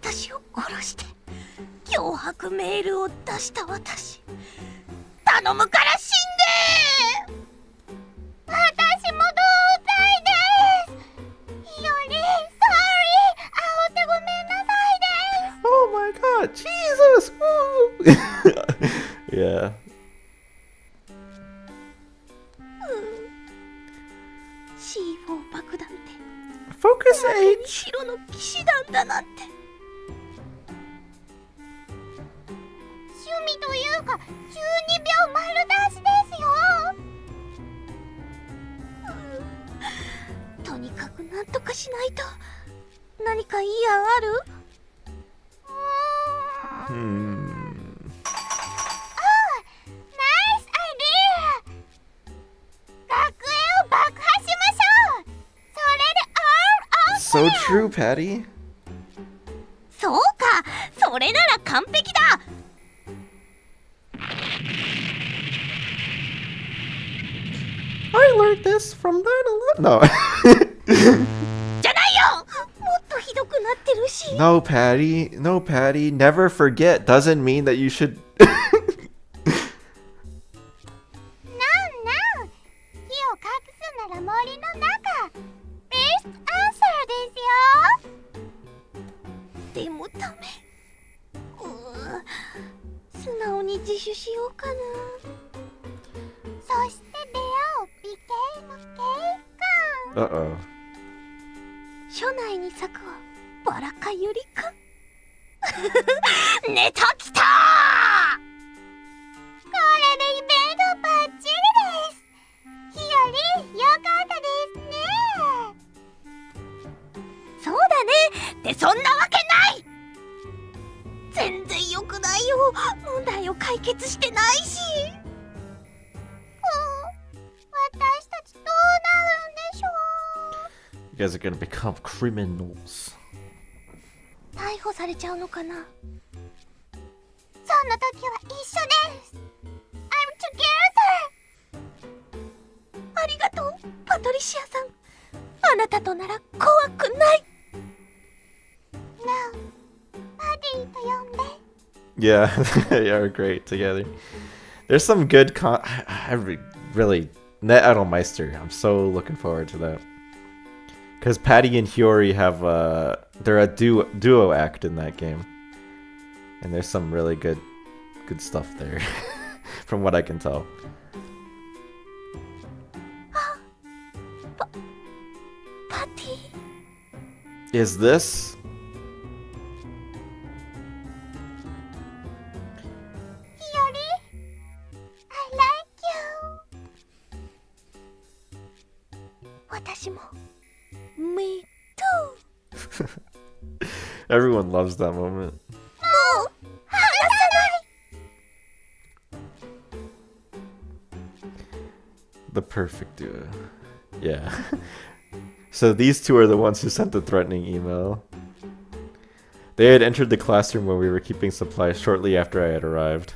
私を殺して脅迫メールを出した私、頼むから死んで。私も同罪です。ひより、sorry、あおってごめんなさいです。 Oh my god, Jesus! Woo! Yeah. C4 爆弾って Focus 逆に H! 白の騎士団だなんて。趣味というか12秒丸出しですよ。とにかくなんとかしないと。何かいい案ある？ナイスアイディア。学園を爆破しましょう。それで So true, Patty. そうか、それなら完璧だ。I learned this from 9/11. No. じゃないよ。もっとひどくなってるし。 No, Patty. No, Patty. Never forget doesn't mean that you should. なんなん火を隠すなら森の中。ベストアンサーですよ。でもダメ。素直に自首しようかな。そして出会う美形の警官。 Uh oh. 署内に咲くはバラかユリか。ネタきたー。これでイベントバッチリです。ひより、よかったですね。そうだね。ってそんなわけない。全然良くないよ。問題を解決してないし。私たちどうなるんでしょう。 You guys are gonna become criminals. 逮捕されちゃうのかな。そんな時は一緒です。I'm together。 ありがとう、パトリシアさん。あなたとなら怖くない。なあ、パディと呼んで。 Yeah, they are great together. There's some good really Net Idolmeister. I'm so looking forward to that. Because Patty and Hiyori have they're a duo act in that game, and there's some really good stuff there, from what I can tell. Patty. Is this? Hiyori, I like you. 私も。Me too. Everyone loves that moment. もう離さない。 The perfect duo. Yeah. So these two are the ones who sent the threatening email. They had entered the classroom where we were keeping supplies shortly after I had arrived.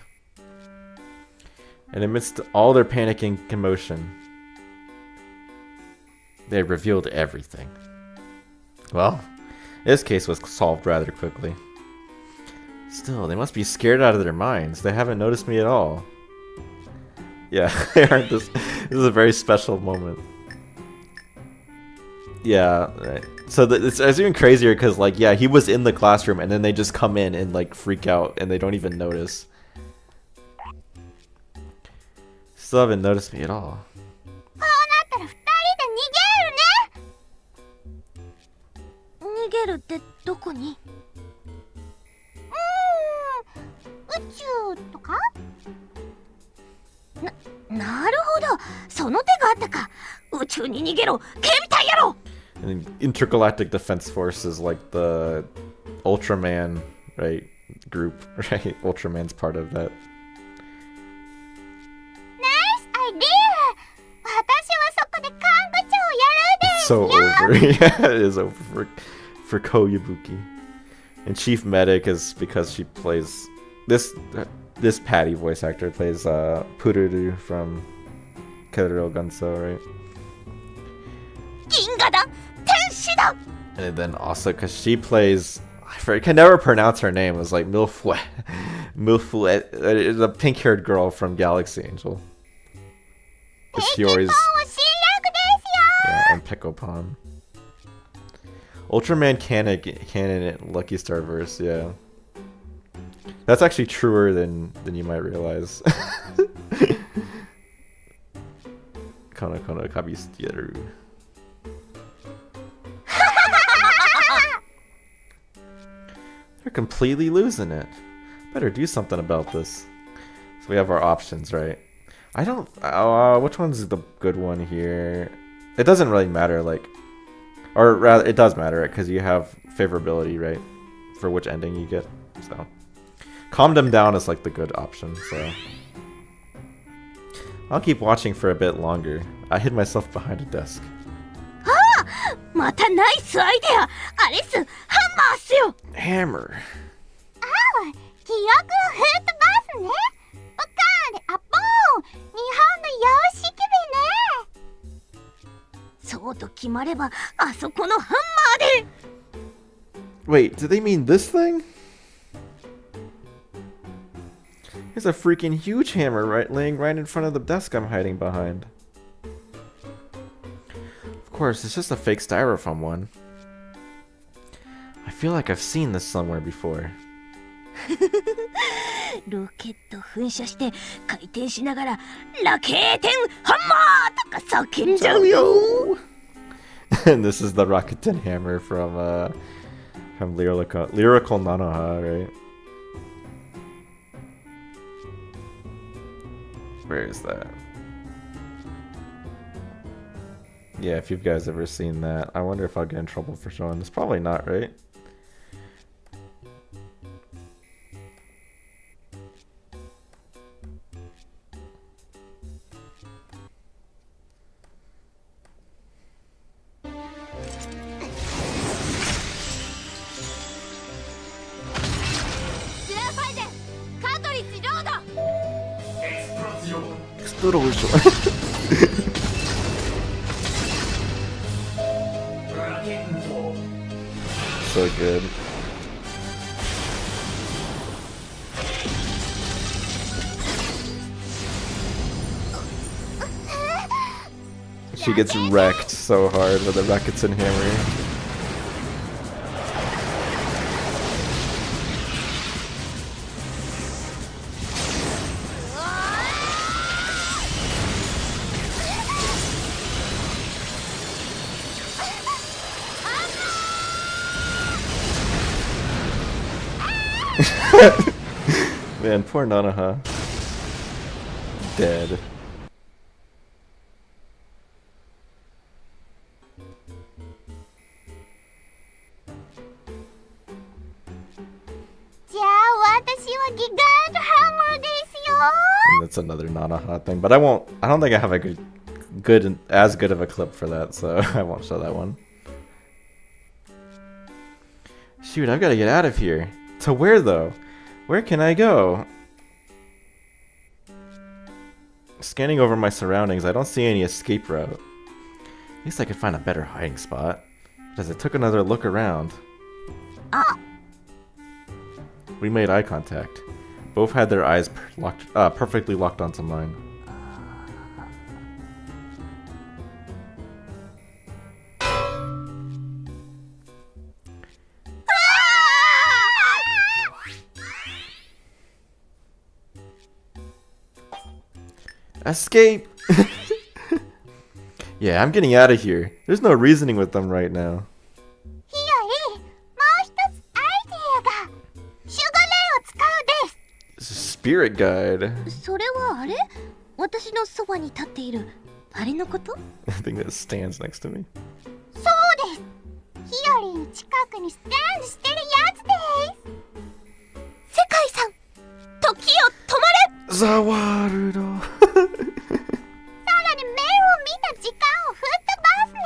And amidst all their panic and commotion, they had revealed everything. Well, this case was solved rather quickly. Still, they must be scared out of their minds. They haven't noticed me at all. Yeah, they aren't this is a very special moment. Yeah, right. So it's even crazier because, like, yeah, he was in the classroom and then they just come in and, like, freak out and they don't even notice. Still haven't noticed me at all. こうなったら二人で逃げるね。逃げるってどこに？宇宙とか？なるほど、その手があったか。宇宙に逃げろ、警備隊やろ。 And Intergalactic Defense Force is like the Ultraman, right, group, right? Ultraman's part of that. ナイスアイデア。私はそこで看護長をやるですよ。 So over. Yeah, it is over for Koyabuki. And Chief Medic is because she plays this Patty voice actor plays Pururu from Keroro Gunso, right? 銀河だ、天使だ。 And then also because she plays I can never pronounce her name. It was like Milfouet. Milfouet. The pink-haired girl from Galaxy Angel. 'Cause she always... もう新略ですよ Yeah, and Picklepon. Ultraman canon in Lucky Star verse, yeah. That's actually truer than you might realize. Kono kono kabistieru. They're completely losing it. Better do something about this. So we have our options, right? I don't... which one's the good one here? It doesn't really matter, like... Or rather, it does matter, because you have favorability, right? For which ending you get, so... Calm them down is like the good option, so... I'll keep watching for a bit longer. I hid myself behind a desk. またナイスアイデア。あれっす、ハンマーっすよ。 Hammer. 記憶を吹っ飛ばすね。おかわりアポーン。日本の様式美ね。そうと決まれば、あそこのハンマーで。 Wait, do they mean this thing? There's a freaking huge hammer laying right in front of the desk I'm hiding behind. Of course, it's just a fake styrofoam one. I feel like I've seen this somewhere before. ロケット噴射して回転しながらラケーテンハンマーとか叫んじゃうよ。 And this is the Rakuten hammer from Lyrical Nanoha, right? Where is that? Yeah, if you guys ever seen that, I wonder if I'll get in trouble for showing this. Probably not, right? So good. She gets wrecked so hard with a Rakuten hammer. Man, poor Nanoha. Dead. And that's another Nanoha thing, but I don't think I have a as good of a clip for that, so I won't show that one. Shoot, I've got to get out of here. To where though? Where can I go? Scanning over my surroundings, I don't see any escape route. At least I could find a better hiding spot. As I took another look around. We made eye contact. Both had their eyes perfectly locked onto mine. Escape! Yeah, I'm getting out of here. There's no reasoning with them right now. This is Spirit Guide. それはあれ？私のそばに立っているあれのこと？ I think that stands next to me. そうです。ヒヨリン近くにスタンドしてるやつです。世界さん、時を止まれ！ザワールド。さらに目を見た時間を吹っ飛ばすね。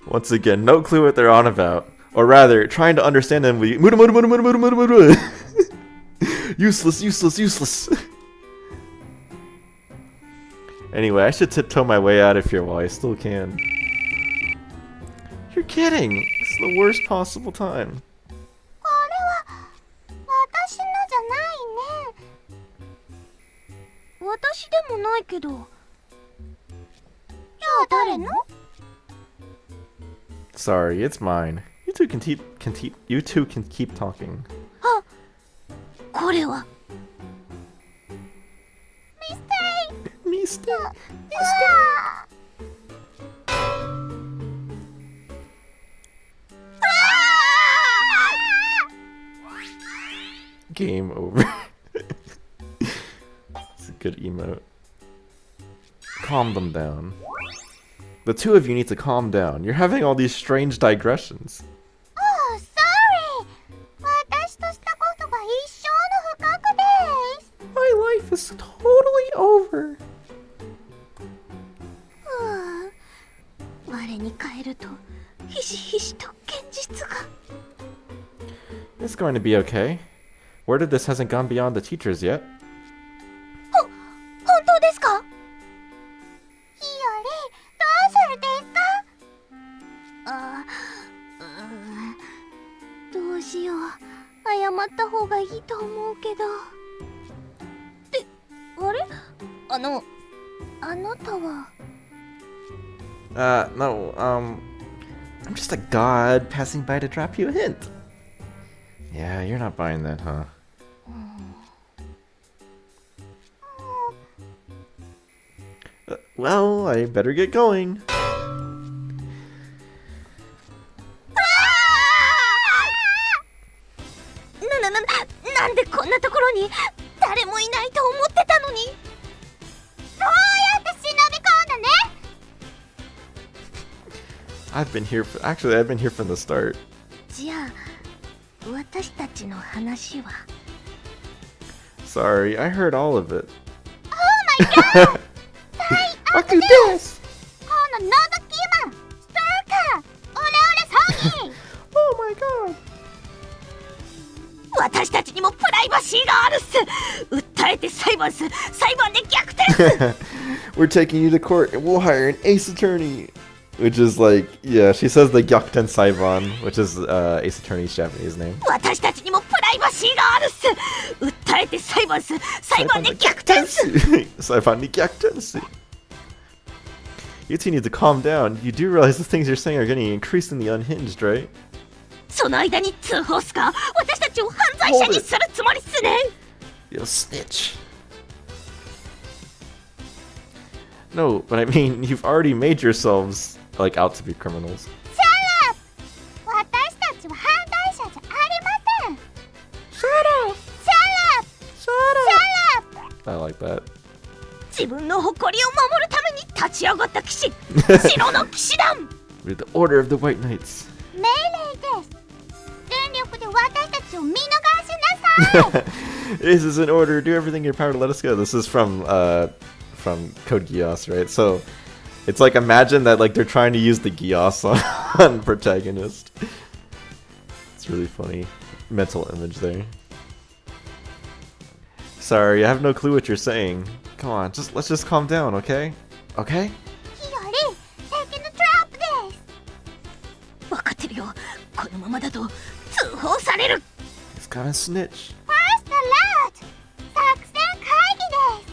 Once again, no clue what they're on about. Or rather, trying to understand them, we... Useless, useless, useless. Anyway, I should tiptoe my way out of here while I still can. You're kidding. It's the worst possible time. これは私のじゃないね。私でもないけど。じゃあ誰の？ Sorry, it's mine. You two can keep talking. あ、これは。ミステイ。Mistake. Game over. It's a good emote. Calm them down. The two of you need to calm down. You're having all these strange digressions. Oh, sorry. 私としたことが一生の不覚です。 My life is totally over. 我に返るとひしひしと現実が。 It's going to be okay. Word of this hasn't gone beyond the teachers yet. 本当ですか？ひより、どうするですか？どうしよう。謝った方がいいと思うけど。あれ？あなたは。No, I'm just a god passing by to drop you a hint. Yeah, you're not buying that, huh? Well, I better get going. なんでこんなところに誰もいないと思ってたのに。どうやって忍び込んだね。 I've been here from the start. じゃあ私たちの話は。 Sorry, I heard all of it. Oh my god! Fuck you this! こののぞきマン、ストーカー、オレオレ詐欺。 Oh my god! 私たちにもプライバシーがあるっす。訴えて裁判で逆転。We're taking you to court and we'll hire an ace attorney. Which is like, yeah, she says the Gyakuten Saiban, which is Ace Attorney's Japanese name. 私たちにもプライバシーがあるっす。訴えて裁判で逆転っす。Saiban ni Gyakuten. You two need to calm down. You do realize the things you're saying are getting increasingly unhinged, right? その間に通報っすか？私たちを犯罪者にするつもりっすね。You'll snitch. No, but I mean, you've already made yourselves, like, out to be criminals. 私たちは犯罪者じゃありません。 Shut up! Shut up! I like that. 自分の誇りを守るために立ち上がった騎士、白の騎士団。 We're the Order of the White Knights. 命令です。全力で私たちを見逃しなさい。This is an order. Do everything in your power to let us go. This is from Code Geass, right? So it's like, imagine that like they're trying to use the Geass on protagonist. It's really funny. Mental image there. Sorry, I have no clue what you're saying. Come on, let's just calm down, okay? Okay? ひより、敵のトラップです。分かってるよ。このままだと通報される。 It's gotta snitch. First alert! 作戦会議で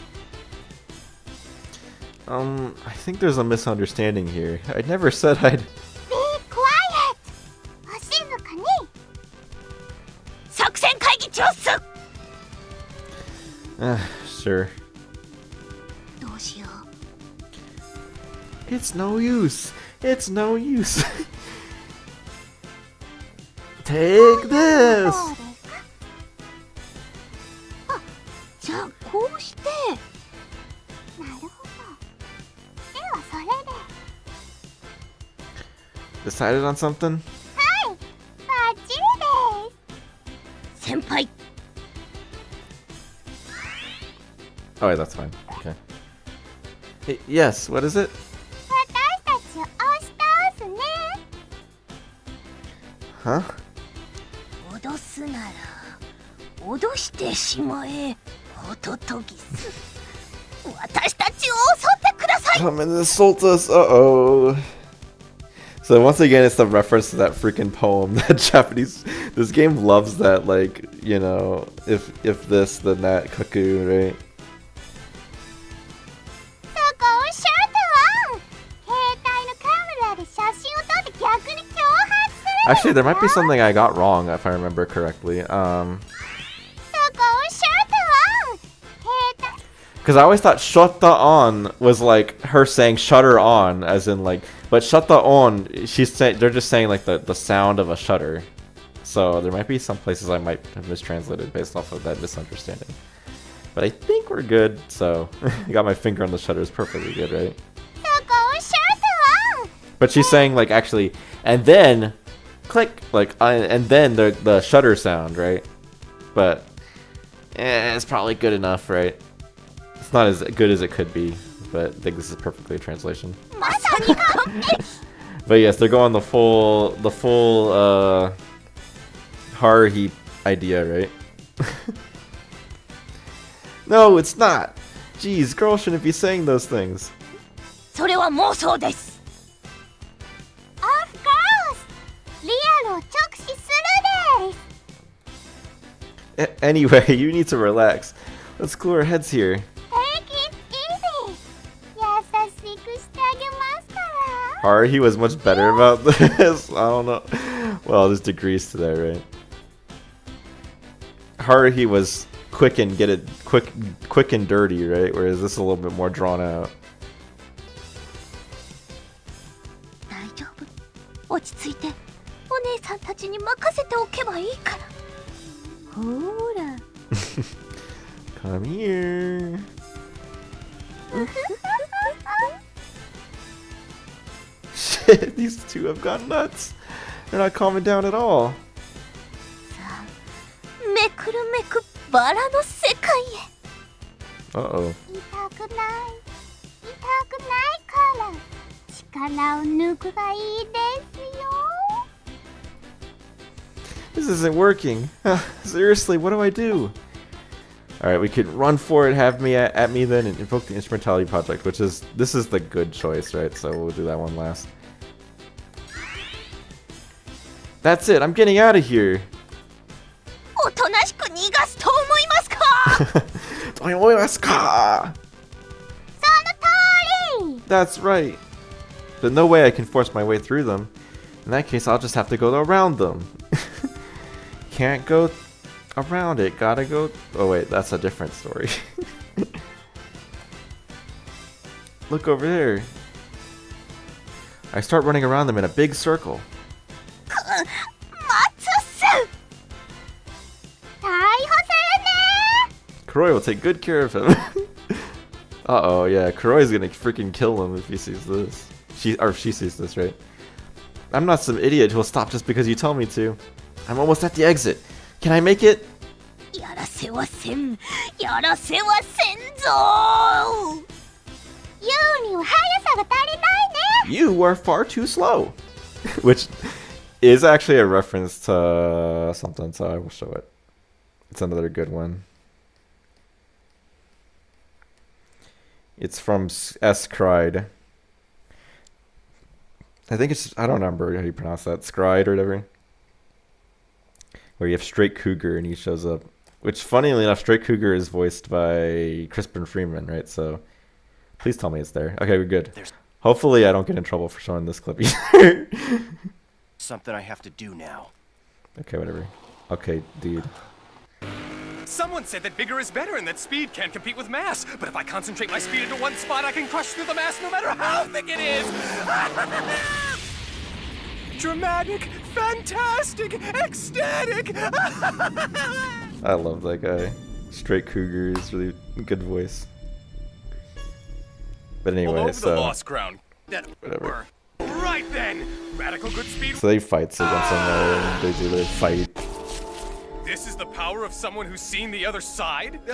す。I think there's a misunderstanding here. I never said I'd... Be quiet! お静かに。作戦会議中っす。Sure. どうしよう。 It's no use. It's no use. Take どう this. ですか？あ、じゃあこうして。なるほど。ではそれで。 Decided on something? はい、バッチリです。先輩、 Oh, wait, that's fine. Okay. Hey, yes, what is it? 私たちを押し倒すね。 Huh? 脅すなら脅してしまえ、ホトトギス。私たちを襲ってください。 Come and assault us. Uh-oh. So once again, it's the reference to that freaking poem that Japanese. This game loves that, like, you know, if this, then that, cuckoo, right? そこおっしゃるとは携帯のカメラで写真を撮って逆に挑発する Actually, there might be something I got wrong if I remember correctly. そこおっしゃるとは携帯 Because I always thought shutta on was like her saying shutter on, as in like, but shutta on, they're just saying like the sound of a shutter. So there might be some places I might have mistranslated based off of that misunderstanding. But I think we're good, so I got my finger on the shutter is perfectly good, right? そこおっしゃるとは But she's saying like actually, and then click, like, and then the shutter sound, right? But it's probably good enough, right? It's not as good as it could be, but I think this is perfectly a translation. まさに完璧 But yes, they're going the full Haruhi idea, right? No, it's not. Jeez, girls shouldn't be saying those things. それは妄想です Of course リアルを直視するです Anyway, you need to relax. Let's cool our heads here. Take it easy 優しくしてあげますから Haruhi was much better about this. I don't know. Well, there's degrees to that, right? Haruhi was quick and quick and dirty, right? Whereas this is a little bit more drawn out. 大丈夫落ち着いてお姉さんたちに任せておけばいいからほーら Come here. Shit, these two have gone nuts. They're not calming down at all. めくるめくバラの世界へ Uh-oh. 痛くないから力を抜くがいいですよ This isn't working. Seriously, what do I do? Alright, we could run for it, have me at me then, and invoke the Instrumentality Project, this is the good choice, right? So we'll do that one last. That's it, I'm getting out of here! おとなしく逃がすと思いますか Toyoyaska! その通り That's right. But no way I can force my way through them. In that case, I'll just have to go around them. Can't go around it, gotta go... Oh wait, that's a different story. Look over there. I start running around them in a big circle. 待つっす逮捕せね Kuroi will take good care of him. Uh-oh, yeah, Kuroi's gonna freaking kill him if he sees this. She sees this, right? I'm not some idiot who'll stop just because you tell me to. I'm almost at the exit. Can I make it? やらせはせんぞー ユーには速さが足りないね You are far too slow. Which is actually a reference to something, so I will show it. It's another good one. It's from S. Cried. I think it's, I don't remember how you pronounce that, Scried or whatever. Where you have Straight Cougar and he shows up. Which, funnily enough, Straight Cougar is voiced by Crispin Freeman, right? So, please tell me it's there. Okay, we're good. Hopefully I don't get in trouble for showing this clip either. Something I have to do now. Okay, whatever. Okay, dude. Someone said that bigger is better and that speed can't compete with mass. But if I concentrate my speed into one spot, I can crush through the mass no matter how thick it is. Dramatic, fantastic, ecstatic. I love that guy. Straight Cougar is really good voice. But All anyway, over the so lost ground. That whatever. Right then, radical good speed. So they fight against somebody and they do their fight. This is the power of someone who's seen the other side? No,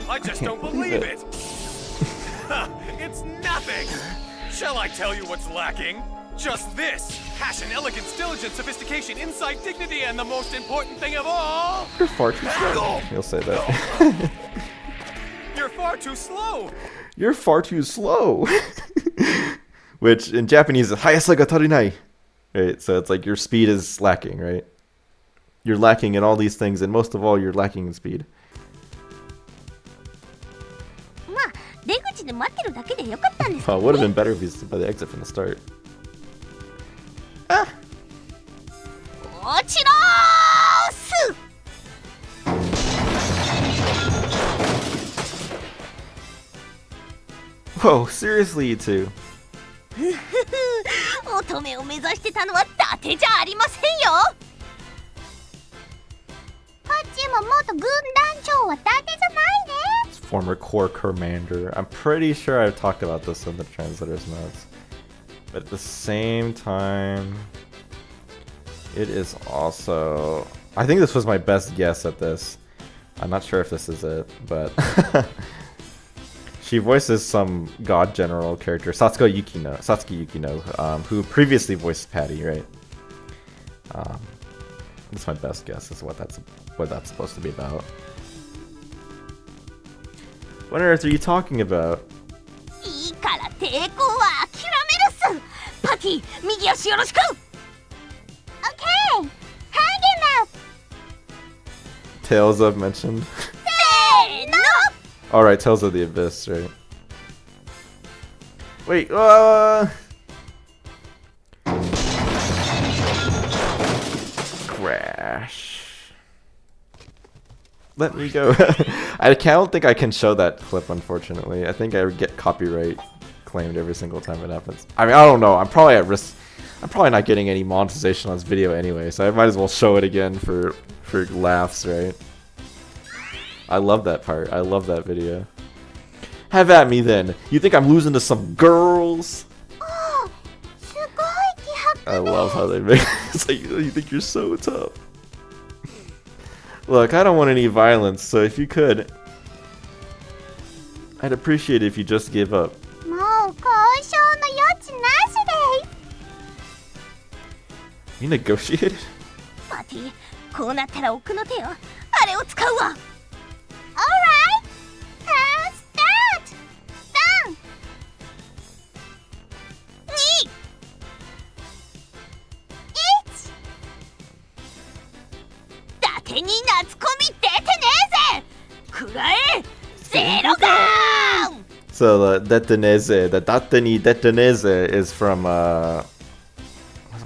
I just don't believe it. It's nothing. Shall I tell you what's lacking? Just this. Passion, elegance, diligence, sophistication, insight, dignity, and the most important thing of all... You're far too slow. You'll say that. You're far too slow. You're far too slow. which in Japanese is hayasa ga tarinai, right? So it's like your speed is lacking, right? You're lacking in all these things, and most of all, you're lacking in speed. まあ出口で待ってるだけでよかったんですけ Well, it ど would have ね been better if he's by the exit from the start. Ah! 落ちろーす Whoa, seriously, you two. ふふふ乙女を目指してたのは伊達じゃありませんよこっちも元軍団長は伊達じゃないね Former Corps Commander. I'm pretty sure I've talked about this in the translator's notes. But at the same time, it is also... I think this was my best guess at this. I'm not sure if this is it, but... She voices some god general character, Satsuki Yukino, who previously voiced Patty, right? That's my best guess is what that's supposed to be about. What on earth are you talking about? いいから抵抗は諦めるっすパティ右足よろしく OK! Hang him up! Tales of mentioned. せーの Alright, Tales of the Abyss, right? Wait, Crash. Let me go. I don't think I can show that clip, unfortunately. I think I get copyright claimed every single time it happens. I mean, I don't know. I'm probably at risk. I'm probably not getting any monetization on this video anyway, so I might as well show it again for laughs, right? I love that part. I love that video. Have at me then. You think I'm losing to some girls? すごい気迫 I love how they make it's like, you think you're so tough. Look, I don't want any violence, so if you could, I'd appreciate it if you just gave up. もう交渉の余地なしです You negotiated? パティこうなったら奥の手よあれを使うわ Alright! How's that? Done! 2 1伊達に夏コミ出てねえぜくらえゼロガーン So the detonese, the dateni detonese is from what's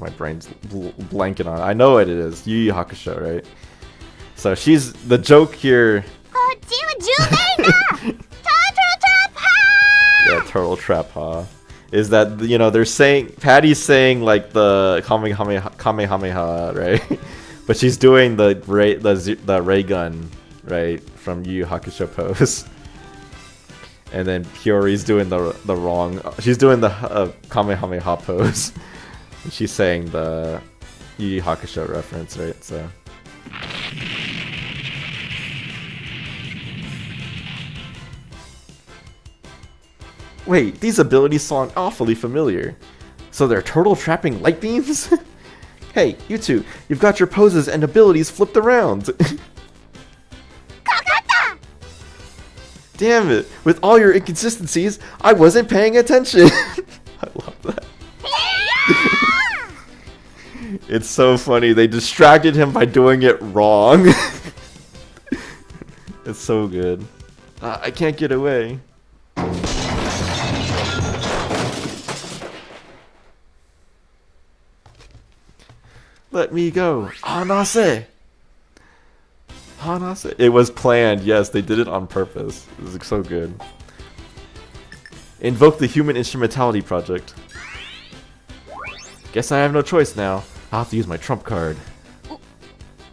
my brain's blanking on? I know what it is. Yu Yu Hakusho, right? So she's the joke here. こっちは10名だ Turtle Trap Ha! Yeah, turtle trap, huh? Is that, you know, they're saying Patty's saying like the Kamehameha, right? But she's doing the ray gun, right, from Yu Yu Hakusho pose. And then Pyori's doing the wrong. She's doing the Kamehameha pose. She's saying the Yu Yu Hakusho reference, right? So. Wait, these abilities sound awfully familiar. So they're turtle trapping light beams? Hey, you two, you've got your poses and abilities flipped around. Damn it, with all your inconsistencies, I wasn't paying attention. I love that. It's so funny, they distracted him by doing it wrong. It's so good. I can't get away. Let me go. Hanase! Hanase. It was planned. Yes, they did it on purpose. It was so good. Invoke the Human Instrumentality Project. Guess I have no choice now. I'll have to use my trump card.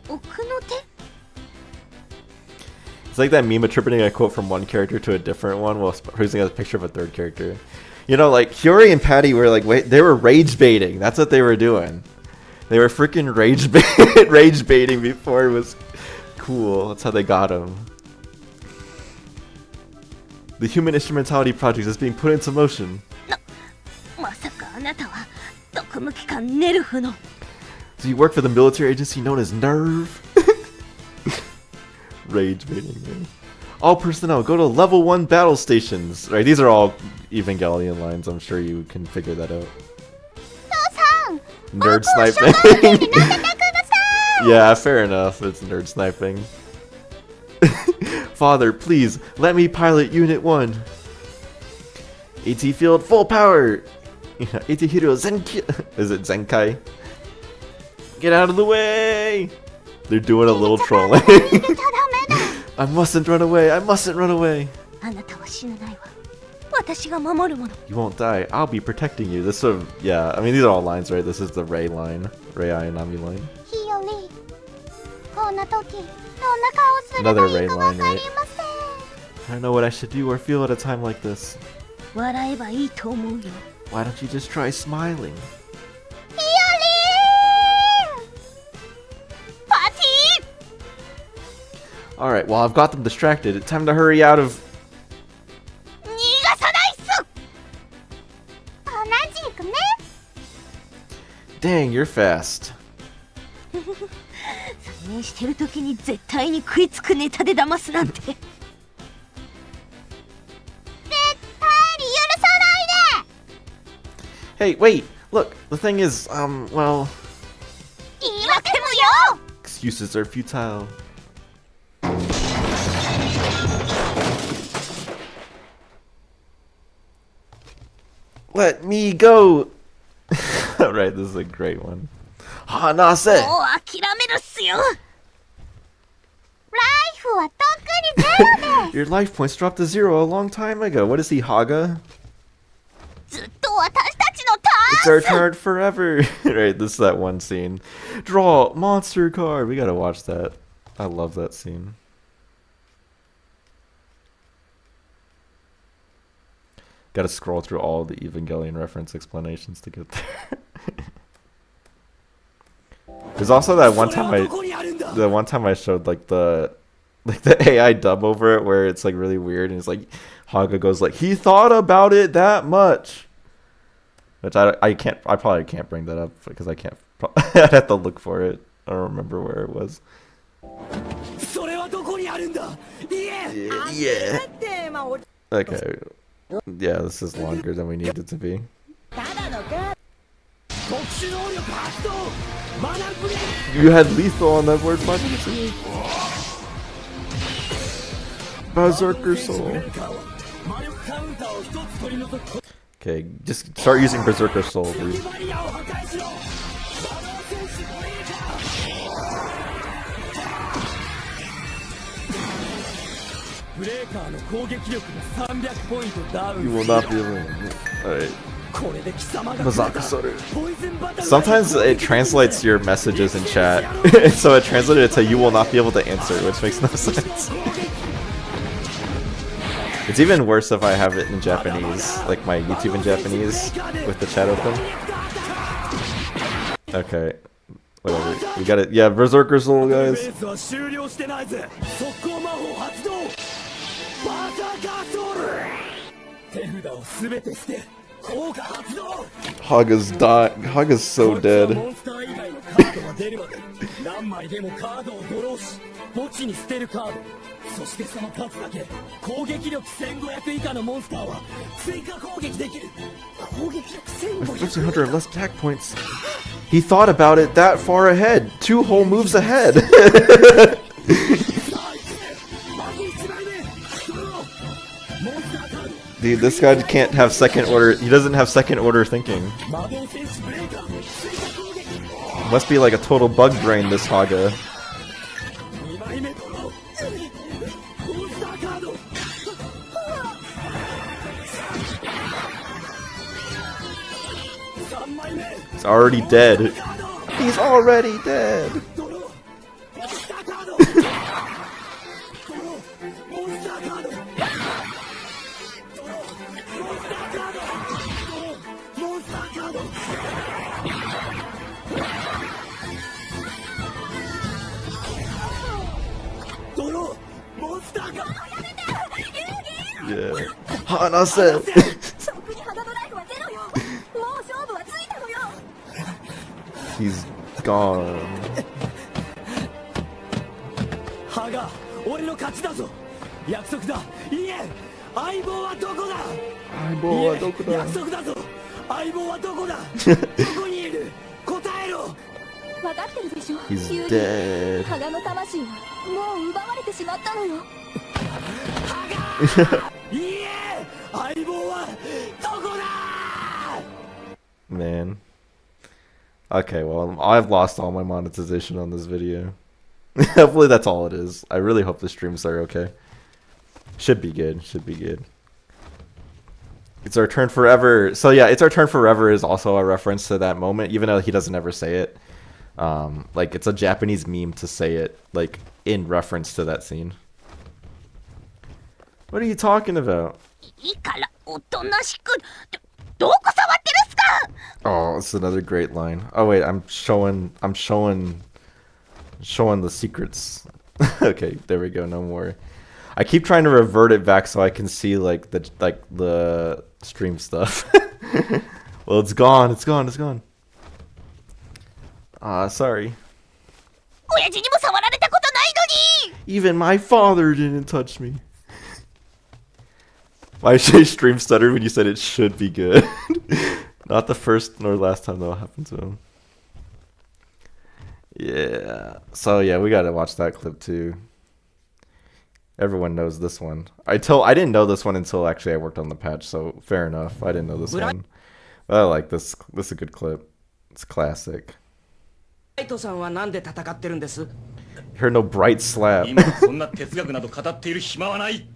奥の手 It's like that meme attributing a quote from one character to a different one while using a picture of a third character. You know, like, Hyori and Patty were like, wait, they were rage baiting. That's what they were doing. They were freaking rage baiting before it was cool. That's how they got him. The Human Instrumentality Project is being put into motion. まさかあなたは特務機関ネルフの Do you work for the military agency known as NERV? Rage baiting, man. All personnel, go to level 1 battle stations. Right, these are all Evangelion lines. I'm sure you can figure that out. 父さん Nerd 僕を初代 sniping. 兵になっててください Yeah, fair enough. It's nerd sniping. Father, please, let me pilot Unit 1. AT field full power. Yeah, AT hero Zenkai. Is it Zenkai? Get out of the way. They're doing a little trolling. 入れちゃダメだ I mustn't run away. I mustn't run away. あなたは死なないわ私が守るもの You won't die. I'll be protecting you. This sort of, yeah. I mean, these are all lines, right? This is the Rei line, Rei Ayanami line. 日よりこんな時どんな顔すれば Another い Rei いか line, わか right? りません I don't know what I should do or feel at a time like this. 笑えばいいと思うよ Why don't you just try smiling? 日よりパティ All right. Well, I've got them distracted. It's time to hurry out of. 逃がさないっす同じくね Dang, you're fast. 撮影してる時に絶対に食いつくネタで騙すなんて絶対に許さないで Hey, wait. Look, the thing is, well, 言い訳もよ excuses are futile. Let me go. Right, this is a great one. Hanase. もう諦めるっすよライフはとっくにゼロで Your life points dropped to 0 a long time ago. What is he, Haga? ずっと私たちの It's タ our ーン turn forever. Right, this is that one scene. Draw monster card. We gotta watch that. I love that scene. Gotta scroll through all the Evangelion reference explanations to get there. There's also that one time I showed like the AI dub over it where it's like really weird and it's like Haga goes like he thought about it that much. Which I probably can't bring that up because I can't. I'd have to look for it. I don't remember where it was. Yeah. Okay. Yeah, this is longer than we need it to be. You had lethal on that board 5 minutes ago. Berserker Soul. Okay, just start using Berserker Soul, dude. You will not be able to... Alright. Berserker Soul. Sometimes it translates your messages in chat. So it translated it to you will not be able to answer, which makes no sense. It's even worse if I have it in Japanese, like my YouTube in Japanese, with the chat open. Okay, whatever. We got it. Yeah, Berserker Soul, guys. Haga's dying. Haga's so dead. With 1500 less attack points. He thought about it that far ahead. 2 whole moves ahead. Dude, this guy can't have second order. He doesn't have second order thinking. Must be like a total bug brain, this Haga. He's already dead. He's already dead. Yeah. Hanase! He's gone. 約束だ。いえ、相棒はどこだ。相棒はどこだ。約束だぞ。相棒はどこだ。どこにいる。答えろ。分かってるでしょ。 He's ユーリ dead. 羽賀の魂はもう奪われてしまったのよ。いいえ、相棒はどこだ。 Man. Okay, well, I've lost all my monetization on this video. Hopefully that's all it is. I really hope the streams are okay. Should be good. Should be good. It's our turn forever. So yeah, it's our turn forever is also a reference to that moment, even though he doesn't ever say it. Like it's a Japanese meme to say it, like in reference to that scene. What are you talking about? いいからおとなしくどこ触ってるっすか。 Oh, it's another great line. Oh wait, I'm showing the secrets. Okay, there we go. No more. I keep trying to revert it back so I can see like the stream stuff. Well, it's gone. It's gone. It's gone. Sorry. 親父にも触られたことないのに。 Even my father didn't touch me. My stream stuttered when you said it should be good. Not the first nor last time that'll happen to him. Yeah. So yeah, we gotta watch that clip too. Everyone knows this one. I didn't know this one until actually I worked on the patch, so fair enough. I didn't know this one. But I like this. This is a good clip. It's classic. ライトさんはなんで戦ってるんです。 Heard no bright slap. 今そんな哲学など語っている暇はない。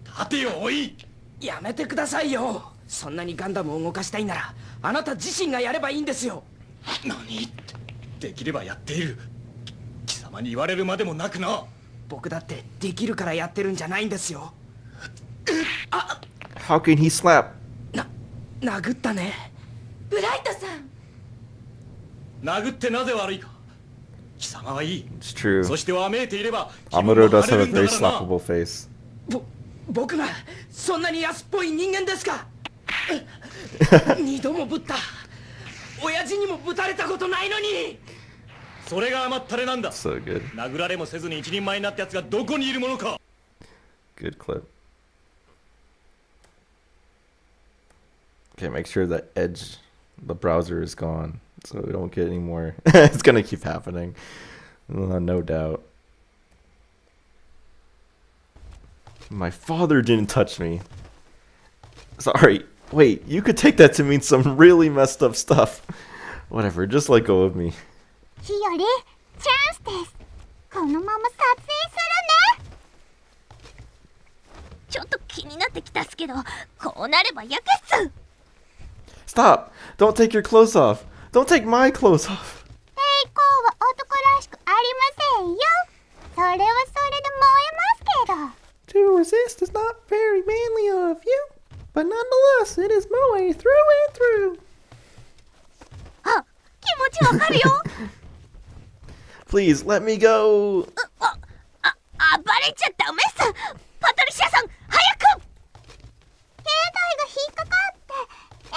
立てよおい。やめてくださいよ。そんなにガンダムを動かしたいならあなた自身がやればいいんですよ。何。できればやっている。貴様に言われるまでもなくな。僕だってできるからやってるんじゃないんですよ。あ、 How can he slap? 殴ったね。ブライトさん。殴ってなぜ悪いか。貴様はいい。 It's true. そしてわめいているば。 Amuro does have a very slappable face. 僕がそんなに安っぽい人間ですか。二度もぶった。親父にもぶたれたことないのに。それが甘ったれなんだ。 So good. 殴られもせずに一人前になったやつがどこにいるものか。 Good clip. Okay, make sure the edge, the browser is gone, so we don't get any more. It's gonna keep happening, no doubt. My father didn't touch me. Sorry. Wait, you could take that to mean some really messed up stuff. Whatever, just let go of me. 日よりチャンスです。このまま撮影するね。ちょっと気になってきたっすけど、こうなればやけっす。 Stop! Don't take your clothes off. Don't take my clothes off. 抵抗は男らしくありませんよ。それはそれで燃えますけど。 To resist is not very manly of you, but nonetheless, it is Moe through and through. あ、気持ちわかるよ。Please let me go. 暴れちゃダメっす。パトリシアさん、早く。携帯が引っかかって。いや、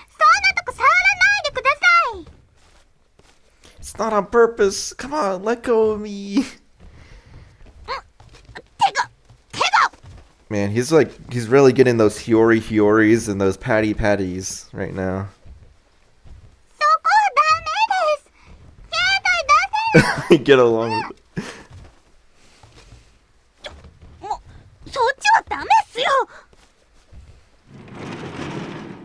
そんなとこ触らないでください。 It's not on purpose. Come on, let go of me. 手が。Man, he's really getting those Hioris and those patties right now. そこはダメです。携帯出せよ。 Get along with it. もう、そっちはダメっすよ。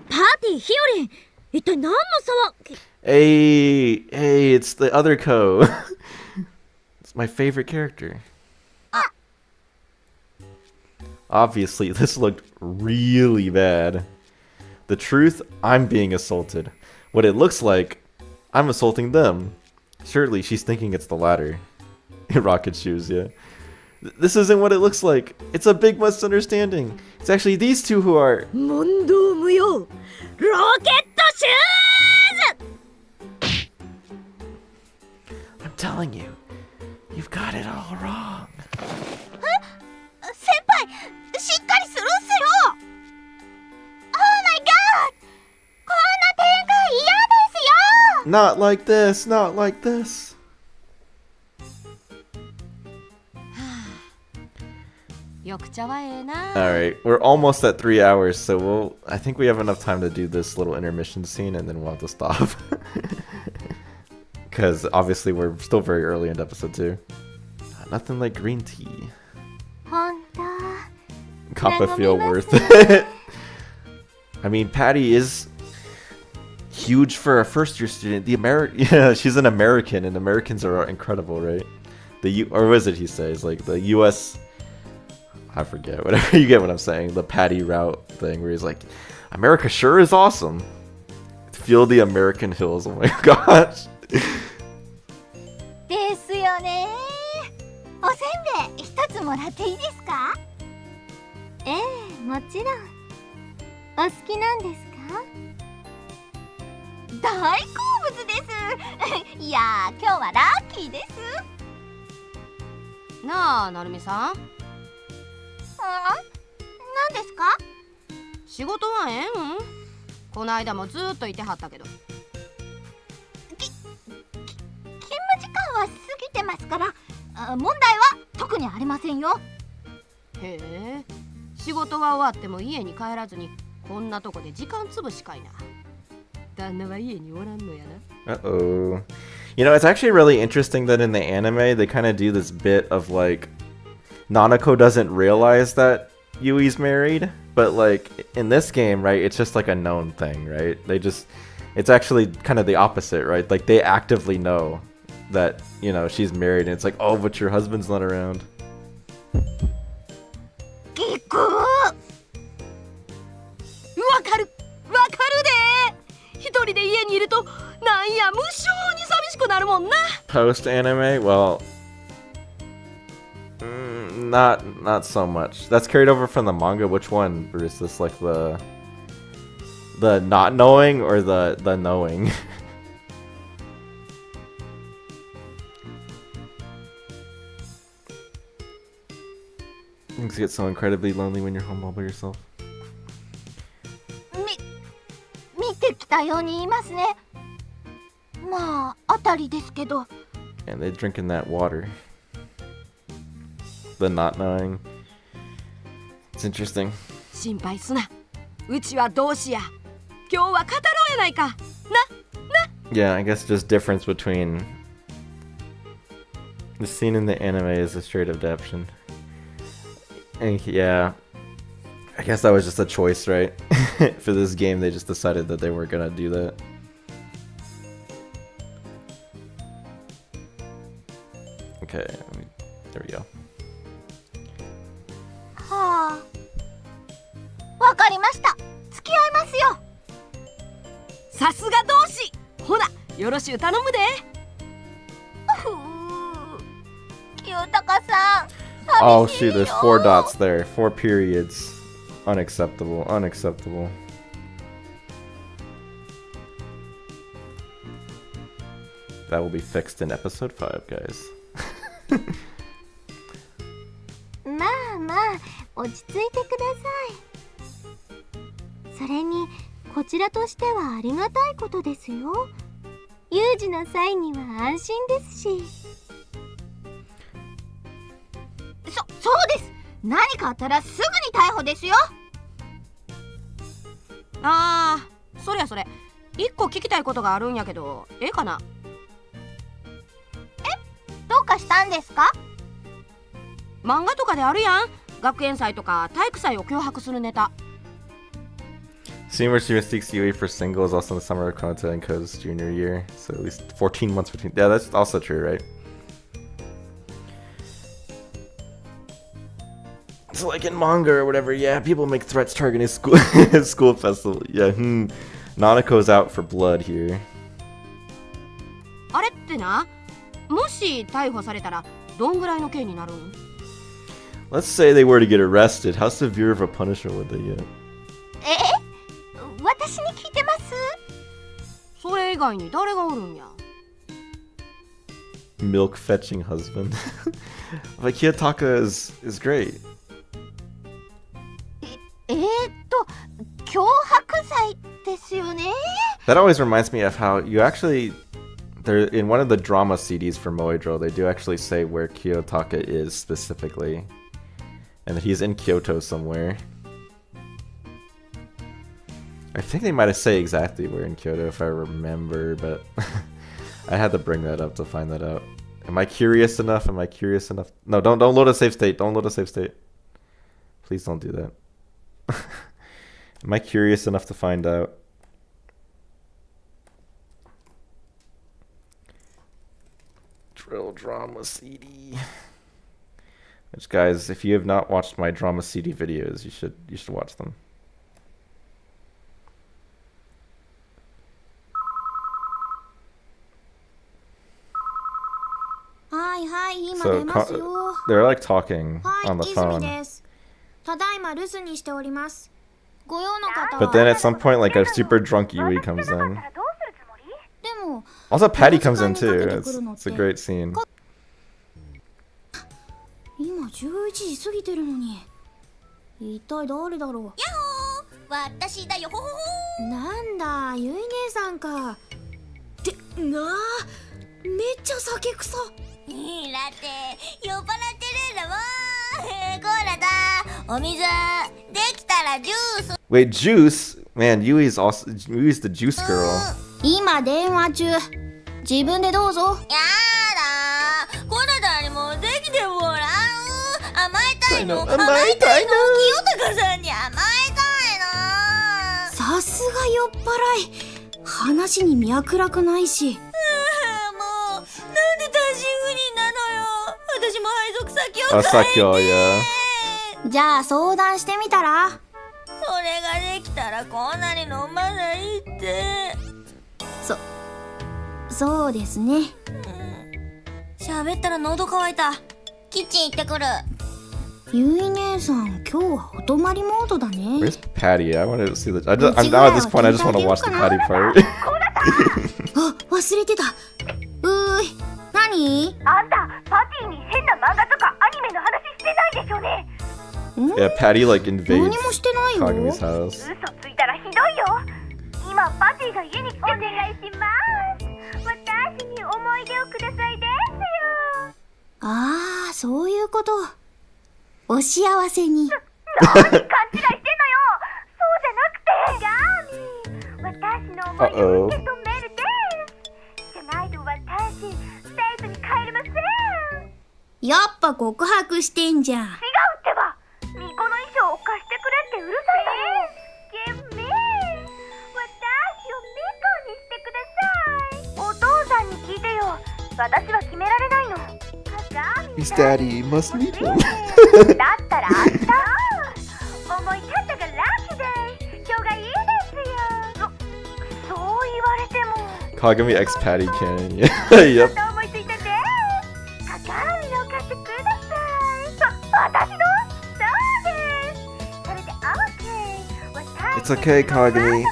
パーティーひよりん、一体何の騒ぎ。 Hey, it's the other Ko. It's my favorite character. Obviously, this looked really bad. The truth, I'm being assaulted. What it looks like, I'm assaulting them. Surely she's thinking it's the latter. Rocket shoes, yeah. This isn't what it looks like. It's a big misunderstanding. It's actually these two who are... 問答無用。ロケットシューズ。 I'm telling you, you've got it all wrong. 先輩、しっかりするっすよ。Oh my god! こんな展開嫌ですよ。 Not like this, not like this. 緑茶はええな。 Alright, we're almost at 3 hours, so I think we have enough time to do this little intermission scene and then we'll have to stop. Because obviously we're still very early in episode 2. Nothing like green tea. ほんと Kappa feel worth it. I mean, Patty is huge for a first-year student. Yeah, she's an American, and Americans are incredible, right? Or was it he says like the U.S. I forget. Whatever, you get what I'm saying. The Patty route thing, where he's like, America sure is awesome. Feel the American hills. Oh my gosh. ですよね。おせんべい一つもらっていいですか？ええ、もちろん。お好きなんですか？大好物です。いやー、今日はラッキーです。なあ、なるみさん。何ですか？仕事はええん？この間もずーっといてはったけど。勤務時間は過ぎてますから、問題は特にありませんよ。へえ、仕事が終わっても家に帰らずにこんなとこで時間つぶしかいな。旦那は家におらんのやな。Uh-oh. You know, it's actually really interesting that in the anime, they kind of do this bit of, like, Nanako doesn't realize that Yui's married, but, like, in this game, right, it's just, like, a known thing, right? It's actually kind of the opposite, right? Like, they actively know that, you know, she's married, and it's like, oh, but your husband's not around. ギクー。わかるで。一人で家にいるとなんや無性に寂しくなるもんな。 Post anime, well, not so much. That's carried over from the manga. Which one, Bruce? This like the not knowing or the knowing? Things get so incredibly lonely when you're home all by yourself. 見てきたように言いますね。まあ、あたりですけど。And they're drinking that water. The not knowing. It's interesting. 心配すな。うちは同志や。今日は語ろうやないか。な。Yeah, I guess just difference between the scene in the anime is a straight adaptation. And yeah, I guess that was just a choice, right? For this game, they just decided that they weren't gonna do that. Okay, there we go. はあ。わかりました。付き合いますよ。さすが同志。ほな、よろしゅう頼むで。ふう。清高さん。 Oh shoot, there's 4 dots there. 4 periods. Unacceptable. Unacceptable. That will be fixed in episode 5, guys. まあまあ、落ち着いてください。それに、こちらとしてはありがたいことですよ。有事の際には安心ですし。そうです。何かあったらすぐに逮捕ですよ。ああ、そりゃそれ。一個聞きたいことがあるんやけど、ええかな。どうかしたんですか？漫画とかであるやん。学園祭とか体育祭を脅迫するネタ。 Scene where she mistakes Yui for single is also in the summer of Konata and Ko's junior year. So at least 14 months between. Yeah, that's also true, right? So like in manga or whatever, yeah, people make threats targeting school school festival. Yeah, Nanako's out for blood here. あれってな、もし逮捕されたらどんぐらいの刑になるん？ Let's say they were to get arrested. How severe of a punishment would they get? 私に聞いてます？それ以外に誰がおるんや？ Milk fetching husband. Like Kiyotaka is great. 脅迫罪ですよね。 That always reminds me of how you actually, there in one of the drama CDs for Moedro, they do actually say where Kiyotaka is specifically. And that he's in Kyoto somewhere. I think they might have said exactly where in Kyoto if I remember, but I had to bring that up to find that out. Am I curious enough? Am I curious enough? No, don't load a save state. Don't load a save state. Please don't do that. Am I curious enough to find out? Drill drama CD. Which, guys, if you have not watched my drama CD videos, you should watch them. So they're like talking on the phone. But then at some point, like a super drunk Yui comes in. Also, Patty comes in too. It's a great scene. 今11時過ぎてるのに一体誰だろう。やっほー、私だよ。ほほほー。なんだ、ゆい姉さんか。ってなあ、めっちゃ酒臭。だって酔っ払ってるんだもん。コーラだ。お水できたらジュース。 Wait, juice? Man, Yui's the juice girl. 今電話中。自分でどうぞ。やだ。コーラだにもできてもらう。甘えたいの。清高さんに甘えたいの。さすが酔っ払い。話に脈絡ないし。もうなんで単身赴任なのよ。私も配属先を変えて。じゃあ相談してみたら。それができたらこんなに飲まないって。そうですね。喋ったら喉乾いた。キッチン行ってくる。ゆい姉さん、今日はお泊まりモードだね。 Where's Patty? I wanted to see the. I'm now at this point. I just want to watch the Patty part. あ、忘れてた。何？あんたパティに変な漫画とかアニメの話してないでしょうね。Yeah, Patty like invades 何もしてないよ。 Kagami's house. 嘘ついたらひどいよ。今パティが家に来てて。お願いします。私に思い出をくださいですよ。ああ、そういうこと。お幸せに。何勘違いしてんのよ。そうじゃなくて。ガーミー、私の思い出を受け止めるです。じゃないと私、ステートに帰れません。やっぱ告白してんじゃん。違うってば。巫女の衣装を貸してくれってうるさいだろ。ゲンメー。私を巫女にしてください。お父さんに聞いてよ。私は決められないの。His daddy must meet him. だったらあんた思い立ったがラッキーです。今日がいいですよ。そう言われても Kagami X Patty canon. Yep. 思いついたで。鏡を貸してください。私の？そうです。それで OK。 It's okay, Kagami.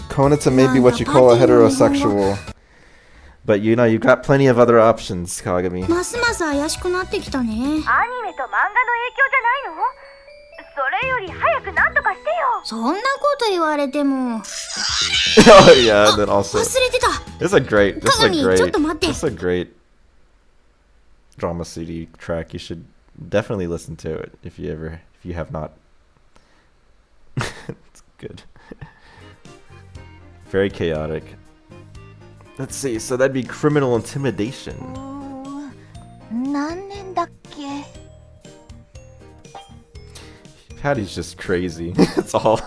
Konata may be what you call a heterosexual. But you know, you've got plenty of other options, Kagami. ますます怪しくなってきたね。アニメと漫画の影響じゃないの？それより早くなんとかしてよ。そんなこと言われても。Oh yeah, and then also. 忘れてた。This is a great drama CD track. You should definitely listen to it if you have not. It's good. Very chaotic. Let's see, so that'd be criminal intimidation. 何年だっけ？ Patty's just crazy. That's all.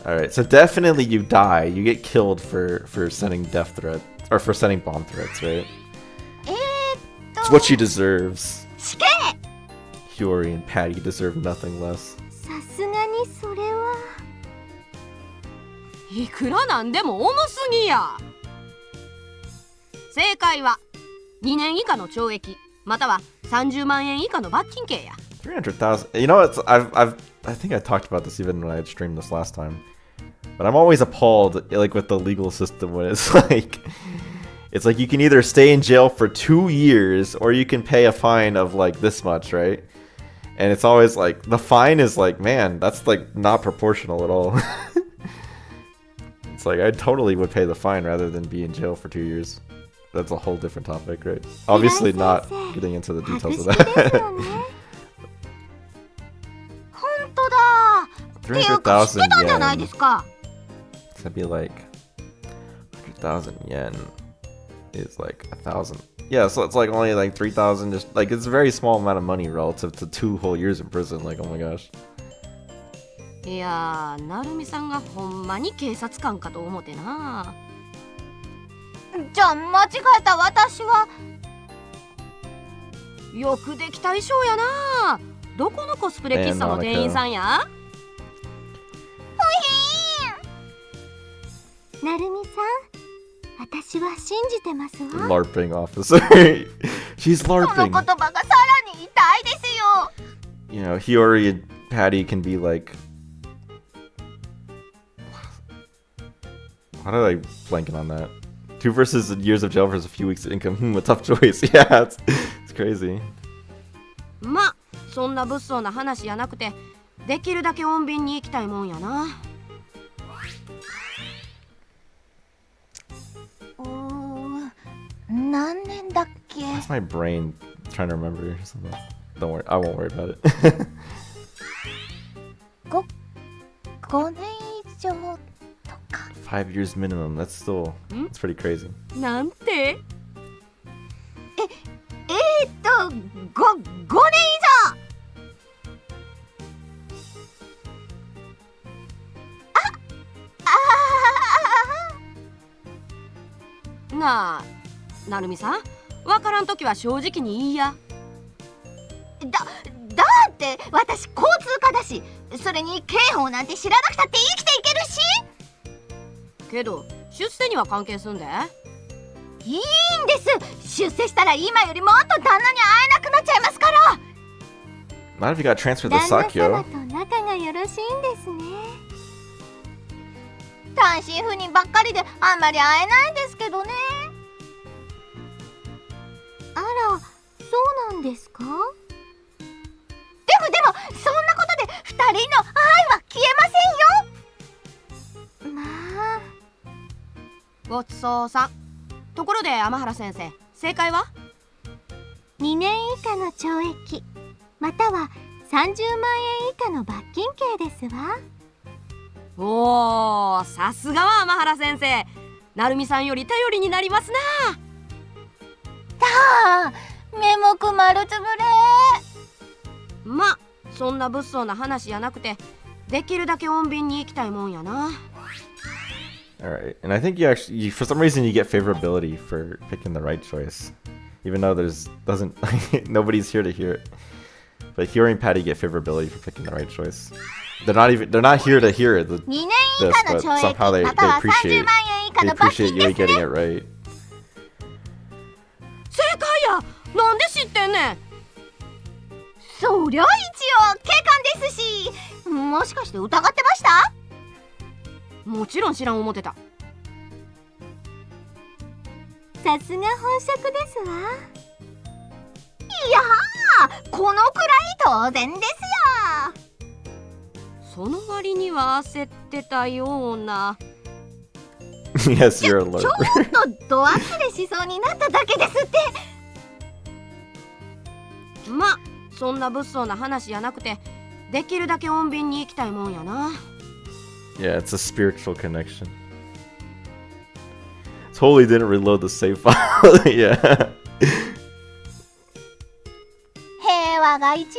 Alright, so definitely you die. You get killed for sending death threats. Or for sending bomb threats, right? It's what she deserves. Hiyori and Patty deserve nothing less. さすがにそれは。いくらなんでも重すぎや。正解は2年以下の懲役または30万円以下の罰金刑や。 300,000. You know, I think I talked about this even when I had streamed this last time. But I'm always appalled, like, with the legal system when it's like you can either stay in jail for 2 years or you can pay a fine of like this much, right? And it's always like the fine is like, man, that's like not proportional at all. It's like I totally would pay the fine rather than be in jail for 2 years. that's a whole different topic, right? Obviously not getting into the details of 白紙です that. よね。本当だ。っていうか知ってたんじゃないですか。 That'd be like 100,000 yen is like 1,000. Yeah, so it's like only like 3,000. Just like it's a very small amount of money relative to 2 whole years in prison. Like, oh my gosh. いやー、なるみさんがほんまに警察官かと思ってな。じゃあ間違えた私は。よくできた衣装やな。どこのコスプレ喫茶の店員さんや？なるみさん、私は信じてますわ。 LARPing officer. She's この LARPing. 言葉がさらに痛いですよ。 You know, Hiyori and Patty can be like. How did I blanking on that? 2 versus years of jail versus a few weeks of income. A tough choice. Yeah, it's crazy. ま、そんな物騒な話やなくて、できるだけ穏便に行きたいもんやな。何年だっけ？ That's my brain trying to remember something. Don't worry, I won't worry about it. 5年以上とか。 5 years minimum. That's still. That's pretty crazy. なんて5年以上。なあ、なるみさん、わからんときは正直に言いや。だって私交通課だし、それに刑法なんて知らなくたって生きていけるし。けど出世には関係すんで。いいんです。出世したら今よりもっと旦那に会えなくなっちゃいますから。 Not if you got transferred to 旦那 Sakyo. 様と仲がよろしいんですね。単身赴任ばっかりであんまり会えないんですけどね。あら、そうなんですか？でもそんなことで2人の愛は消えませんよ。まあ、ごちそうさん。ところで天原先生、正解は2年以下の懲役または30万円以下の罰金刑ですわ。おー、さすがは天原先生。なるみさんより頼りになりますな。ああ、目目丸つぶれ。ま、そんな物騒な話やなくて、できるだけ穏便に行きたいもんやな。Alright, and I think for some reason you get favorability for picking the right choice. Even though nobody's here to hear it. But Hiyori and Patty get favorability for picking the right choice. They're not here to hear it, 2年以 this, 下の but 懲 somehow 役または30万円以下 they の罰 appreciate 金 Yuri です getting ね。 it right. 正解や。なんで知ってんねん。そりゃ一応警官ですし、もしかして疑ってました？もちろん知らん思ってた。さすが本職ですわ。いやー、このくらい当然ですよ。その割には焦ってたような。Yes, you're a ちょ lurker. っとド忘れしそうになっただけですって。ま、そんな物騒な話やなくて、できるだけ穏便に行きたいもんやな。Yeah, it's a spiritual connection. Totally didn't reload the save file. Yeah. 平和が一番です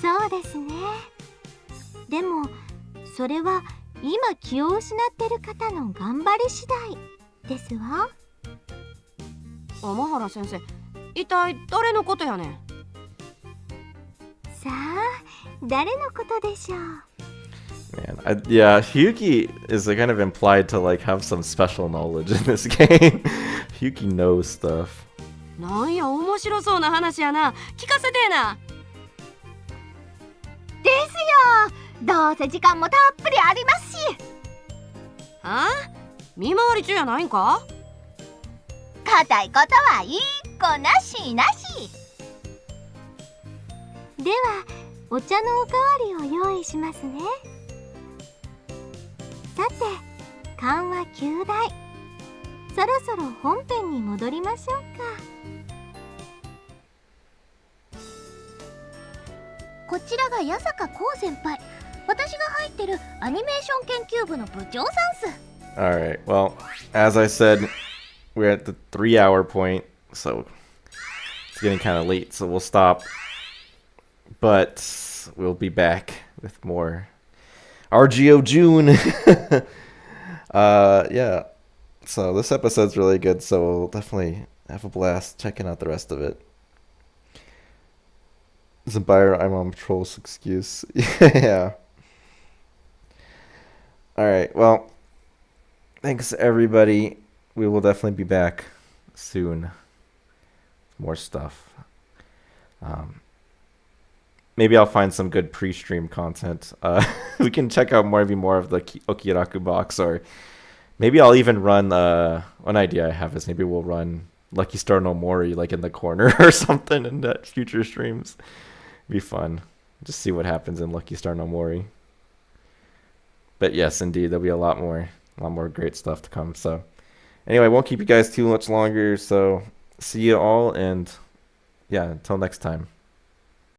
よね。そうですね。でもそれは今気を失ってる方の頑張り次第ですわ。天原先生、一体誰のことやねん。さあ、誰のことでしょう。 Man, yeah, Hyuki is kind of implied to like have some special knowledge in this game. Hyuki knows stuff. なんや面白そうな話やな。聞かせてえな。ですよ。どうせ時間もたっぷりありますし。あ？見回り中やないんか？固いことは一個なしなし。ではお茶のおかわりを用意しますね。さて、間は9大。そろそろ本編に戻りましょうか。こちらが八坂こう先輩。私が入ってるアニメーション研究部の部長さんす。Alright, well, as I said, we're at the 3-hour point, so it's getting kind of late, so we'll stop. But we'll be back with more RGO June. Yeah. So this episode's really good, so we'll definitely have a blast checking out the rest of it. Zambira, I'm on patrol's excuse. Yeah. Alright, well, thanks everybody. We will definitely be back soon. More stuff. Maybe I'll find some good pre-stream content. We can check out more of the Okiraku box, or maybe I'll even run, one idea I have is maybe we'll run Lucky Star no Mori like in the corner or something in that future streams. Be fun. Just see what happens in Lucky Star no Mori. But yes, indeed, there'll be a lot more great stuff to come. So anyway, I won't keep you guys too much longer. So see you all, and yeah, until next time.